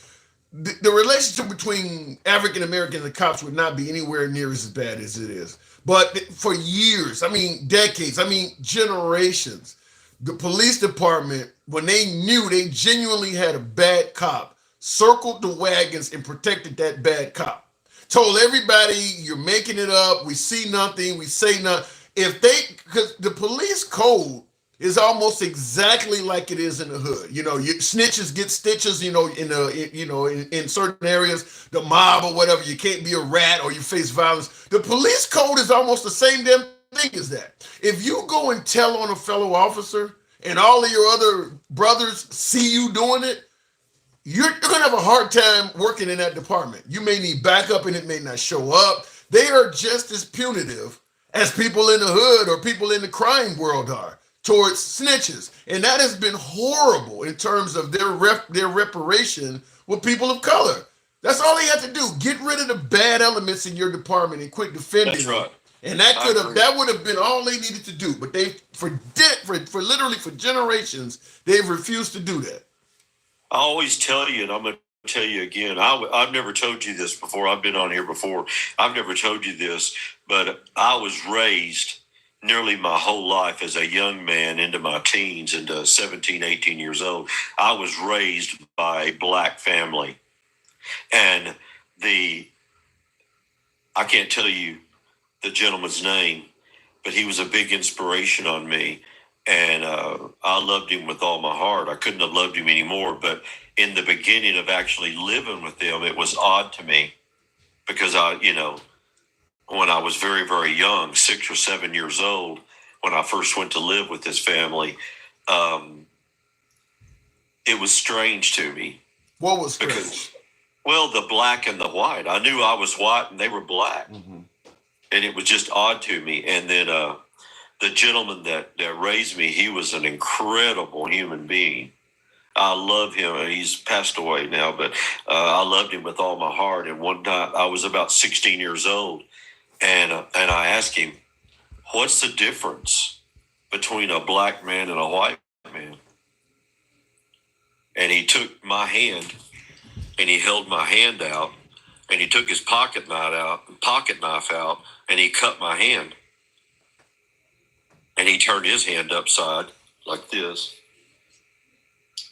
the relationship between African Americans and cops would not be anywhere near as bad as it is. But for years, decades, generations, the police department, when they knew they genuinely had a bad cop, circled the wagons and protected that bad cop. Told everybody, you're making it up, we see nothing, we say nothing. Because the police code is almost exactly like it is in the hood. Snitches get stitches, in certain areas, the mob or whatever, you can't be a rat or you face violence. The police code is almost the same damn thing as that. If you go and tell on a fellow officer and all of your other brothers see you doing it, you're going to have a hard time working in that department. You may need backup and it may not show up. They are just as punitive as people in the hood or people in the crime world are towards snitches. And that has been horrible in terms of their reparation with people of color. That's all they have to do. Get rid of the bad elements in your department and quit defending them. And that would have been all they needed to do. But they for literally for generations, they've refused to do that. I always tell you, and I'm going to tell you again, I've never told you this before. I've been on here before. I've never told you this, but I was raised nearly my whole life as a young man into my teens, into 17, 18 years old. I was raised by a black family. And I can't tell you the gentleman's name, but he was a big inspiration on me. And I loved him with all my heart. I couldn't have loved him anymore. But in the beginning of actually living with them, it was odd to me because when I was very, very young, 6 or 7 years old, when I first went to live with this family, it was strange to me. What was strange? Because, well, the black and the white. I knew I was white and they were black. Mm-hmm. And it was just odd to me. And then the gentleman that raised me, he was an incredible human being. I love him. He's passed away now, but I loved him with all my heart. And one time I was about 16 years old, and I asked him, what's the difference between a black man and a white man? And he took my hand, and he held my hand out, and he took his pocket knife out, and he cut my hand. And he turned his hand upside like this,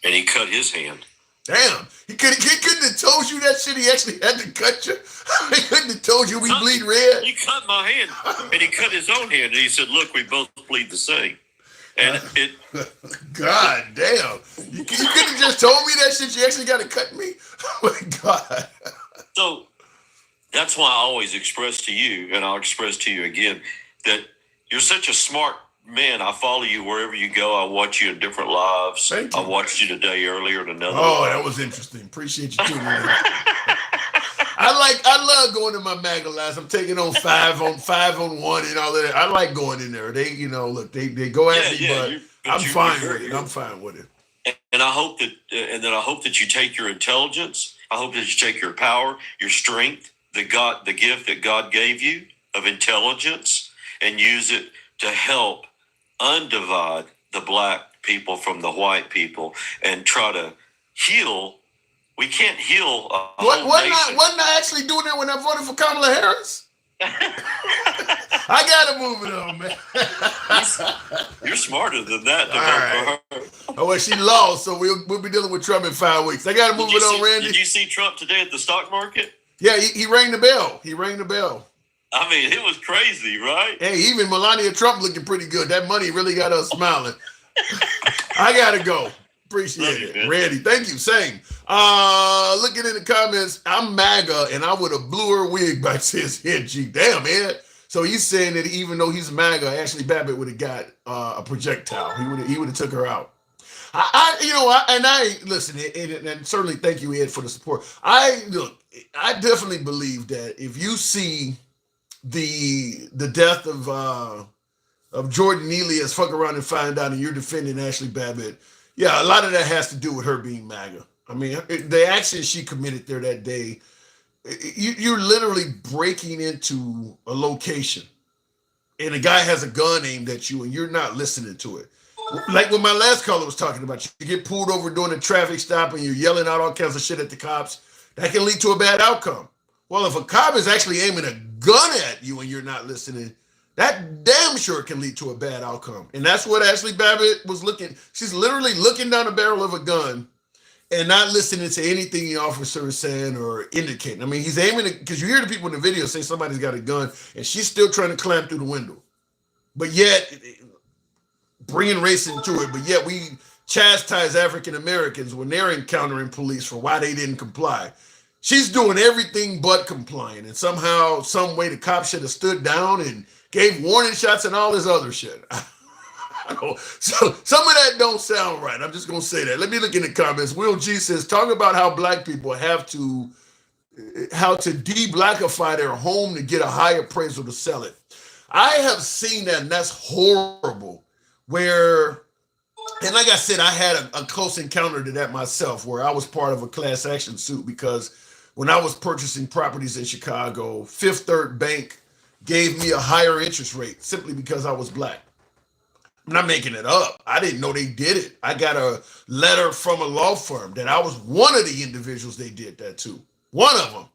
and he cut his hand. Damn, he couldn't have told you that shit. He actually had to cut you. He couldn't have told you we bleed red. He cut my hand, and he cut his own hand, and he said, "Look, we both bleed the same." And it. God damn, you couldn't have just told me that shit. You actually got to cut me. Oh my God. So that's why I always express to you, and I'll express to you again, that you're such a smart man. I follow you wherever you go. I watch you in different lives. Thank you. I watched you today earlier in another. Oh, that was interesting. Appreciate you tuning in. I love going to my MAGA lives. I'm taking on 5 on 1 and all that. I like going in there. They, look, they go at me, but I'm fine with it. I'm fine with it. And I hope that you take your intelligence. I hope that you take your power, your strength, the gift that God gave you of intelligence, and use it to help undivide the black people from the white people and try to heal. We can't heal a whole nation. Wasn't I actually doing that when I voted for Kamala Harris? I gotta move it on, man. You're smarter than that. All right. Oh, well, she lost, so we'll be dealing with Trump in 5 weeks. I gotta move it on, Randy. Did you see Trump today at the stock market? Yeah, he rang the bell. He rang the bell. I mean, it was crazy, right? Hey, even Melania Trump looking pretty good. That money really got us smiling. I gotta go. Appreciate it. Man. Randy, thank you. Same. Looking in the comments, I'm MAGA and I would have blew her wig by his head cheek. Damn, man. So he's saying that even though he's MAGA, Ashley Babbitt would have got a projectile. He would have took her out. I listen, and certainly thank you, Ed, for the support. I definitely believe that if you see the death of Jordan Neely as fuck around and find out and you're defending Ashley Babbitt, yeah, a lot of that has to do with her being MAGA. I mean, the action she committed there that day, you're literally breaking into a location and a guy has a gun aimed at you and you're not listening to it. Like what my last caller was talking about, you get pulled over doing a traffic stop and you're yelling out all kinds of shit at the cops, that can lead to a bad outcome. Well, if a cop is actually aiming a gun at you and you're not listening, that damn sure can lead to a bad outcome. And that's what Ashley Babbitt was looking. She's literally looking down the barrel of a gun and not listening to anything the officer is saying or indicating. I mean, he's aiming because you hear the people in the video say somebody's got a gun and she's still trying to climb through the window. But yet, bringing race into it, but yet we chastise African Americans when they're encountering police for why they didn't comply. She's doing everything but complying. And somehow, some way, the cop should have stood down and gave warning shots and all this other shit. So some of that don't sound right. I'm just going to say that. Let me look in the comments. Will G says, talk about how black people how to de-blackify their home to get a high appraisal to sell it. I have seen that, and that's horrible. Where, and like I said, I had a close encounter to that myself, where I was part of a class action suit because when I was purchasing properties in Chicago, Fifth Third Bank gave me a higher interest rate simply because I was black. I'm not making it up. I didn't know they did it. I got a letter from a law firm that I was one of the individuals they did that to. One of them.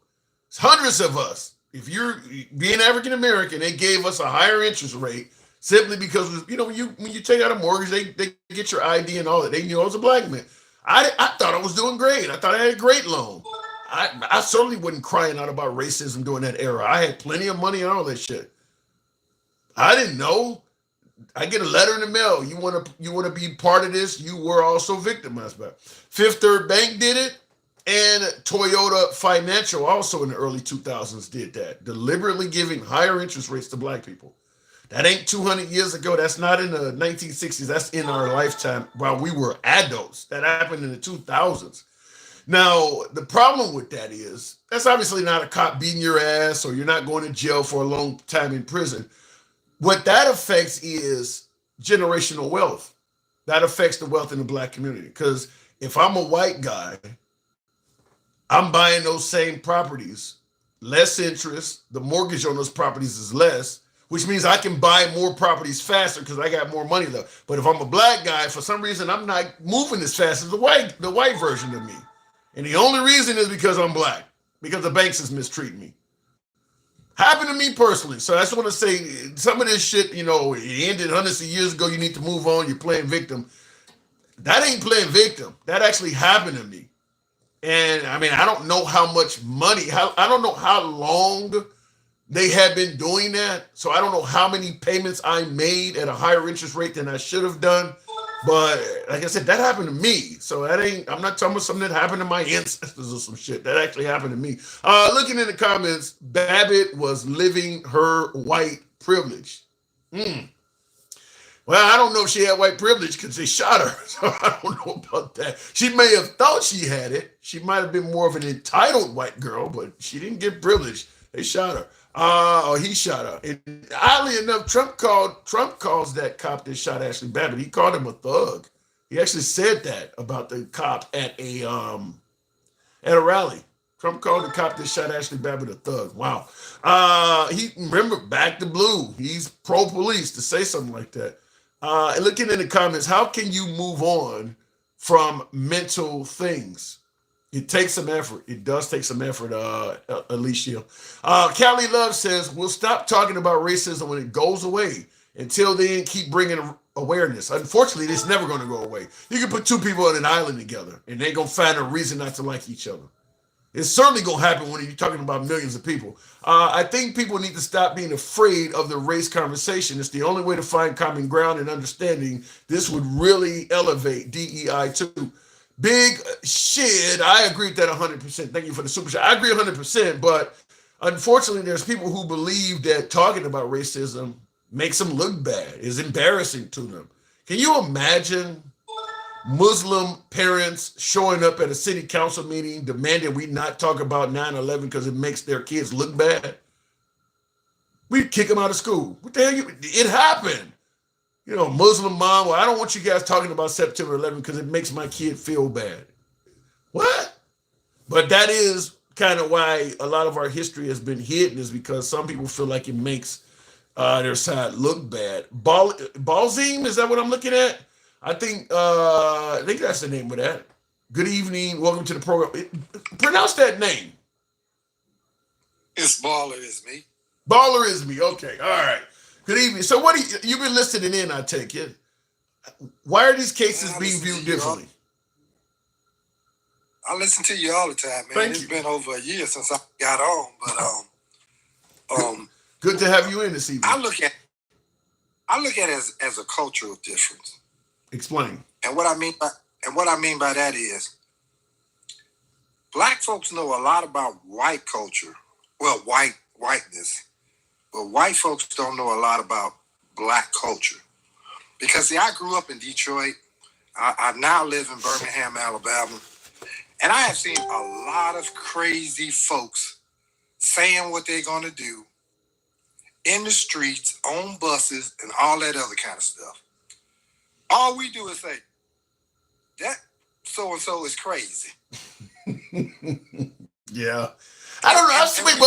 It's hundreds of us. If you're being African American, they gave us a higher interest rate simply because, when you take out a mortgage, they get your ID and all that. They knew I was a black man. I thought I was doing great. I thought I had a great loan. I certainly wasn't crying out about racism during that era. I had plenty of money and all that shit. I didn't know. I get a letter in the mail. You want to be part of this? You were also victimized by it. Fifth Third Bank did it, and Toyota Financial also in the early 2000s did that, deliberately giving higher interest rates to black people. That ain't 200 years ago. That's not in the 1960s. That's in our lifetime while we were adults. That happened in the 2000s. Now, the problem with that is that's obviously not a cop beating your ass or you're not going to jail for a long time in prison. What that affects is generational wealth. That affects the wealth in the black community. Because if I'm a white guy, I'm buying those same properties, less interest. The mortgage on those properties is less, which means I can buy more properties faster because I got more money left. But if I'm a black guy, for some reason, I'm not moving as fast as the white version of me. And the only reason is because I'm black, because the banks is mistreating me. Happened to me personally. So I just want to say some of this shit, it ended hundreds of years ago. You need to move on. You're playing victim. That ain't playing victim. That actually happened to me. And I mean, I don't know how much money, I don't know how long they had been doing that. So I don't know how many payments I made at a higher interest rate than I should have done. But like I said, that happened to me. So I'm not talking about something that happened to my ancestors or some shit. That actually happened to me. Looking in the comments, Babbitt was living her white privilege. Well, I don't know if she had white privilege because they shot her. So I don't know about that. She may have thought she had it. She might have been more of an entitled white girl, but she didn't get privilege. They shot her. Or he shot her. And oddly enough, Trump calls that cop that shot Ashley Babbitt. He called him a thug. He actually said that about the cop at a rally. Trump called the cop that shot Ashley Babbitt a thug. Wow. Remember, back to blue. He's pro-police to say something like that. And looking in the comments, how can you move on from mental things? It takes some effort. It does take some effort, Alicia. Callie Love says, we'll stop talking about racism when it goes away. Until then, keep bringing awareness. Unfortunately, it's never going to go away. You can put two people on an island together, and they're going to find a reason not to like each other. It's certainly going to happen when you're talking about millions of people. I think people need to stop being afraid of the race conversation. It's the only way to find common ground and understanding. This would really elevate DEI too. Big shit. I agree with that 100%. Thank you for the super chat. I agree 100%, but unfortunately, there's people who believe that talking about racism makes them look bad, is embarrassing to them. Can you imagine Muslim parents showing up at a city council meeting demanding we not talk about 9/11 because it makes their kids look bad? We'd kick them out of school. What the hell? It happened. Muslim mom, well, I don't want you guys talking about September 11th because it makes my kid feel bad. What? But that is kind of why a lot of our history has been hidden, is because some people feel like it makes their side look bad. Balzim, is that what I'm looking at? I think that's the name of that. Good evening. Welcome to the program. Pronounce that name. It's Baller is me. Baller is me. Okay. All right. Good evening. So what you've been listening in, I take it. Why are these cases being viewed differently? I listen to you all the time, man. It's been over a year since I got on, but good to have you in this evening. I look at it as a cultural difference. Explain. And what I mean by that is black folks know a lot about white culture. Well, whiteness. But white folks don't know a lot about black culture. Because, see, I grew up in Detroit. I now live in Birmingham, Alabama. And I have seen a lot of crazy folks saying what they're going to do in the streets, on buses, and all that other kind of stuff. All we do is say, that so-and-so is crazy. Yeah. I don't know.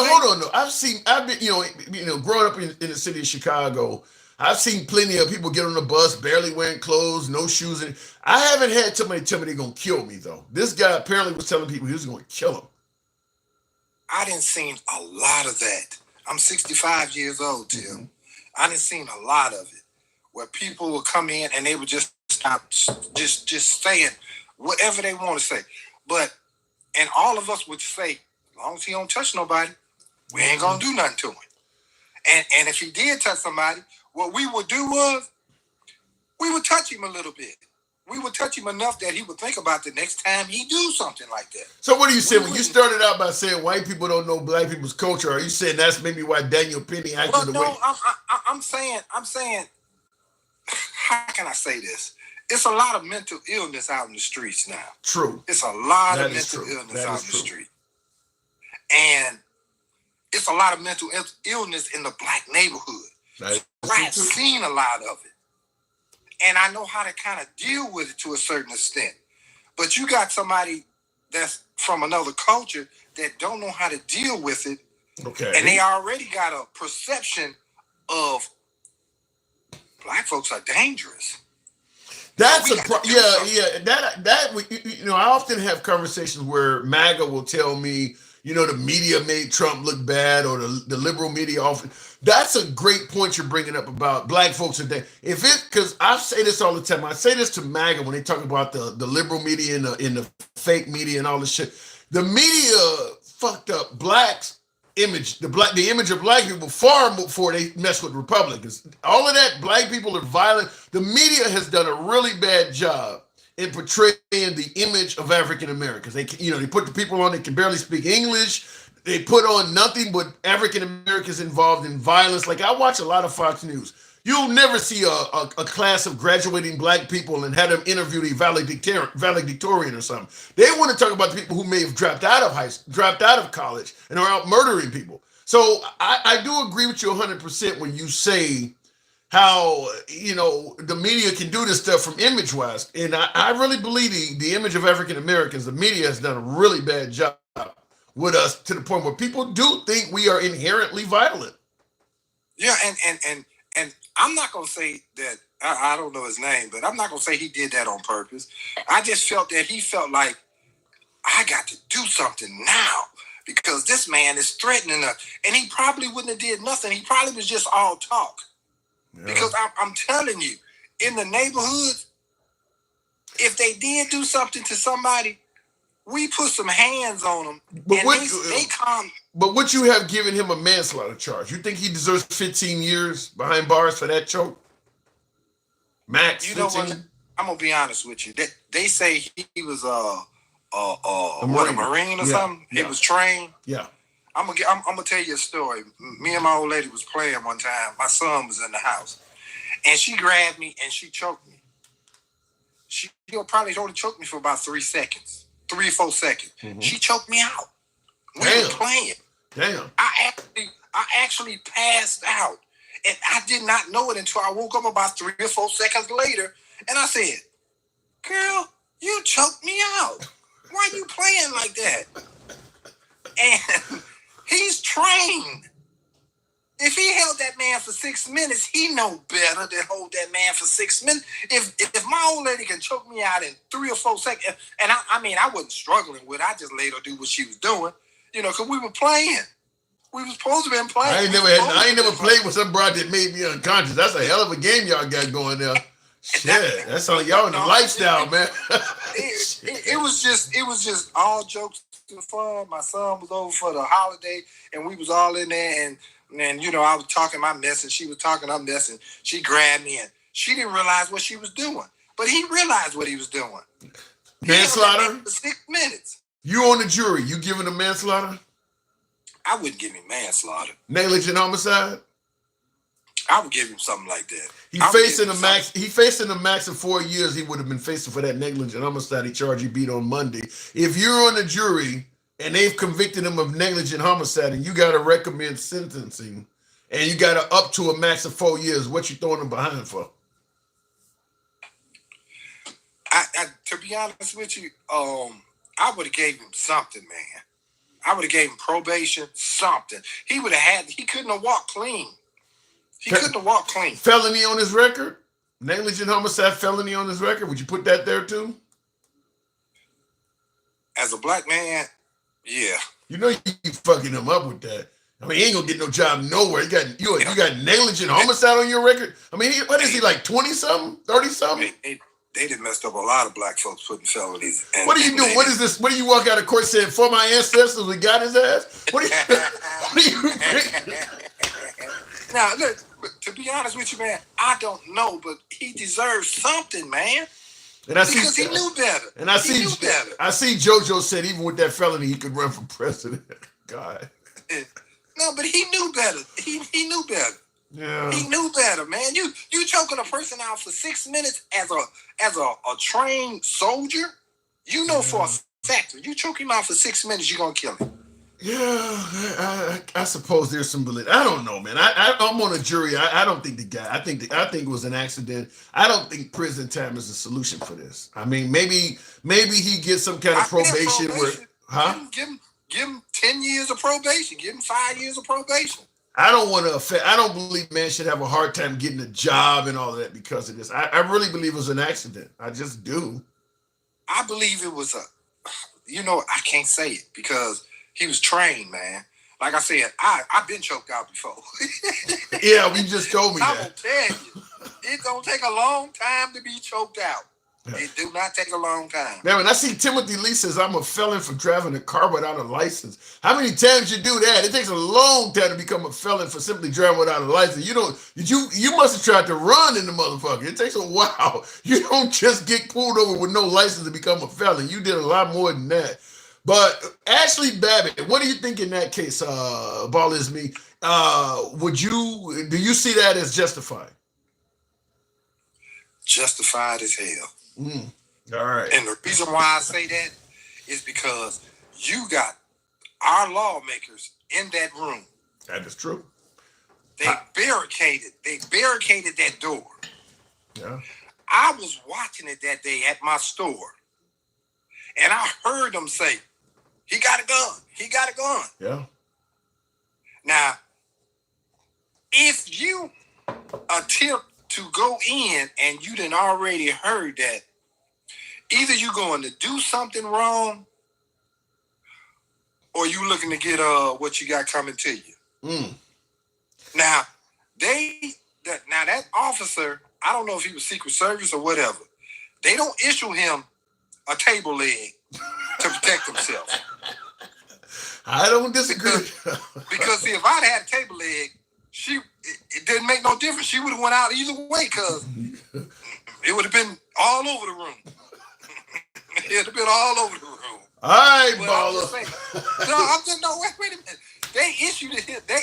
Hold on though. I've been, growing up in the city of Chicago. I've seen plenty of people get on the bus, barely wearing clothes, no shoes. And I haven't had somebody tell me they're gonna kill me though. This guy apparently was telling people he was gonna kill them. I didn't see a lot of that. I'm 65 years old, Tim. Mm-hmm. I didn't see a lot of it where people would come in and they would just stop just saying whatever they want to say. And all of us would say, as long as he don't touch nobody, we ain't gonna do nothing to him. And if he did touch somebody, what we would do was we would touch him a little bit. We would touch him enough that he would think about the next time he do something like that. So what do you say when you started out by saying white people don't know black people's culture? Are you saying that's maybe why Daniel Penny acted the way? I'm saying, how can I say this? It's a lot of mental illness out in the streets now. True. It's a lot of mental illness out in the street. And it's a lot of mental illness in the black neighborhood. I've seen a lot of it. And I know how to kind of deal with it to a certain extent. But you got somebody that's from another culture that don't know how to deal with it. Okay. And they already got a perception of black folks are dangerous. That's I often have conversations where MAGA will tell me, the media made Trump look bad, or the liberal media often. That's a great point you're bringing up about black folks today. Because I say this all the time. I say this to MAGA when they talk about the liberal media and the fake media and all this shit. The media fucked up blacks' image, the image of black people far before they mess with Republicans. All of that, black people are violent. The media has done a really bad job in portraying the image of African Americans. They put the people on that can barely speak English. They put on nothing but African Americans involved in violence. Like, I watch a lot of Fox News. You'll never see a class of graduating black people and have them interview the valedictorian or something. They want to talk about the people who may have dropped out of college and are out murdering people. So I do agree with you 100% when you say how, the media can do this stuff from image-wise. And I really believe the image of African Americans, the media has done a really bad job with us, to the point where people do think we are inherently violent. Yeah, and I'm not going to say that, I don't know his name, but I'm not going to say he did that on purpose. I just felt that he felt like, I got to do something now because this man is threatening us. And he probably wouldn't have did nothing. He probably was just all talk. Yeah. Because I'm telling you, in the neighborhood, if they did do something to somebody, we put some hands on them. But they come. But would you have given him a manslaughter charge? You think he deserves 15 years behind bars for that choke? Max, 15? Know what? I'm gonna be honest with you. They say he was a Marine or something. Yeah. He was trained. Yeah. I'm gonna tell you a story. Me and my old lady was playing one time. My son was in the house, and she grabbed me and she choked me. She probably only choked me for about 3 seconds. 3 or 4 seconds. Mm-hmm. She choked me out. We were playing. Damn. I actually passed out. And I did not know it until I woke up about 3 or 4 seconds later. And I said, girl, you choked me out. Why you playing like that? And he's trained. If he held that man for 6 minutes, he know better than hold that man for 6 minutes. If my old lady can choke me out in 3 or 4 seconds, and I wasn't struggling with it. I just let her do what she was doing, because we were playing. We were supposed to be playing. I ain't never played with some broad that made me unconscious. That's a hell of a game y'all got going there. Shit, that's all y'all in the lifestyle, man. It was just all jokes and fun. My son was over for the holiday, and we was all in there, and I was talking my mess, and she was talking her mess, and she grabbed me, and she didn't realize what she was doing. But he realized what he was doing. Manslaughter? For 6 minutes. You on the jury. You giving him manslaughter? I wouldn't give him manslaughter. Negligent homicide? I would give him something like that. He facing a max of 4 years. He would have been facing for that negligent homicide charge he beat on Monday. If you're on the jury and they've convicted him of negligent homicide, and you got to recommend sentencing, and you got to up to a max of 4 years, what you throwing him behind for? To be honest with you, I would have gave him something, man. I would have gave him probation, something. He couldn't have walked clean. He couldn't have walked clean. Felony on his record? Negligent homicide felony on his record? Would you put that there too? As a black man, yeah. You know you fucking him up with that. I mean, he ain't gonna get no job nowhere. You got negligent homicide on your record. I mean, what is he, like 20-something, 30-something? They done messed up a lot of black folks putting felonies. What do you do? What is this? What do you walk out of court saying, for my ancestors, we got his ass? What do you Now, look, to be honest with you, man, I don't know, but he deserves something, man. Because he knew better. And I see JoJo said even with that felony, he could run for president. God. No, but he knew better. He knew better. Yeah. He knew better, man. You choking a person out for 6 minutes as a trained soldier, you know for a fact, you choke him out for 6 minutes, you're gonna kill him. Yeah, I suppose there's some validity. I don't know, man. I'm on a jury. I don't think the guy. I think it was an accident. I don't think prison time is a solution for this. I mean, maybe he gets some kind of probation. Give him 10 years of probation. Give him 5 years of probation. I don't believe man should have a hard time getting a job and all of that because of this. I really believe it was an accident. I just do. I believe it was I can't say it because he was trained, man. Like I said, I've been choked out before. Yeah, you just told me that. I'm going to tell you, it's going to take a long time to be choked out. It do not take a long time. Man, when I see Timothy Lee says I'm a felon for driving a car without a license, how many times you do that? It takes a long time to become a felon for simply driving without a license. You must have tried to run in the motherfucker. It takes a while. You don't just get pulled over with no license to become a felon. You did a lot more than that. But Ashley Babbitt, what do you think in that case, Ball is me? Do you see that as justified? Justified as hell. All right. And the reason why I say that is because you got our lawmakers in that room. That is true. They barricaded that door. Yeah. I was watching it that day at my store, and I heard them say, he got a gun. He got a gun. Yeah. Now, if you attempt to go in and you done already heard that, either you going to do something wrong or you looking to get what you got coming to you. Now, that officer, I don't know if he was Secret Service or whatever, they don't issue him a table leg to protect himself. I don't disagree. Because see, if I'd had a table leg, it didn't make no difference. She would have went out either way because it would have been all over the room. It would have been all over the room. All right, Baller. Wait a minute. They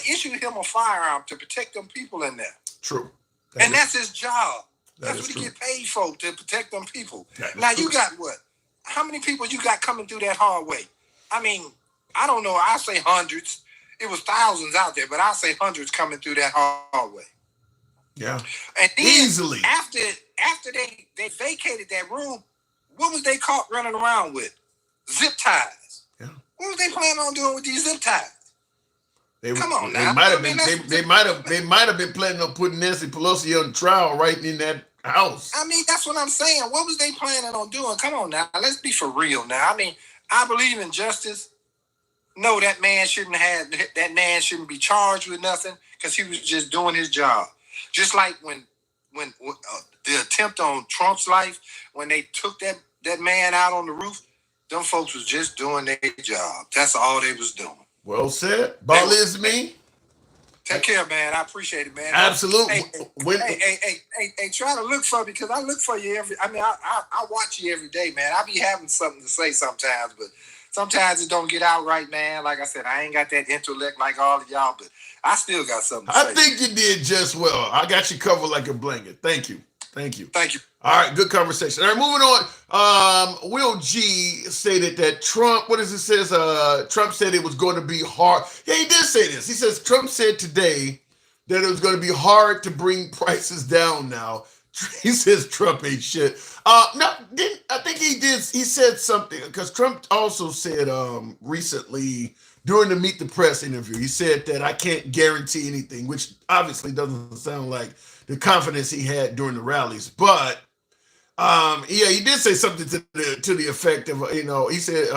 issued him a firearm to protect them people in there. True. That's his job. That's what he get paid for, to protect them people. Now, you got what? How many people you got coming through that hallway? I mean, I don't know. I say hundreds. It was thousands out there, but I say hundreds coming through that hallway. Yeah. And then easily. After they vacated that room, what was they caught running around with? Zip ties. Yeah. What was they planning on doing with these zip ties? Come on now. They might have been planning on putting Nancy Pelosi on trial right in that house. I mean, that's what I'm saying. What was they planning on doing? Come on now. Let's be for real now. I mean, I believe in justice. No, that man shouldn't be charged with nothing because he was just doing his job. Just like when the attempt on Trump's life, when they took that man out on the roof, them folks was just doing their job. That's all they was doing. Well said. Ball is me. Take care, man. I appreciate it, man. Absolutely. Hey, try to look for me because I look for you I watch you every day, man. I be having something to say sometimes, but sometimes it don't get out right, man. Like I said, I ain't got that intellect like all of y'all, but I still got something to say. I think you did just well. I got you covered like a blanket. Thank you. Thank you. All right, good conversation. All right, moving on. Will G stated that Trump, what does it says? Trump said it was going to be hard. Yeah, he did say this. He says Trump said today that it was going to be hard to bring prices down now. He says Trump ain't shit. I think he did. He said something because Trump also said recently during the Meet the Press interview. He said that I can't guarantee anything, which obviously doesn't sound like the confidence he had during the rallies. But yeah, he did say something to the effect of, he said,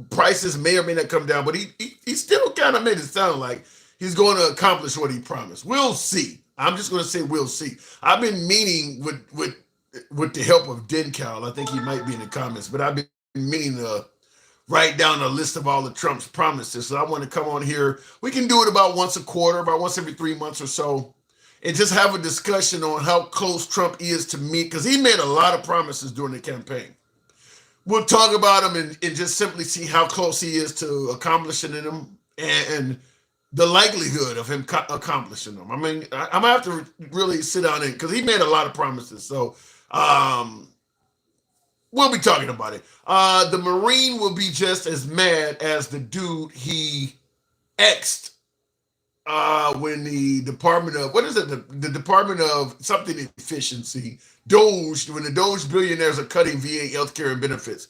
prices may or may not come down, but he still kind of made it sound like he's going to accomplish what he promised. We'll see. I'm just going to say we'll see. I've been meaning with the help of Dencal, I think he might be in the comments, but I've been meaning to write down a list of all of Trump's promises. So I want to come on here. We can do it about once a quarter, about once every 3 months or so, and just have a discussion on how close Trump is to meet, because he made a lot of promises during the campaign. We'll talk about them and just simply see how close he is to accomplishing them and the likelihood of him accomplishing them. I mean, I'm gonna have to really sit down and, because he made a lot of promises. So we'll be talking about it. The Marine will be just as mad as the dude he X'd when the Department of, the Department of something efficiency, Doge, when the Doge billionaires are cutting VA healthcare and benefits.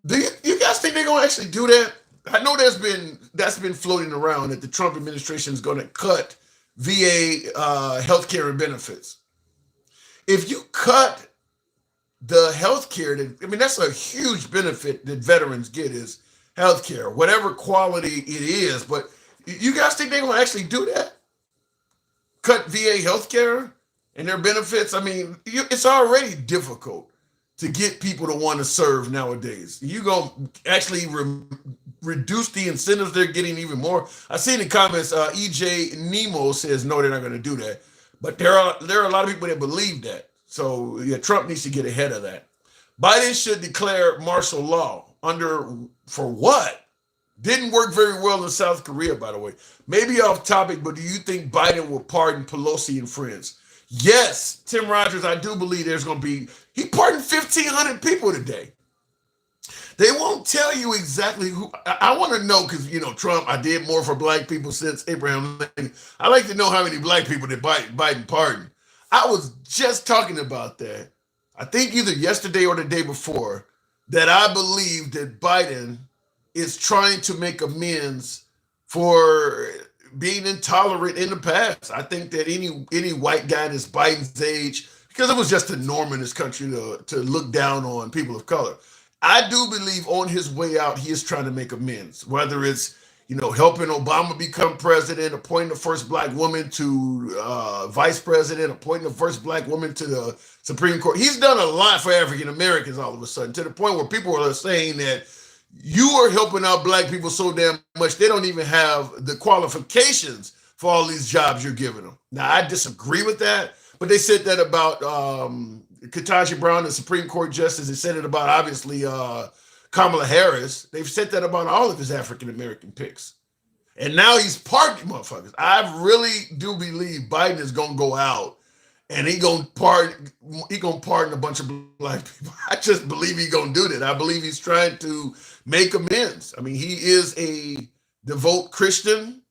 Do you guys think they're gonna actually do that? I know that's been floating around that the Trump administration is going to cut VA healthcare and benefits. If you cut the healthcare, that's a huge benefit that veterans get is healthcare, whatever quality it is. But you guys think they're going to actually do that? Cut VA healthcare and their benefits? I mean, it's already difficult to get people to want to serve nowadays. You going to actually reduce the incentives they're getting even more? I see in the comments, EJ Nemo says, no, they're not going to do that. But there are a lot of people that believe that. So yeah, Trump needs to get ahead of that. Biden should declare martial law for what? Didn't work very well in South Korea, by the way. Maybe off topic, but do you think Biden will pardon Pelosi and friends? Yes, Tim Rogers, I do believe he pardoned 1,500 people today. They won't tell you exactly who. I want to know, because, Trump, I did more for black people since Abraham Lincoln. I like to know how many black people that Biden pardoned. I was just talking about that, I think either yesterday or the day before, that I believe that Biden is trying to make amends for being intolerant in the past. I think that any white guy that's Biden's age, because it was just a norm in this country to look down on people of color. I do believe on his way out, he is trying to make amends, whether it's, helping Obama become president, appointing the first black woman to vice president, appointing the first black woman to the Supreme Court. He's done a lot for African Americans all of a sudden, to the point where people are saying that you are helping out black people so damn much, they don't even have the qualifications for all these jobs you're giving them. Now, I disagree with that, but they said that about Ketanji Brown, the Supreme Court justice. They said it about, obviously, Kamala Harris. They've said that about all of his African-American picks. And now he's pardoning motherfuckers. I really do believe Biden is going to go out and he's going to pardon a bunch of black people. I just believe he's going to do that. I believe he's trying to make amends. I mean, he is a devout Christian,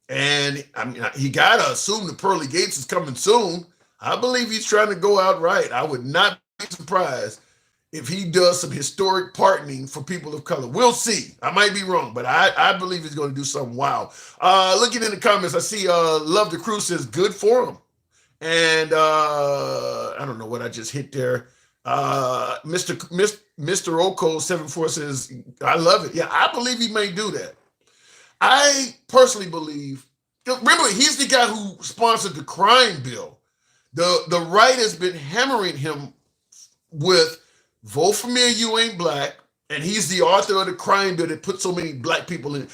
and he got to assume the pearly gates is coming soon. I believe he's trying to go out right. I would not be surprised if he does some historic pardoning for people of color. We'll see. I might be wrong, but I believe he's going to do something wild. Looking in the comments, I see Love the Crew says good for him. And I don't know what I just hit there. Mr. Oko 74 says, I love it. Yeah, I believe he may do that. I personally believe, remember, he's the guy who sponsored the crime bill. The right has been hammering him with vote for me or you ain't black, and he's the author of the crime bill that put so many black people in.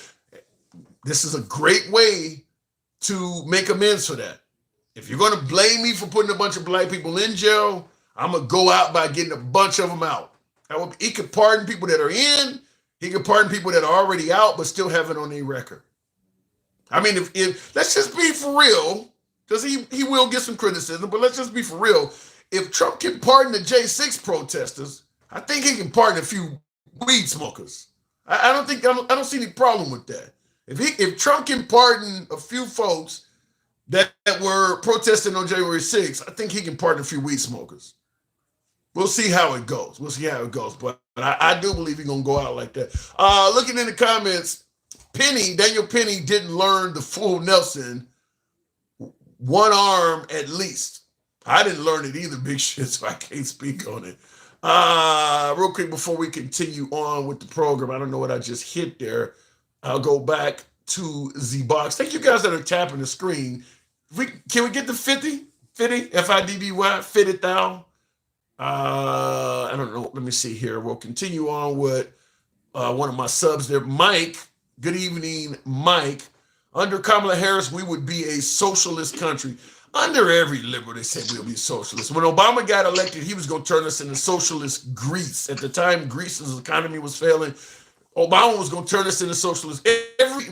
This is a great way to make amends for that. If you're going to blame me for putting a bunch of black people in jail, I'm going to go out by getting a bunch of them out. He could pardon people that are in. He could pardon people that are already out but still have it on their record. I mean, if let's just be for real, because he will get some criticism, but let's just be for real. If Trump can pardon the J6 protesters, I think he can pardon a few weed smokers. I don't see any problem with that. If Trump can pardon a few folks that were protesting on January 6th, I think he can pardon a few weed smokers. We'll see how it goes. But I do believe he's going to go out like that. Looking in the comments, Daniel Penny didn't learn the full Nelson, one arm at least. I didn't learn it either, big shit, so I can't speak on it. Real quick before we continue on with the program, I don't know what I just hit there. I'll go back to the box. Thank you guys that are tapping the screen. Can we get the 50? 50? F-I-D-D-Y? 50,000? I don't know. Let me see here. We'll continue on with one of my subs there. Mike. Good evening, Mike. Under Kamala Harris, we would be a socialist country. Under every liberal, they said we'll be socialist. When Obama got elected, he was going to turn us into socialist Greece. At the time, Greece's economy was failing. Obama was going to turn us into socialists.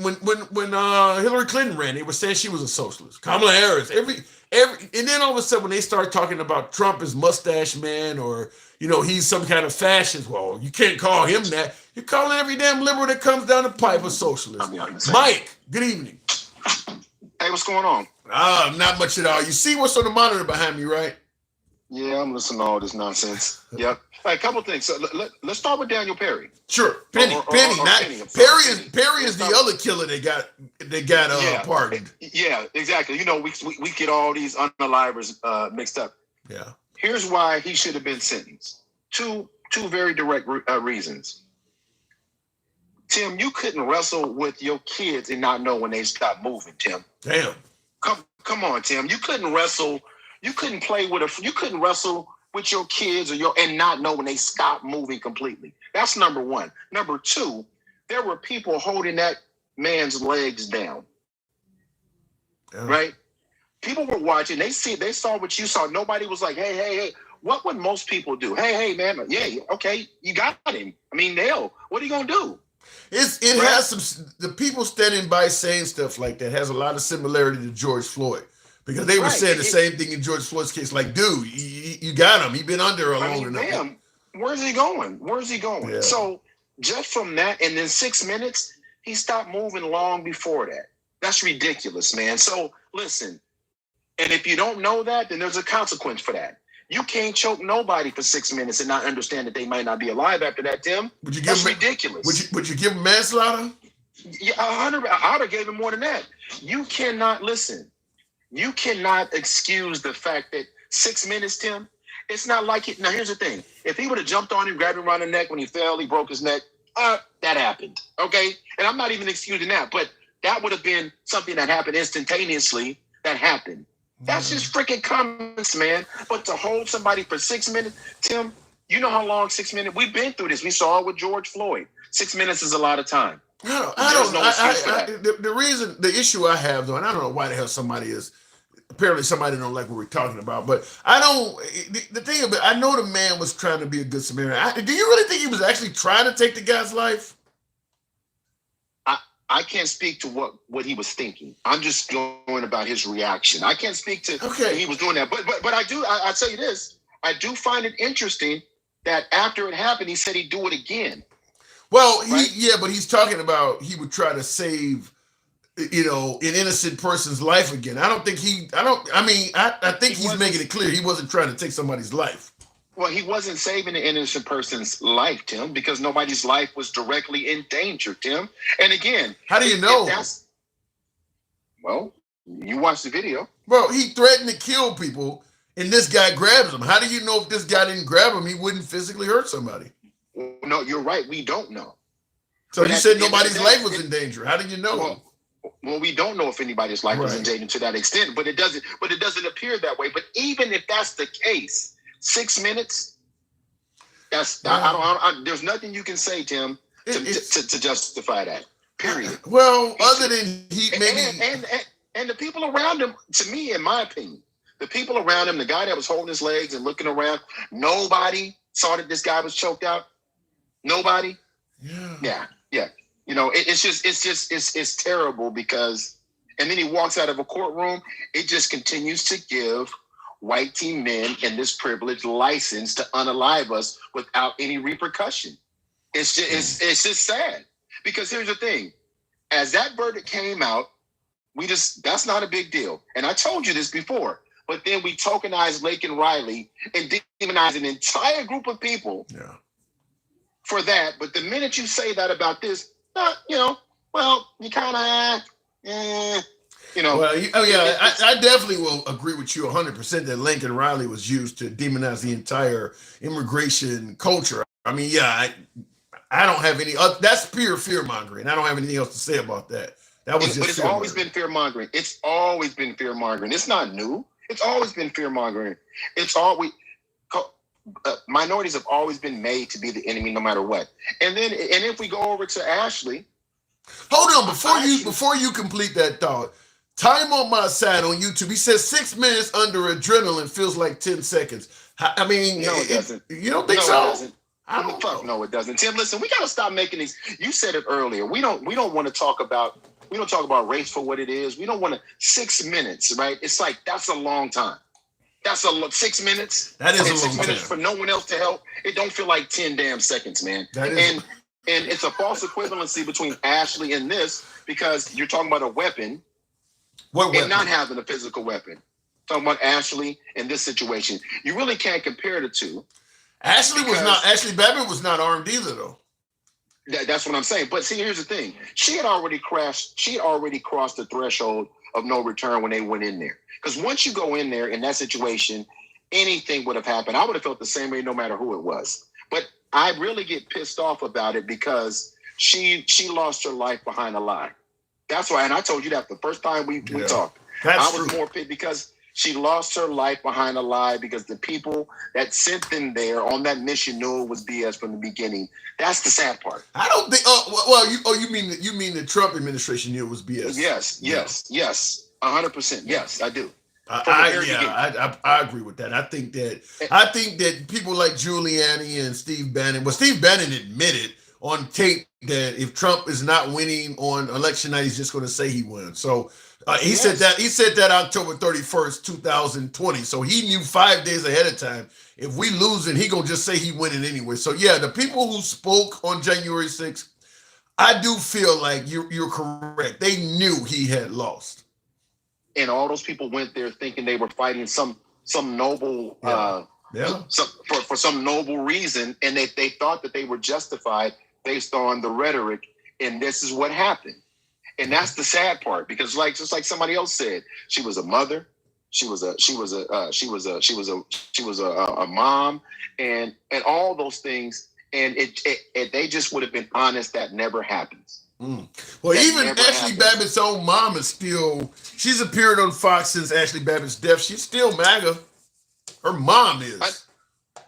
When Hillary Clinton ran, they were saying she was a socialist. Kamala Harris, and then all of a sudden, when they start talking about Trump as mustache man, or he's some kind of fascist, well, you can't call him that. You're calling every damn liberal that comes down the pipe a socialist. Mike, good evening. Hey, what's going on? Not much at all. You see what's on the monitor behind me, right? Yeah, I'm listening to all this nonsense. Yep. Hey, a couple of things. So let's start with Daniel Perry. Sure, Penny. Perry is the other killer they got pardoned. Yeah, exactly. We get all these unalivers mixed up. Yeah. Here's why he should have been sentenced. Two very direct reasons. Tim, you couldn't wrestle with your kids and not know when they stop moving, Tim. Damn. Come on, Tim. You couldn't wrestle. You couldn't you couldn't wrestle with your kids and not know when they stop moving completely. That's number one. Number two, there were people holding that man's legs down. Yeah. Right? People were watching. They saw what you saw. Nobody was like, hey. What would most people do? Hey, man. Yeah, okay, you got him. I mean, what are you going to do? It right? Has the people standing by saying stuff like that has a lot of similarity to George Floyd, because they were saying the same thing in George Floyd's case. Like, dude, you got him. He's been under long enough. Damn, where's he going? Yeah. So just from that, and then 6 minutes, he stopped moving long before that. That's ridiculous, man. So listen, and if you don't know that, then there's a consequence for that. You can't choke nobody for 6 minutes and not understand that they might not be alive after that, Tim. That's ridiculous. Would you give him manslaughter? Yeah, 100. I would have gave him more than that. You cannot excuse the fact that 6 minutes, Tim. It's not like it. Now, here's the thing. If he would have jumped on him, grabbed him around the neck when he fell, he broke his neck. That happened. Okay? And I'm not even excusing that, but that would have been something that happened instantaneously that happened. That's just freaking comments, man. But to hold somebody for 6 minutes, Tim, you know how long 6 minutes? We've been through this. We saw it with George Floyd. 6 minutes is a lot of time. The issue I have, though, and I don't know why the hell apparently somebody don't like what we're talking about, but the thing about, I know the man was trying to be a good Samaritan. Do you really think he was actually trying to take the guy's life? I can't speak to what he was thinking. I'm just going about his reaction. I can't speak to he was doing that. But I'll tell you this. I do find it interesting that after it happened, he said he'd do it again. Well, but he's talking about he would try to save, an innocent person's life again. I think he's making it clear he wasn't trying to take somebody's life. Well, he wasn't saving an innocent person's life, Tim, because nobody's life was directly in danger, Tim. And again, how do you know? Well, you watch the video. Well, he threatened to kill people, and this guy grabs him. How do you know if this guy didn't grab him, he wouldn't physically hurt somebody? No, you're right. We don't know. So you said nobody's life was in danger. How do you know? Well, we don't know if anybody's life was in danger to that extent, but it doesn't appear that way. But even if that's the case, 6 minutes. There's nothing you can say, Tim, to justify that. Period. Well, other than and the people around him, to me, in my opinion, the people around him, the guy that was holding his legs and looking around, nobody saw that this guy was choked out. Nobody. Yeah. It's terrible because, and then he walks out of a courtroom. It just continues to give white team men in this privileged license to unalive us without any repercussion. It's just sad, because here's the thing. As that verdict came out, that's not a big deal. And I told you this before, but then we tokenized Lake and Riley and demonized an entire group of people for that. But the minute you say that about this, well, you kind of, you know. Well, I definitely will agree with you 100% that Lincoln Riley was used to demonize the entire immigration culture. I mean, yeah, I don't have any. That's pure fear mongering. I don't have anything else to say about that. That was But it's always been fear mongering. It's always been fear mongering. It's not new. It's always been fear mongering. It's always minorities have always been made to be the enemy, no matter what. And if we go over to Ashley, hold on before you complete that thought. Time on my side on YouTube. He says 6 minutes under adrenaline feels like 10 seconds. I mean, no, it doesn't. You don't think no, so? It doesn't. I don't know. No, it doesn't. Tim, listen, we gotta stop making these. You said it earlier. We don't want to talk about. We don't talk about race for what it is. We don't want to 6 minutes, right? It's like that's a long time. That's 6 minutes. That is a long 6 minutes time for no one else to help. It don't feel like 10 damn seconds, man. And it's a false equivalency between Ashley and this because you're talking about a weapon. What weapon? And not having a physical weapon. Talking about Ashley in this situation. You really can't compare the two. Ashley Babbitt was not armed either, though. That's what I'm saying. But see, here's the thing. She had already crossed the threshold of no return when they went in there. Because once you go in there in that situation, anything would have happened. I would have felt the same way no matter who it was. But I really get pissed off about it because she lost her life behind a lie. That's why, and I told you that the first time we talked. I was more pissed because she lost her life behind a lie because the people that sent them there on that mission knew it was BS from the beginning. That's the sad part. I don't think. You mean the Trump administration knew it was BS? Yes, 100%. Yes, I do. I agree with that. I think that people like Giuliani and Steve Bannon. Well, Steve Bannon admitted on tape that if Trump is not winning on election night, he's just going to say he won. So he said that October 31st, 2020. So he knew 5 days ahead of time. If we lose it, he gonna just say he winning anyway. So yeah, the people who spoke on January 6th, I do feel like you're correct. They knew he had lost. And all those people went there thinking they were fighting some noble for some noble reason, and they thought that they were justified based on the rhetoric, and this is what happened. And that's the sad part, because just like somebody else said, she was a mother, she was a mom, and all those things, and it they just would have been honest. That never happens. Well, that even Ashley Babbitt's own mom is she's appeared on Fox since Ashley Babbitt's death. She's still MAGA. Her mom is.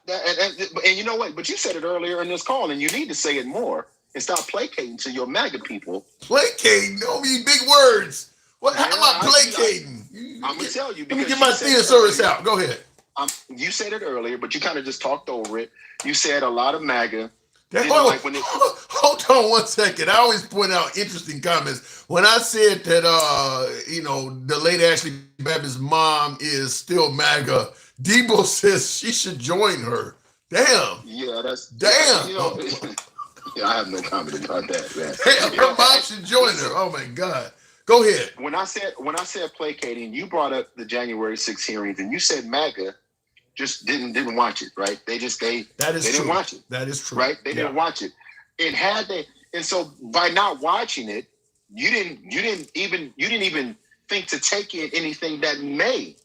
And you know what? But you said it earlier in this call, and you need to say it more and stop placating to your MAGA people. Placating? Don't be big words. How am I placating? I'm going to tell you. Let me get my thesaurus out. Go ahead. You said it earlier, but you kind of just talked over it. You said a lot of MAGA. Hold on 1 second. I always point out interesting comments. When I said that, the late Ashley Babbitt's mom is still MAGA, Debo says she should join her. Damn. Yeah, that's damn. I have no comment about that, man. Damn, her mom should join her. Oh my God. Go ahead. When I said placating, you brought up the January 6th hearings, and you said MAGA just didn't watch it, right? They didn't watch it. That is true. Right? They didn't watch it. And so by not watching it, you didn't even think to take in anything that made.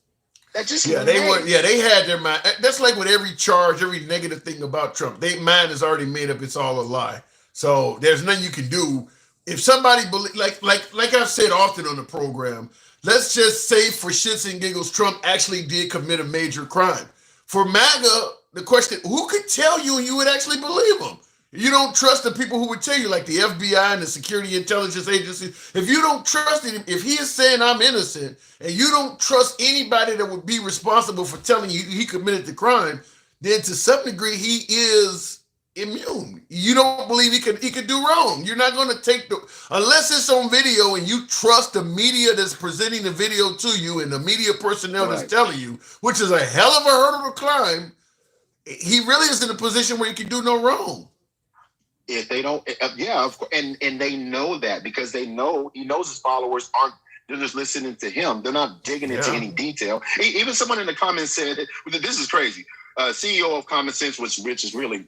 That just they had their mind. That's like with every charge, every negative thing about Trump. Their mind is already made up. It's all a lie. So there's nothing you can do. If somebody like I've said often on the program, let's just say for shits and giggles, Trump actually did commit a major crime. For MAGA, the question, who could tell you and you would actually believe him? You don't trust the people who would tell you, like the FBI and the Security Intelligence Agency. If you don't trust him, if he is saying I'm innocent, and you don't trust anybody that would be responsible for telling you he committed the crime, then to some degree he is immune. You don't believe he could do wrong. You're not going to take unless it's on video and you trust the media that's presenting the video to you and the media personnel that's telling you, which is a hell of a hurdle to climb. He really is in a position where he can do no wrong. If they don't, of course, and they know that because he knows his followers aren't. They're just listening to him. They're not digging into any detail. Even someone in the comments said, "This is crazy." CEO of Common Sense, which is really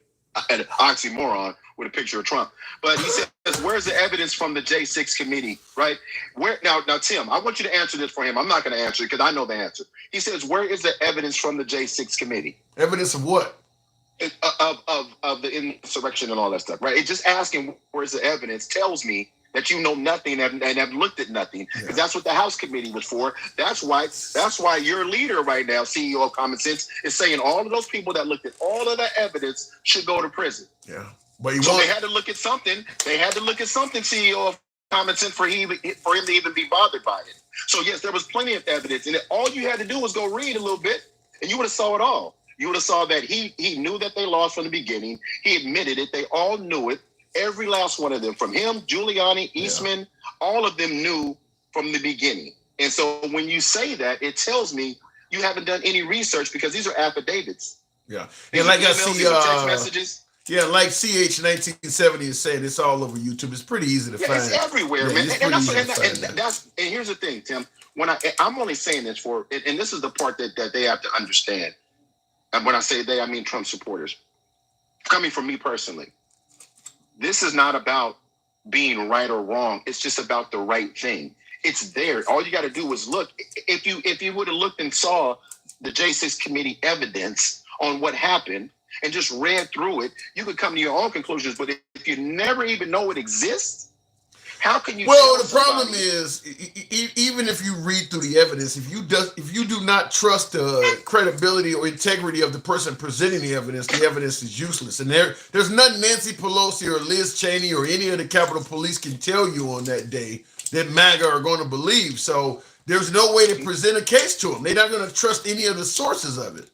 an oxymoron with a picture of Trump. But he says, where's the evidence from the J6 committee, right? Where now, Tim, I want you to answer this for him. I'm not going to answer it because I know the answer. He says, where is the evidence from the J6 committee? Evidence of what? Of the insurrection and all that stuff, right? It just asking where's the evidence tells me that you know nothing and have looked at nothing, because that's what the House committee was for. That's why your leader right now, CEO of Common Sense, is saying all of those people that looked at all of the evidence should go to prison. Yeah, but they had to look at something. They had to look at something, CEO of Common Sense, for him to even be bothered by it. So yes, there was plenty of evidence, and all you had to do was go read a little bit, and you would have saw it all. You would have saw that he knew that they lost from the beginning. He admitted it. They all knew it. Every last one of them, from him, Giuliani, Eastman, all of them knew from the beginning. And so when you say that, it tells me you haven't done any research, because these are affidavits. Yeah. And like I see text messages. Yeah, like CH 1970 is saying, it's all over YouTube. It's pretty easy to find. It's everywhere, man. And here's the thing, Tim. When I'm only saying this for, and this is the part that they have to understand. And when I say they, I mean Trump supporters. Coming from me personally, this is not about being right or wrong. It's just about the right thing. It's there. All you got to do is look. If you would have looked and saw the J6 committee evidence on what happened and just read through it, you could come to your own conclusions. But if you never even know it exists, how can you? Well, the problem is, even if you read through the evidence, if you do not trust the credibility or integrity of the person presenting the evidence is useless. And there's nothing Nancy Pelosi or Liz Cheney or any of the Capitol Police can tell you on that day that MAGA are going to believe. So there's no way to present a case to them. They're not going to trust any of the sources of it.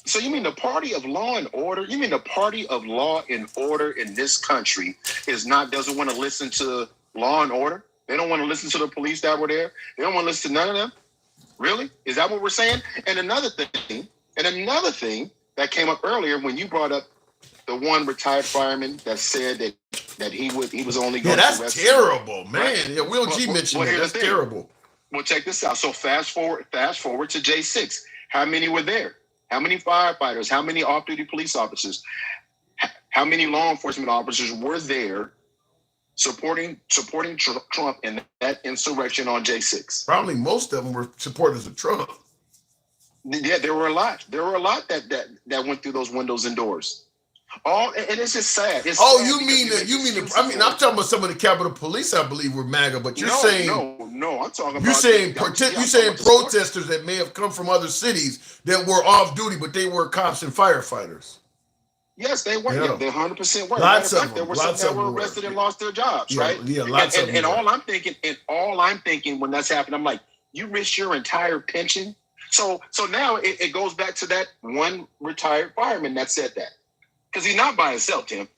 So you mean the party of law and order? You mean the party of law and order in this country doesn't want to listen to law and order? They don't want to listen to the police that were there. They don't want to listen to none of them. Really? Is that what we're saying? And another thing that came up earlier when you brought up the one retired fireman that said that he was only going to arrest. That's terrible, man. Right? Yeah, Will G mentioned that. That's terrible. Well, check this out. So fast forward to J6. How many were there? How many firefighters? How many off-duty police officers? How many law enforcement officers were there supporting Trump in that insurrection on J6? Probably most of them were supporters of Trump. Yeah, there were a lot. There were a lot that went through those windows and doors. And it's just sad. I'm talking about some of the Capitol Police, I believe, were MAGA, but you're saying no. I'm talking about you're saying protesters that may have come from other cities that were off duty, but they were cops and firefighters. Yes, they were. Yeah, they 100% were. Lots of them. There were some that were arrested and lost their jobs, right? Yeah, lots of them. And all I'm thinking when that's happened, I'm like, you risk your entire pension. So now it goes back to that one retired fireman that said that. Because he's not by himself, Tim.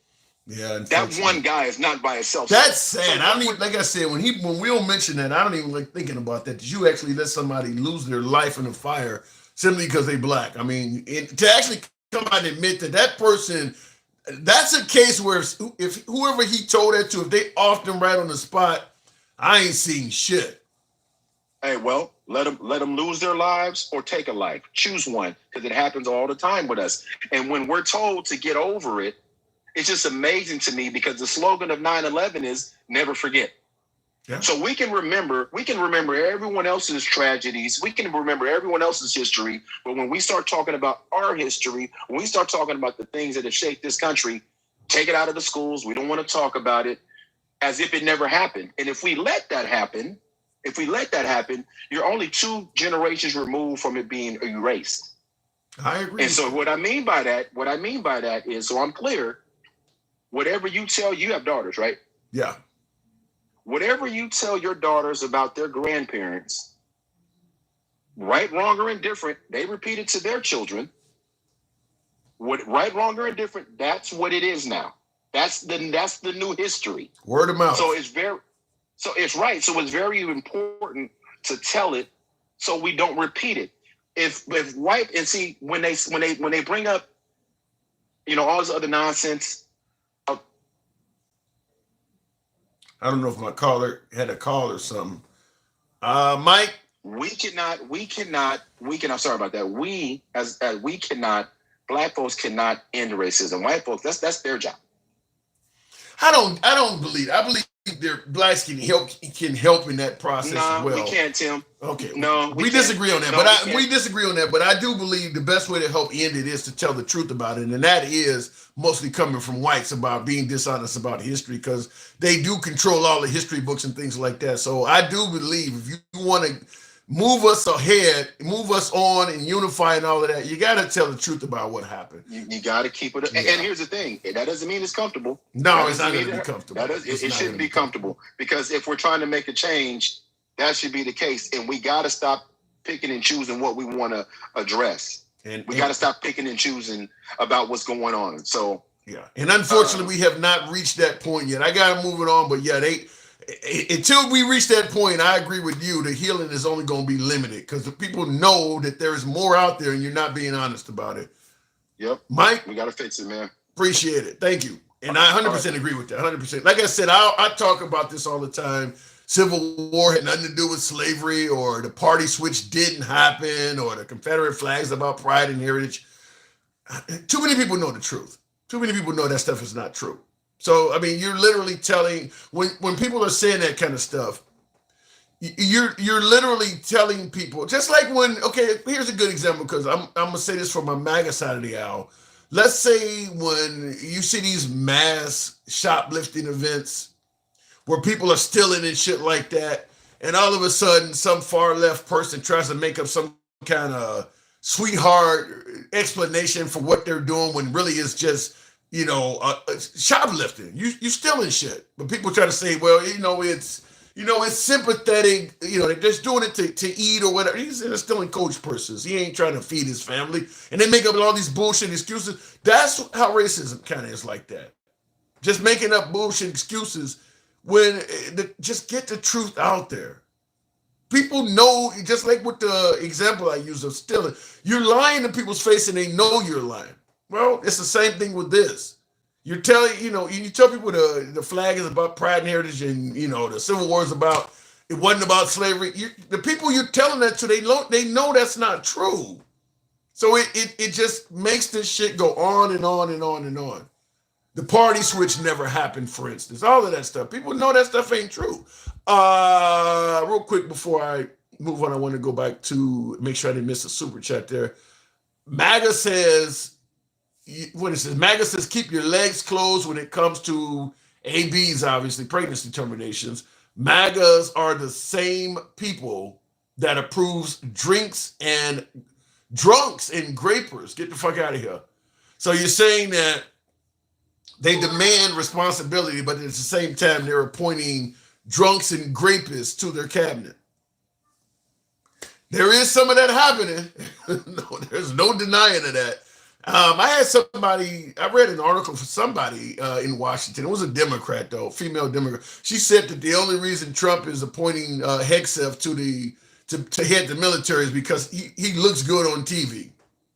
Yeah, that one guy is not by himself. That's sad. I don't even, like I said, when Will mentioned that, I don't even like thinking about that. Did you actually let somebody lose their life in a fire simply because they black? I mean, to actually come out and admit that person, that's a case where if whoever he told that to, if they off them right on the spot, I ain't seen shit. Hey, well, let them lose their lives or take a life. Choose one, because it happens all the time with us. And when we're told to get over it, it's just amazing to me, because the slogan of 9/11 is never forget. Yeah. So we can remember everyone else's tragedies. We can remember everyone else's history. But when we start talking about our history, when we start talking about the things that have shaped this country, take it out of the schools. We don't want to talk about it as if it never happened. And if we let that happen, you're only 2 generations removed from it being erased. I agree. And so what I mean by that is, so I'm clear, whatever you tell, you have daughters, right? Yeah. Whatever you tell your daughters about their grandparents, right, wrong, or indifferent, they repeat it to their children. Right, wrong, or indifferent, that's what it is now. That's the new history. Word of mouth. So it's very important to tell it so we don't repeat it. If white, and see, when they bring up, all this other nonsense. I don't know if my caller had a call or something. Mike? I'm sorry about that. We cannot Black folks cannot end racism. White folks, that's their job. I don't believe. I believe blacks can help in that process as well. We can't, Tim. Okay. No, we disagree on that. We disagree on that. But I do believe the best way to help end it is to tell the truth about it, and that is mostly coming from whites about being dishonest about history, because they do control all the history books and things like that. So I do believe if you want to move us ahead, move us on, and unify and all of that, you got to tell the truth about what happened. You got to keep it. Yeah. And here's the thing: that doesn't mean it's comfortable. No, it's not going to be comfortable. It shouldn't be comfortable, because if we're trying to make a change, that should be the case, and we got to stop picking and choosing what we want to address. And we got to stop picking and choosing about what's going on. So yeah, and unfortunately, we have not reached that point yet. I got to move it on, but yeah, until we reach that point, I agree with you. The healing is only going to be limited because the people know that there's more out there, and you're not being honest about it. Yep, Mike, we got to fix it, man. Appreciate it. Thank you, and I 100% agree with that. 100%. Like I said, I talk about this all the time. Civil War had nothing to do with slavery, or the party switch didn't happen, or the Confederate flags about pride and heritage. Too many people know the truth. Too many people know that stuff is not true. So, I mean, you're literally telling, when people are saying that kind of stuff, you're literally telling people, just like when, okay, here's a good example, because I'm going to say this from my MAGA side of the aisle. Let's say when you see these mass shoplifting events where people are stealing and shit like that, and all of a sudden some far left person tries to make up some kind of sweetheart explanation for what they're doing when really it's just, shoplifting. You stealing shit. But people try to say, well, it's sympathetic, they're just doing it to eat or whatever. He's stealing Coach purses. He ain't trying to feed his family. And they make up all these bullshit excuses. That's how racism kind of is like that. Just making up bullshit excuses when just get the truth out there. People know, just like with the example I use of stealing, you're lying in people's face and they know you're lying. Well, it's the same thing with this. You're telling, you tell people the flag is about pride and heritage, and the Civil War is it wasn't about slavery. The people you're telling that to, they know that's not true. So it just makes this shit go on and on and on and on. The party switch never happened, for instance. All of that stuff. People know that stuff ain't true. Real quick before I move on, I want to go back to make sure I didn't miss a super chat there. MAGA says, MAGA says keep your legs closed when it comes to ABs, obviously, pregnancy terminations. MAGAs are the same people that approves drunks and grapers. Get the fuck out of here. So you're saying that they demand responsibility, but at the same time, they're appointing drunks and grapists to their cabinet. There is some of that happening. No, there's no denying of that. I read an article for somebody in Washington. It was a Democrat, though, female Democrat. She said that the only reason Trump is appointing Hegseth to head the military is because he looks good on TV.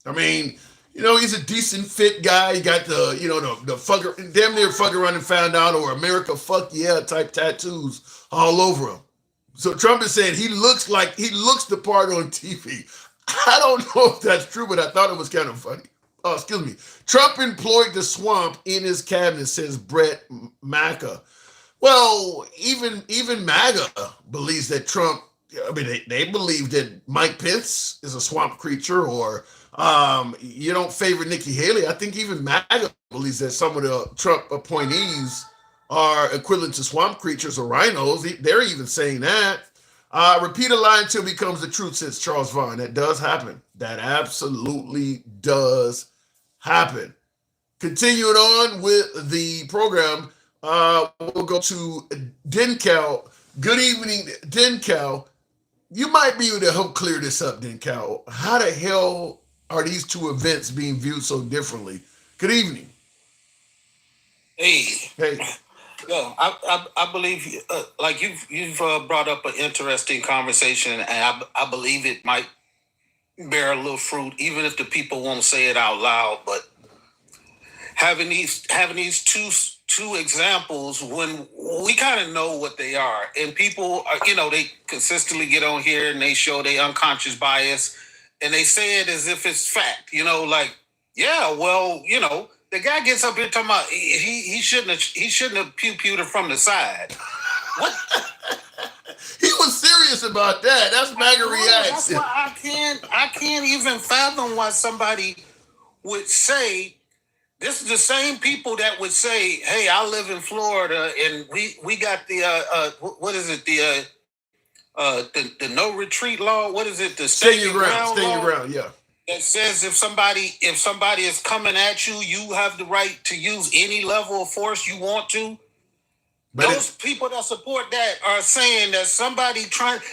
I mean, he's a decent, fit guy. He got the fucker, damn near fuck around and found out, or America fuck yeah type tattoos all over him. So Trump is saying he looks the part on TV. I don't know if that's true, but I thought it was kind of funny. Oh, excuse me. Trump employed the swamp in his cabinet, says Brett Maca. Well, even MAGA believes that Trump, they believe that Mike Pence is a swamp creature, or you don't favor Nikki Haley. I think even MAGA believes that some of the Trump appointees are equivalent to swamp creatures or rhinos. They're even saying that. Repeat a lie until it becomes the truth, says Charles Vaughn. That does happen. That absolutely does happen. Continuing on with the program, we'll go to Dencal. Good evening, Dencal. You might be able to help clear this up, Dencal. How the hell are these two events being viewed so differently? Good evening. Hey. Hey. Yeah, I believe, like you've brought up an interesting conversation, and I believe it might bear a little fruit, even if the people won't say it out loud. But having these two examples, when we kind of know what they are, and people are, they consistently get on here and they show their unconscious bias, and they say it as if it's fact. Like Yeah, well, the guy gets up here talking about he shouldn't have pew-pewed her from the side. What? He was serious about that. That's MAGA reaction. That's why I can't even fathom why somebody would say, this is the same people that would say, hey, I live in Florida and we got the what is it, the no retreat law? What is it? The stay your ground, yeah. That says if somebody is coming at you, you have the right to use any level of force you want to. But those people that support that are saying that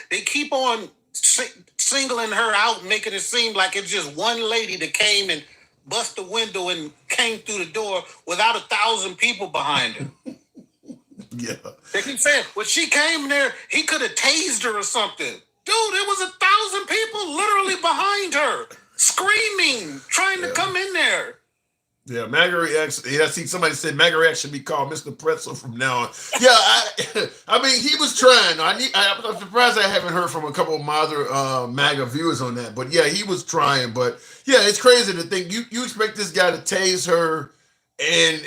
they keep on singling her out and making it seem like it's just one lady that came and bust the window and came through the door without 1,000 people behind her. Yeah. They keep saying, well, she came there, he could have tased her or something. Dude, there was 1,000 people literally behind her, screaming, trying to come in there. Yeah, MAGA reaction. Yeah, I see somebody said MAGA reaction should be called Mr. Pretzel from now on. Yeah, I mean, he was trying. I'm surprised I haven't heard from a couple of my other MAGA viewers on that. But yeah, he was trying. But yeah, it's crazy to think you expect this guy to tase her, and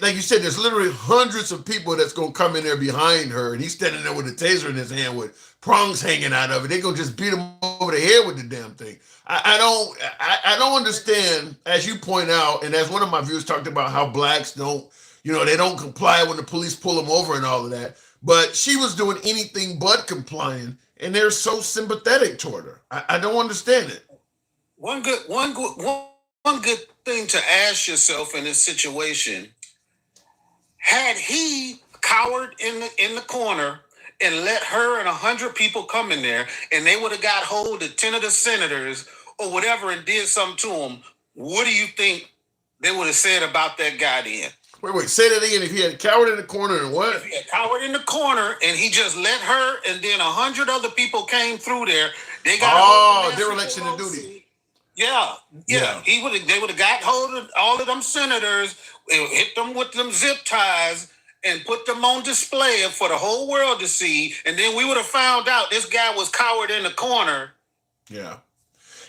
like you said, there's literally hundreds of people that's gonna come in there behind her, and he's standing there with a taser in his hand with prongs hanging out of it. They're gonna just beat him over the head with the damn thing. I don't understand, as you point out, and as one of my viewers talked about how blacks don't, they don't comply when the police pull them over and all of that. But she was doing anything but complying, and they're so sympathetic toward her. I don't understand it. One good thing to ask yourself in this situation: had he cowered in the corner and let her and 100 people come in there, and they would have got hold of 10 of the senators or whatever and did something to him, what do you think they would have said about that guy then? Wait, say that again. If he had cowered in the corner and what? If he had cowered in the corner and he just let her and then 100 other people came through there, they got dereliction of duty. Yeah. They would have got hold of all of them senators, hit them with them zip ties, and put them on display for the whole world to see, and then we would have found out this guy was cowered in the corner. Yeah,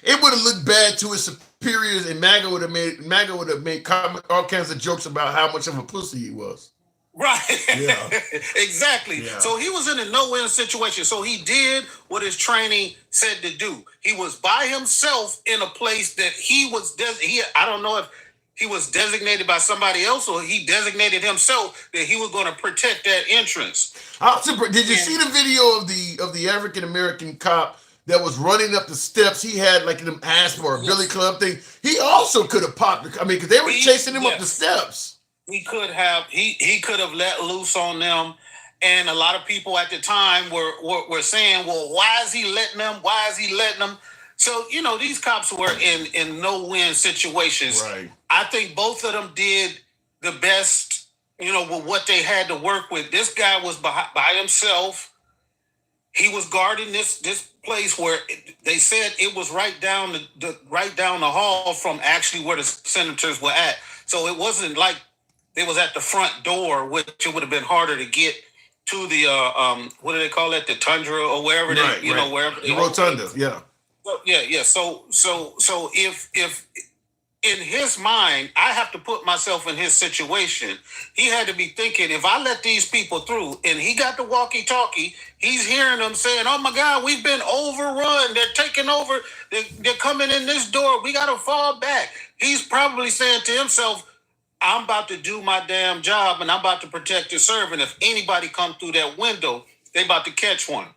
it would have looked bad to his superiors, and MAGA would have made all kinds of jokes about how much of a pussy he was. Right. Yeah. Exactly. Yeah. So he was in a no-win situation. So he did what his training said to do. He was by himself in a place that I don't know if he was designated by somebody else or he designated himself that he was going to protect that entrance. Did you see the video of the African American cop that was running up the steps? He had like an asthma or a billy club thing. He also could have popped. Because they were chasing him up the steps. He could have let loose on them, and a lot of people at the time were saying, "Well, why is he letting them? Why is he letting them?" So these cops were in no-win situations. Right. I think both of them did the best, with what they had to work with. This guy was by himself. He was guarding this place where they said it was right down the hall from actually where the senators were at. So it wasn't like they was at the front door, which it would have been harder to get to the what do they call it, the tundra or wherever wherever the rotunda, yeah. So if in his mind, I have to put myself in his situation. He had to be thinking, if I let these people through, and he got the walkie-talkie, he's hearing them saying, "Oh my God, we've been overrun. They're taking over. They're coming in this door. We got to fall back." He's probably saying to himself, I'm about to do my damn job and I'm about to protect the servant. If anybody come through that window, they about to catch one.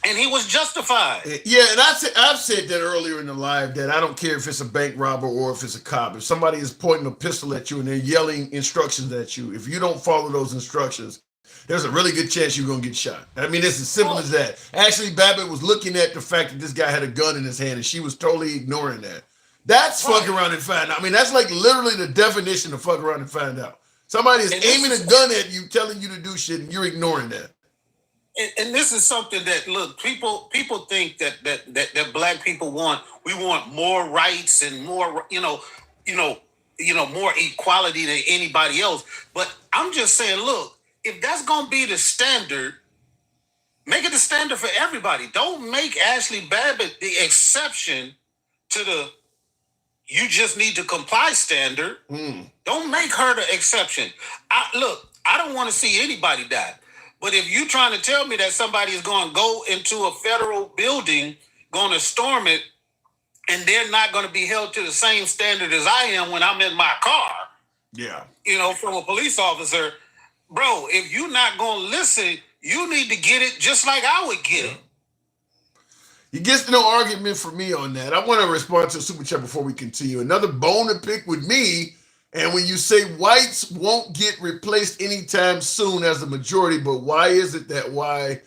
And he was justified. Yeah, and I've said that earlier in the live that I don't care if it's a bank robber or if it's a cop. If somebody is pointing a pistol at you and they're yelling instructions at you, if you don't follow those instructions, there's a really good chance you're going to get shot. I mean, it's as simple as that. Actually, Babbitt was looking at the fact that this guy had a gun in his hand and she was totally ignoring that. That's fuck around and find out. I mean, that's like literally the definition of fuck around and find out. Somebody is aiming a gun at you, telling you to do shit, and you're ignoring that. And this is something that, look, people think that black people want. We want more rights and more, more equality than anybody else. But I'm just saying, look, if that's gonna be the standard, make it the standard for everybody. Don't make Ashley Babbitt the exception to you just need to comply standard. Don't make her the exception. I don't want to see anybody die. But if you're trying to tell me that somebody is going to go into a federal building, going to storm it, and they're not going to be held to the same standard as I am when I'm in my car, from a police officer, bro, if you're not going to listen, you need to get it just like I would get it. He gets no argument for me on that. I want to respond to a super chat before we continue. Another bone to pick with me. And when you say whites won't get replaced anytime soon as the majority, but why is it that why?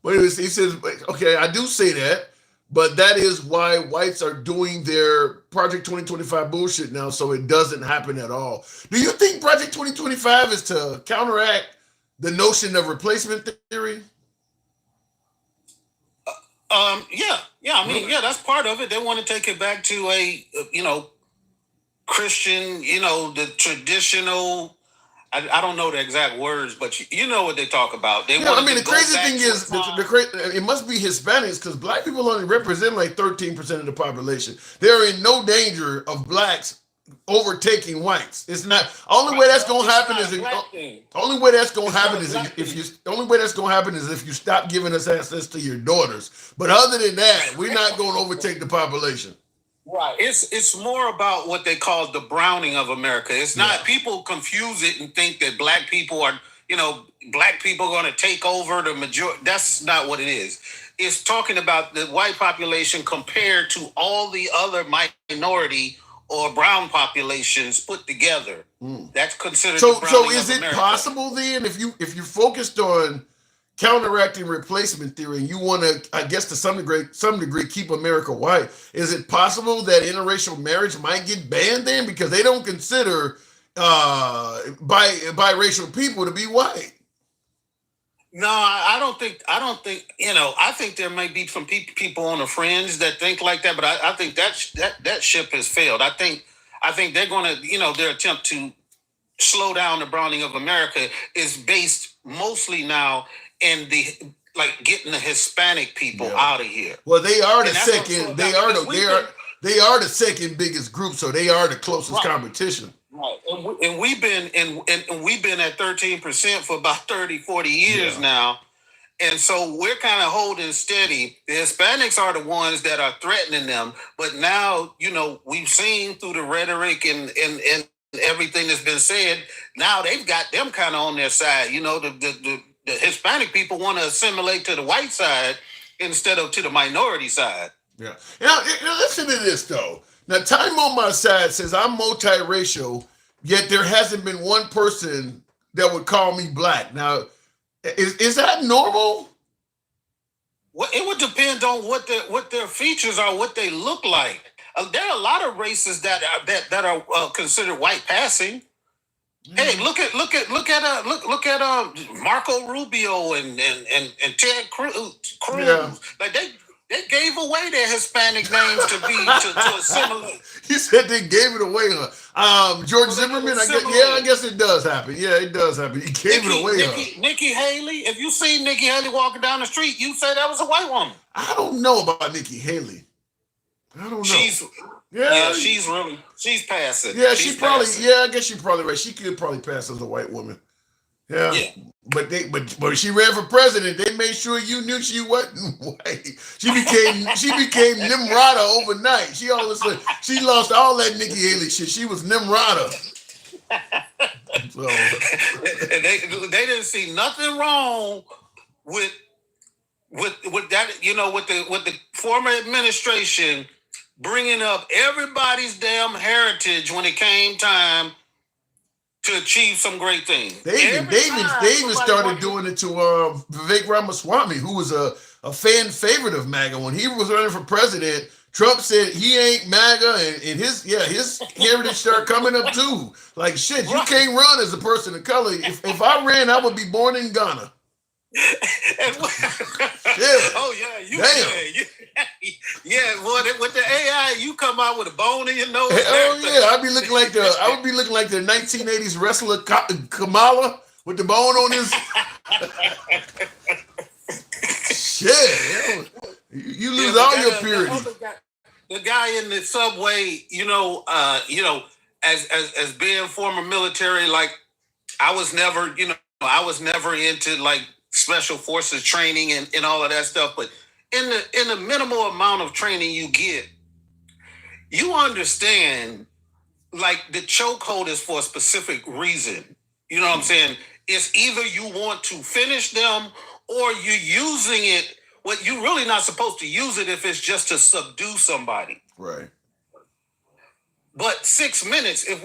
Well, he says, okay, I do say that, but that is why whites are doing their Project 2025 bullshit now, so it doesn't happen at all. Do you think Project 2025 is to counteract the notion of replacement theory? That's part of it. They want to take it back to a, Christian, the traditional. I don't know the exact words, but you know what they talk about. The crazy thing is, it must be Hispanics because black people only represent like 13% of the population. They're in no danger of blacks overtaking whites. It's not. Only way that's gonna happen is if you stop giving us access to your daughters. But other than that, we're not going to overtake the population. Right. It's more about what they call the browning of America. It's not, people confuse it and think that black people are going to take over the majority. That's not what it is. It's talking about the white population compared to all the other minority or brown populations put together. That's considered the browning So is of it America. possible then, if you focused on counteracting replacement theory and you want to, I guess to some degree keep America white, is it possible that interracial marriage might get banned then because they don't consider biracial people to be white? No, I don't think, I think there might be some people on the fringe that think like that, but I think that ship has failed. I think they're going to, their attempt to slow down the browning of America is based mostly now in getting the Hispanic people out of here. Well, they are the second. They are the second biggest group, so they are the closest competition. Right, and we've been at 13% for about 30, 40 years now, and so we're kind of holding steady. The Hispanics are the ones that are threatening them, but now we've seen through the rhetoric and everything that's been said. Now they've got them kind of on their side. The Hispanic people want to assimilate to the white side instead of to the minority side. Yeah. Now, listen to this, though. Now, Time on my side says I'm multiracial, yet there hasn't been one person that would call me black. Now, is that normal? Well, it would depend on what their features are, what they look like. There are a lot of races that are considered white passing. Hey, look at Marco Rubio and Ted Cruz. Yeah. Like they gave away their Hispanic names to assimilate. He said they gave it away. George Zimmerman. I guess it does happen. Yeah, it does happen. He gave it away. Nikki Haley. If you see Nikki Haley walking down the street, you say that was a white woman. I don't know about Nikki Haley. I don't know. She's passing. Yeah, I guess she's probably right. She could probably pass as a white woman. Yeah. But she ran for president. They made sure you knew she wasn't white. She became Nimrata overnight. She lost all that Nikki Haley shit. She was Nimrata. So. They didn't see nothing wrong with that. With the former administration bringing up everybody's damn heritage when it came time to achieve some great things. They even started doing it to Vivek Ramaswamy, who was a fan favorite of MAGA. When he was running for president, Trump said he ain't MAGA, and his heritage started coming up too. Like, shit, you can't run as a person of color. If I ran, I would be born in Ghana. With the AI, you come out with a bone in your nose. Oh yeah, I would be looking like the 1980s wrestler Kamala with the bone on his. Shit, you lose all your purity. the guy in the subway, as being former military, like I was never into like special forces training and all of that stuff. But in the minimal amount of training you get, you understand like the chokehold is for a specific reason. You know what I'm saying? It's either you want to finish them or you're using it. What you're really not supposed to use it if it's just to subdue somebody. Right. But 6 minutes, if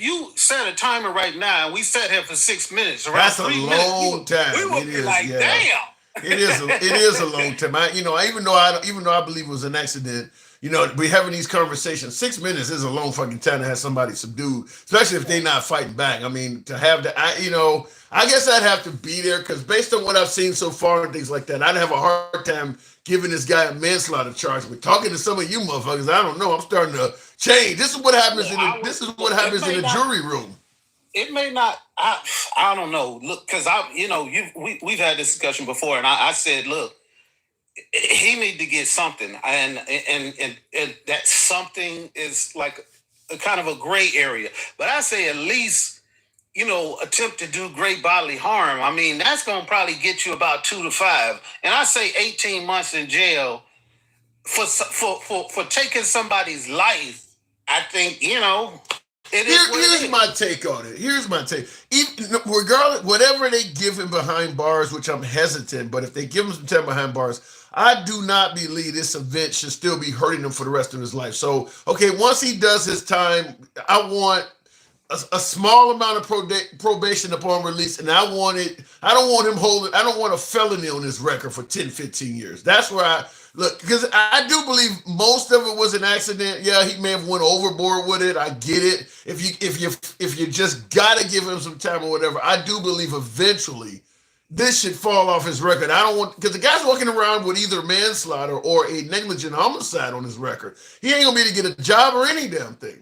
you set a timer right now and we sat here for 6 minutes, around that's 3 a minutes, long time. we would be like, yeah. damn. It is a long time. Even though I believe it was an accident, we're having these conversations. 6 minutes is a long fucking time to have somebody subdued, especially if they're not fighting back. I mean, to have that, I guess I'd have to be there because based on what I've seen so far and things like that, I'd have a hard time giving this guy a manslaughter charge. But talking to some of you motherfuckers, I don't know. I'm starting to change. This is what happens in the jury room. It may not. I don't know. Look, because we've had this discussion before, and I said, look, he need to get something, and that something is like a kind of a gray area. But I say at least attempt to do great bodily harm. I mean, that's going to probably get you about 2 to 5, and I say 18 months in jail for taking somebody's life. I think here's my take on it. Here's my take. Regardless, whatever they give him behind bars, which I'm hesitant, but if they give him some time behind bars, I do not believe this event should still be hurting him for the rest of his life. So, okay, once he does his time, I want a small amount of probation upon release, and I don't want a felony on his record for 10, 15 years. That's where I look, because I do believe most of it was an accident. Yeah, he may have went overboard with it. I get it. If you just gotta give him some time or whatever, I do believe eventually this should fall off his record. I don't want, because the guy's walking around with either manslaughter or a negligent homicide on his record. He ain't gonna be able to get a job or any damn thing.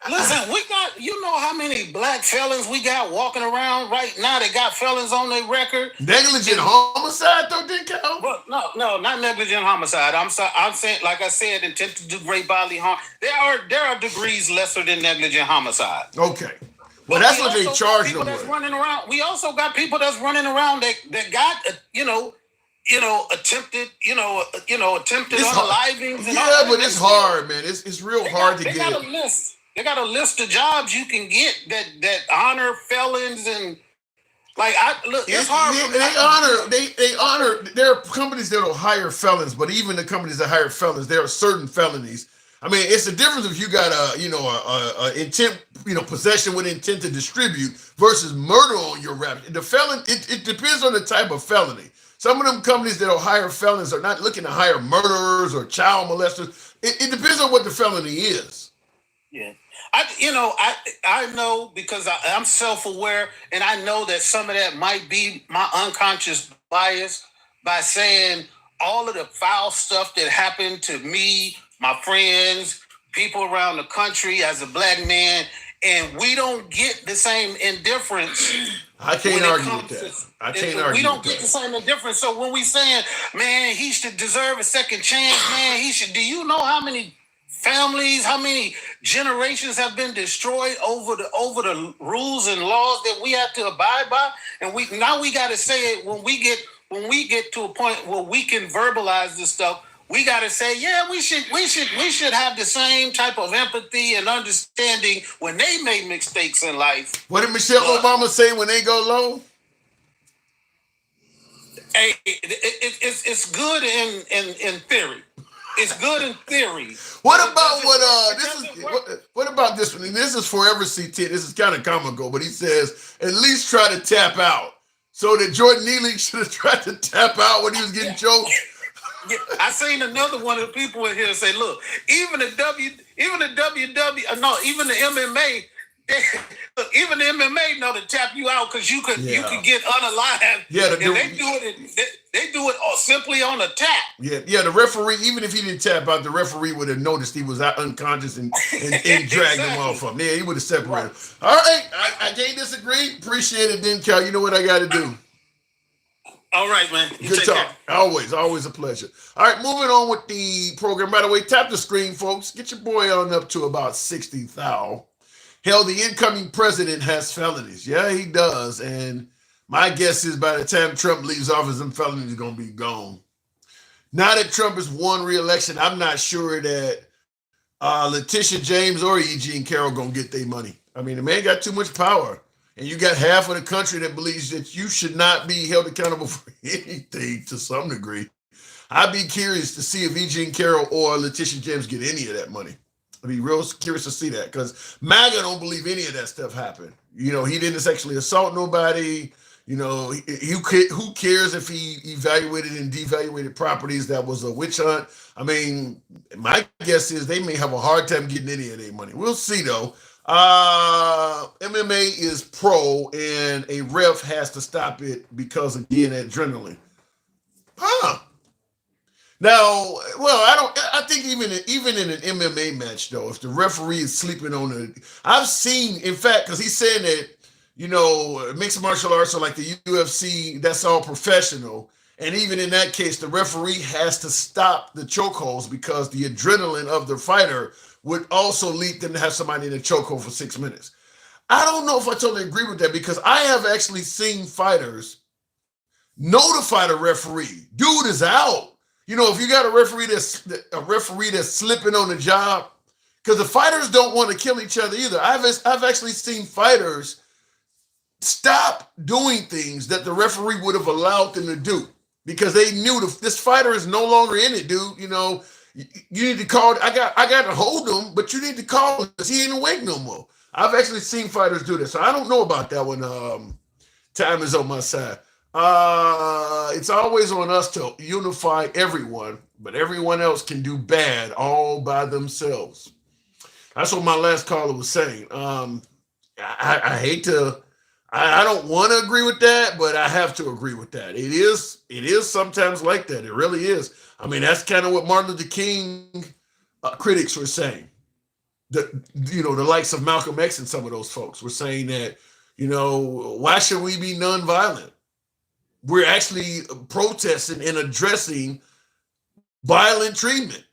Listen, we got, how many black felons we got walking around right now that got felons on their record? Negligent homicide, though, didn't count? Well, no, not negligent homicide. I'm saying, like I said, intent to do great bodily harm. There are degrees lesser than negligent homicide. Okay. Well, that's what they charge them with. We also got people that's running around that got, attempted unalivings. Yeah, but it's hard, man. It's real hard to get. They got a list of jobs you can get that honor felons and it's hard. They honor. There are companies that will hire felons, but even the companies that hire felons, there are certain felonies. I mean, it's the difference if you got a intent, possession with intent to distribute versus murder on your rap. The felon, it depends on the type of felony. Some of them companies that will hire felons are not looking to hire murderers or child molesters. It depends on what the felony is. Yeah. I know because I'm self-aware, and I know that some of that might be my unconscious bias by saying all of the foul stuff that happened to me, my friends, people around the country as a black man, and we don't get the same indifference. I can't argue with that. We don't get the same indifference. So when we saying, man, he should deserve a second chance, man, he should. Do you know how many families, how many generations have been destroyed over the rules and laws that we have to abide by? And we got to say it when we get to a point where we can verbalize this stuff. We got to say, yeah, we should have the same type of empathy and understanding when they make mistakes in life. What did Michelle Obama say when they go low? Hey, it's good in theory. It's good in theory. What about what about this one? And this is Forever CT. This is kind of comical, but he says at least try to tap out. So that Jordan Neely should have tried to tap out when he was getting choked. Yeah, I seen another one of the people in here say, look, even the MMA, even the MMA know to tap you out because you could get unalive. Yeah, they do it simply on a tap. Yeah. The referee, even if he didn't tap out, the referee would have noticed he was out unconscious and dragged him off of him. Yeah, he would have separated. Right. All right, I can't disagree. Appreciate it, then, Cal. You know what I got to do. All right, man. Good talk. Always a pleasure. All right, moving on with the program. By the way, tap the screen, folks. Get your boy on up to about 60,000. Hell, the incoming president has felonies. Yeah, he does. And my guess is by the time Trump leaves office, them felonies are going to be gone. Now that Trump has won re-election, I'm not sure that Letitia James or E. Jean Carroll going to get their money. I mean, the man got too much power. And you got half of the country that believes that you should not be held accountable for anything to some degree. I'd be curious to see if E. Jean Carroll or Letitia James get any of that money. I'd be real curious to see that because MAGA don't believe any of that stuff happened. You know, he didn't sexually assault nobody. You know, who cares if he evaluated and devaluated properties? That was a witch hunt. I mean, my guess is they may have a hard time getting any of their money. We'll see, though. MMA is pro and a ref has to stop it because again adrenaline. Now, well, I think even in an MMA match though, if the referee is sleeping on it, I've seen, in fact, because he's saying that, you know, mixed martial arts are like the UFC, that's all professional. And even in that case, the referee has to stop the chokeholds because the adrenaline of the fighter would also lead them to have somebody in a chokehold for 6 minutes. I don't know if I totally agree with that because I have actually seen fighters notify the referee, dude is out. You know, if you got a referee that's slipping on the job, because the fighters don't want to kill each other either. I've actually seen fighters stop doing things that the referee would have allowed them to do because they knew this fighter is no longer in it, dude. You know, you need to call. I got to hold him, but you need to call him because he ain't awake no more. I've actually seen fighters do this, so I don't know about that one. Time is on my side. It's always on us to unify everyone, but everyone else can do bad all by themselves. That's what my last caller was saying. I hate to. I don't want to agree with that, but I have to agree with that. It is sometimes like that. It really is. I mean, that's kind of what Martin Luther King critics were saying. The likes of Malcolm X and some of those folks were saying that, you know, why should we be nonviolent? We're actually protesting and addressing violent treatment.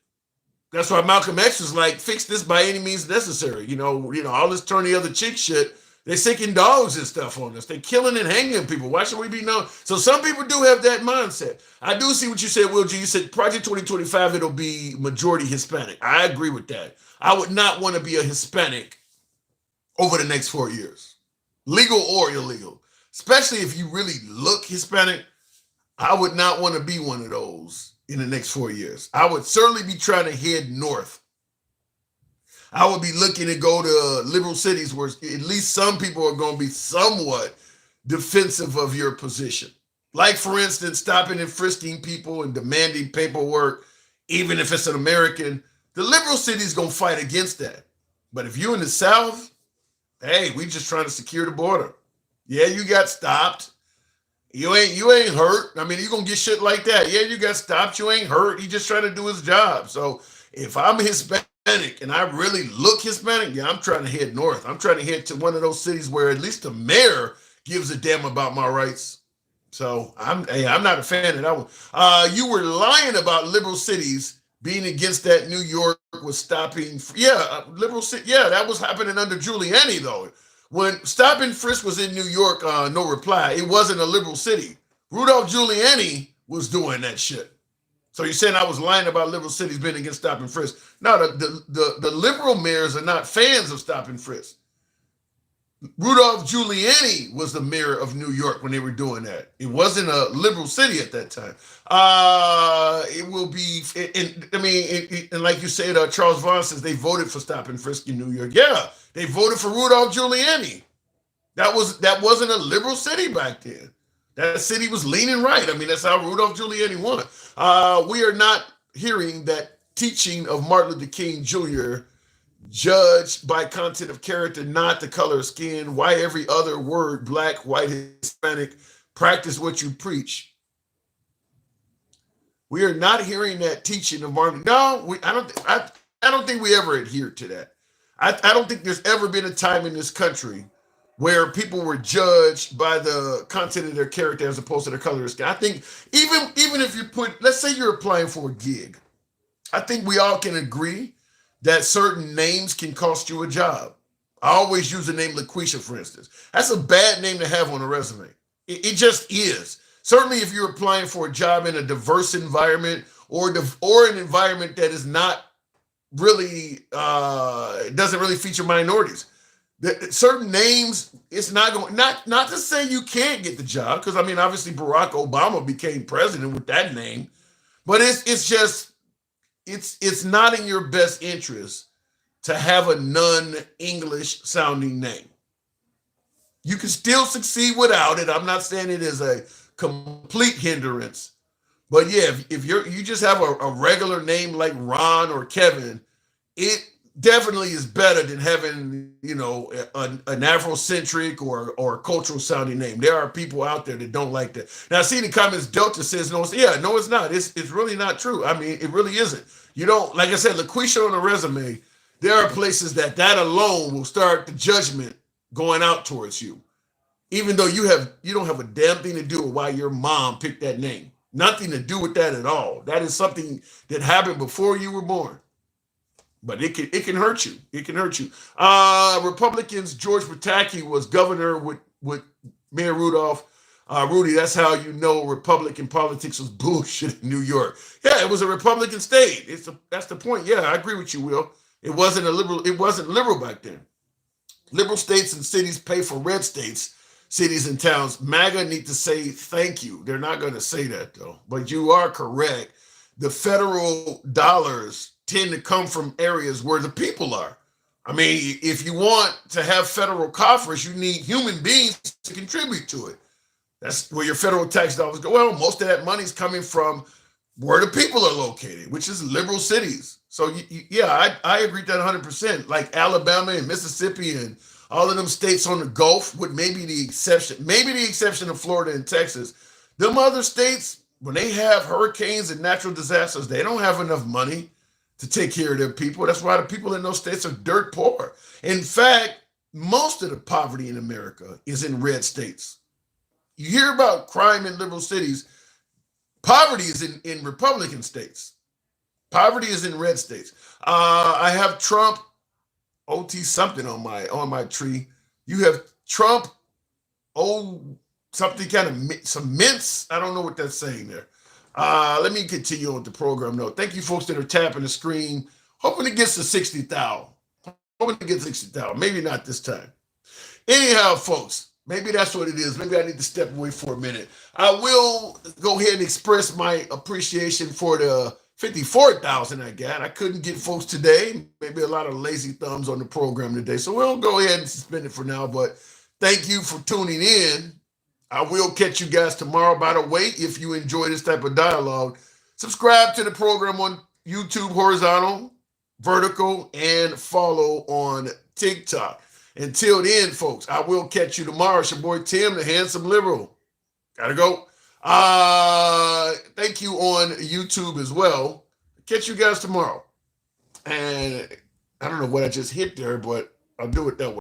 That's why Malcolm X was like, fix this by any means necessary. You know, all this turn the other cheek shit. They're sicking dogs and stuff on us. They're killing and hanging people. Why should we be known? So some people do have that mindset. I do see what you said, Will G. You said Project 2025, it'll be majority Hispanic. I agree with that. I would not want to be a Hispanic over the next 4 years, legal or illegal. Especially if you really look Hispanic, I would not want to be one of those in the next 4 years. I would certainly be trying to head north. I would be looking to go to liberal cities where at least some people are going to be somewhat defensive of your position. Like, for instance, stopping and frisking people and demanding paperwork, even if it's an American. The liberal city is going to fight against that. But if you're in the South, hey, we just trying to secure the border. Yeah, you got stopped. You ain't hurt. I mean, you're going to get shit like that. Yeah, you got stopped. You ain't hurt. He just trying to do his job. So if I'm Hispanic and I really look Hispanic, yeah, I'm trying to head north. I'm trying to head to one of those cities where at least the mayor gives a damn about my rights. So I'm not a fan of that one. You were lying about liberal cities being against that. New York was stopping. Liberal city. Yeah, that was happening under Giuliani though. When stop and frisk was in New York, no reply. It wasn't a liberal city. Rudolph Giuliani was doing that shit. So you're saying I was lying about liberal cities being against stop and frisk? No, the liberal mayors are not fans of stop and frisk. Rudolph Giuliani was the mayor of New York when they were doing that. It wasn't a liberal city at that time. It will be, and like you said, Charles Vaughn says they voted for stop and frisk in New York. Yeah, they voted for Rudolph Giuliani. That wasn't a liberal city back then. That city was leaning right. I mean, that's how Rudolph Giuliani won. We are not hearing that teaching of Martin Luther King Jr., judged by content of character, not the color of skin. Why every other word, black, white, Hispanic, practice what you preach. We are not hearing that teaching of Martin. No, I don't think we ever adhered to that. I don't think there's ever been a time in this country where people were judged by the content of their character as opposed to the color of their skin. I think even if you let's say you're applying for a gig, I think we all can agree that certain names can cost you a job. I always use the name LaQuisha, for instance. That's a bad name to have on a resume. It just is. Certainly if you're applying for a job in a diverse environment or an environment that is not really, doesn't really feature minorities. Certain names, it's not going, not to say you can't get the job, because I mean, obviously Barack Obama became president with that name, but it's not in your best interest to have a non-English sounding name. You can still succeed without it. I'm not saying it is a complete hindrance, but yeah, if you just have a regular name like Ron or Kevin, it definitely is better than having, you know, an Afrocentric or cultural sounding name. There are people out there that don't like that. Now, I see in the comments, Delta says, no, it's not. It's really not true. I mean, it really isn't. You don't, like I said, LaQuisha on a resume, there are places that alone will start the judgment going out towards you, even though you don't have a damn thing to do with why your mom picked that name. Nothing to do with that at all. That is something that happened before you were born. But it can hurt you. It can hurt you. Republicans, George Pataki was governor with Mayor Rudolph. Rudy, that's how you know Republican politics was bullshit in New York. Yeah, it was a Republican state. That's the point. Yeah, I agree with you, Will. It wasn't liberal back then. Liberal states and cities pay for red states, cities and towns. MAGA need to say thank you. They're not going to say that, though. But you are correct. The federal dollars tend to come from areas where the people are. I mean, if you want to have federal coffers, you need human beings to contribute to it. That's where your federal tax dollars go. Well, most of that money is coming from where the people are located, which is liberal cities. So yeah, I agree with that 100%. Like Alabama and Mississippi and all of them states on the Gulf, with maybe the exception of Florida and Texas. Them other states, when they have hurricanes and natural disasters, they don't have enough money to take care of their people. That's why the people in those states are dirt poor. In fact, most of the poverty in America is in red states. You hear about crime in liberal cities. Poverty is in Republican states. Poverty is in red states. I have Trump OT something on my tree. You have Trump something kind of some mints. I don't know what that's saying there. Let me continue on with the program though. Thank you folks that are tapping the screen. Hoping it gets to 60,000. Hoping it gets 60,000. Maybe not this time. Anyhow, folks, maybe that's what it is. Maybe I need to step away for a minute. I will go ahead and express my appreciation for the 54,000 I got. I couldn't get folks today. Maybe a lot of lazy thumbs on the program today. So we'll go ahead and suspend it for now. But thank you for tuning in. I will catch you guys tomorrow. By the way, if you enjoy this type of dialogue, subscribe to the program on YouTube, horizontal, vertical, and follow on TikTok. Until then, folks, I will catch you tomorrow. It's your boy Tim, the handsome liberal. Gotta go. Thank you on YouTube as well. Catch you guys tomorrow. And I don't know what I just hit there, but I'll do it that way.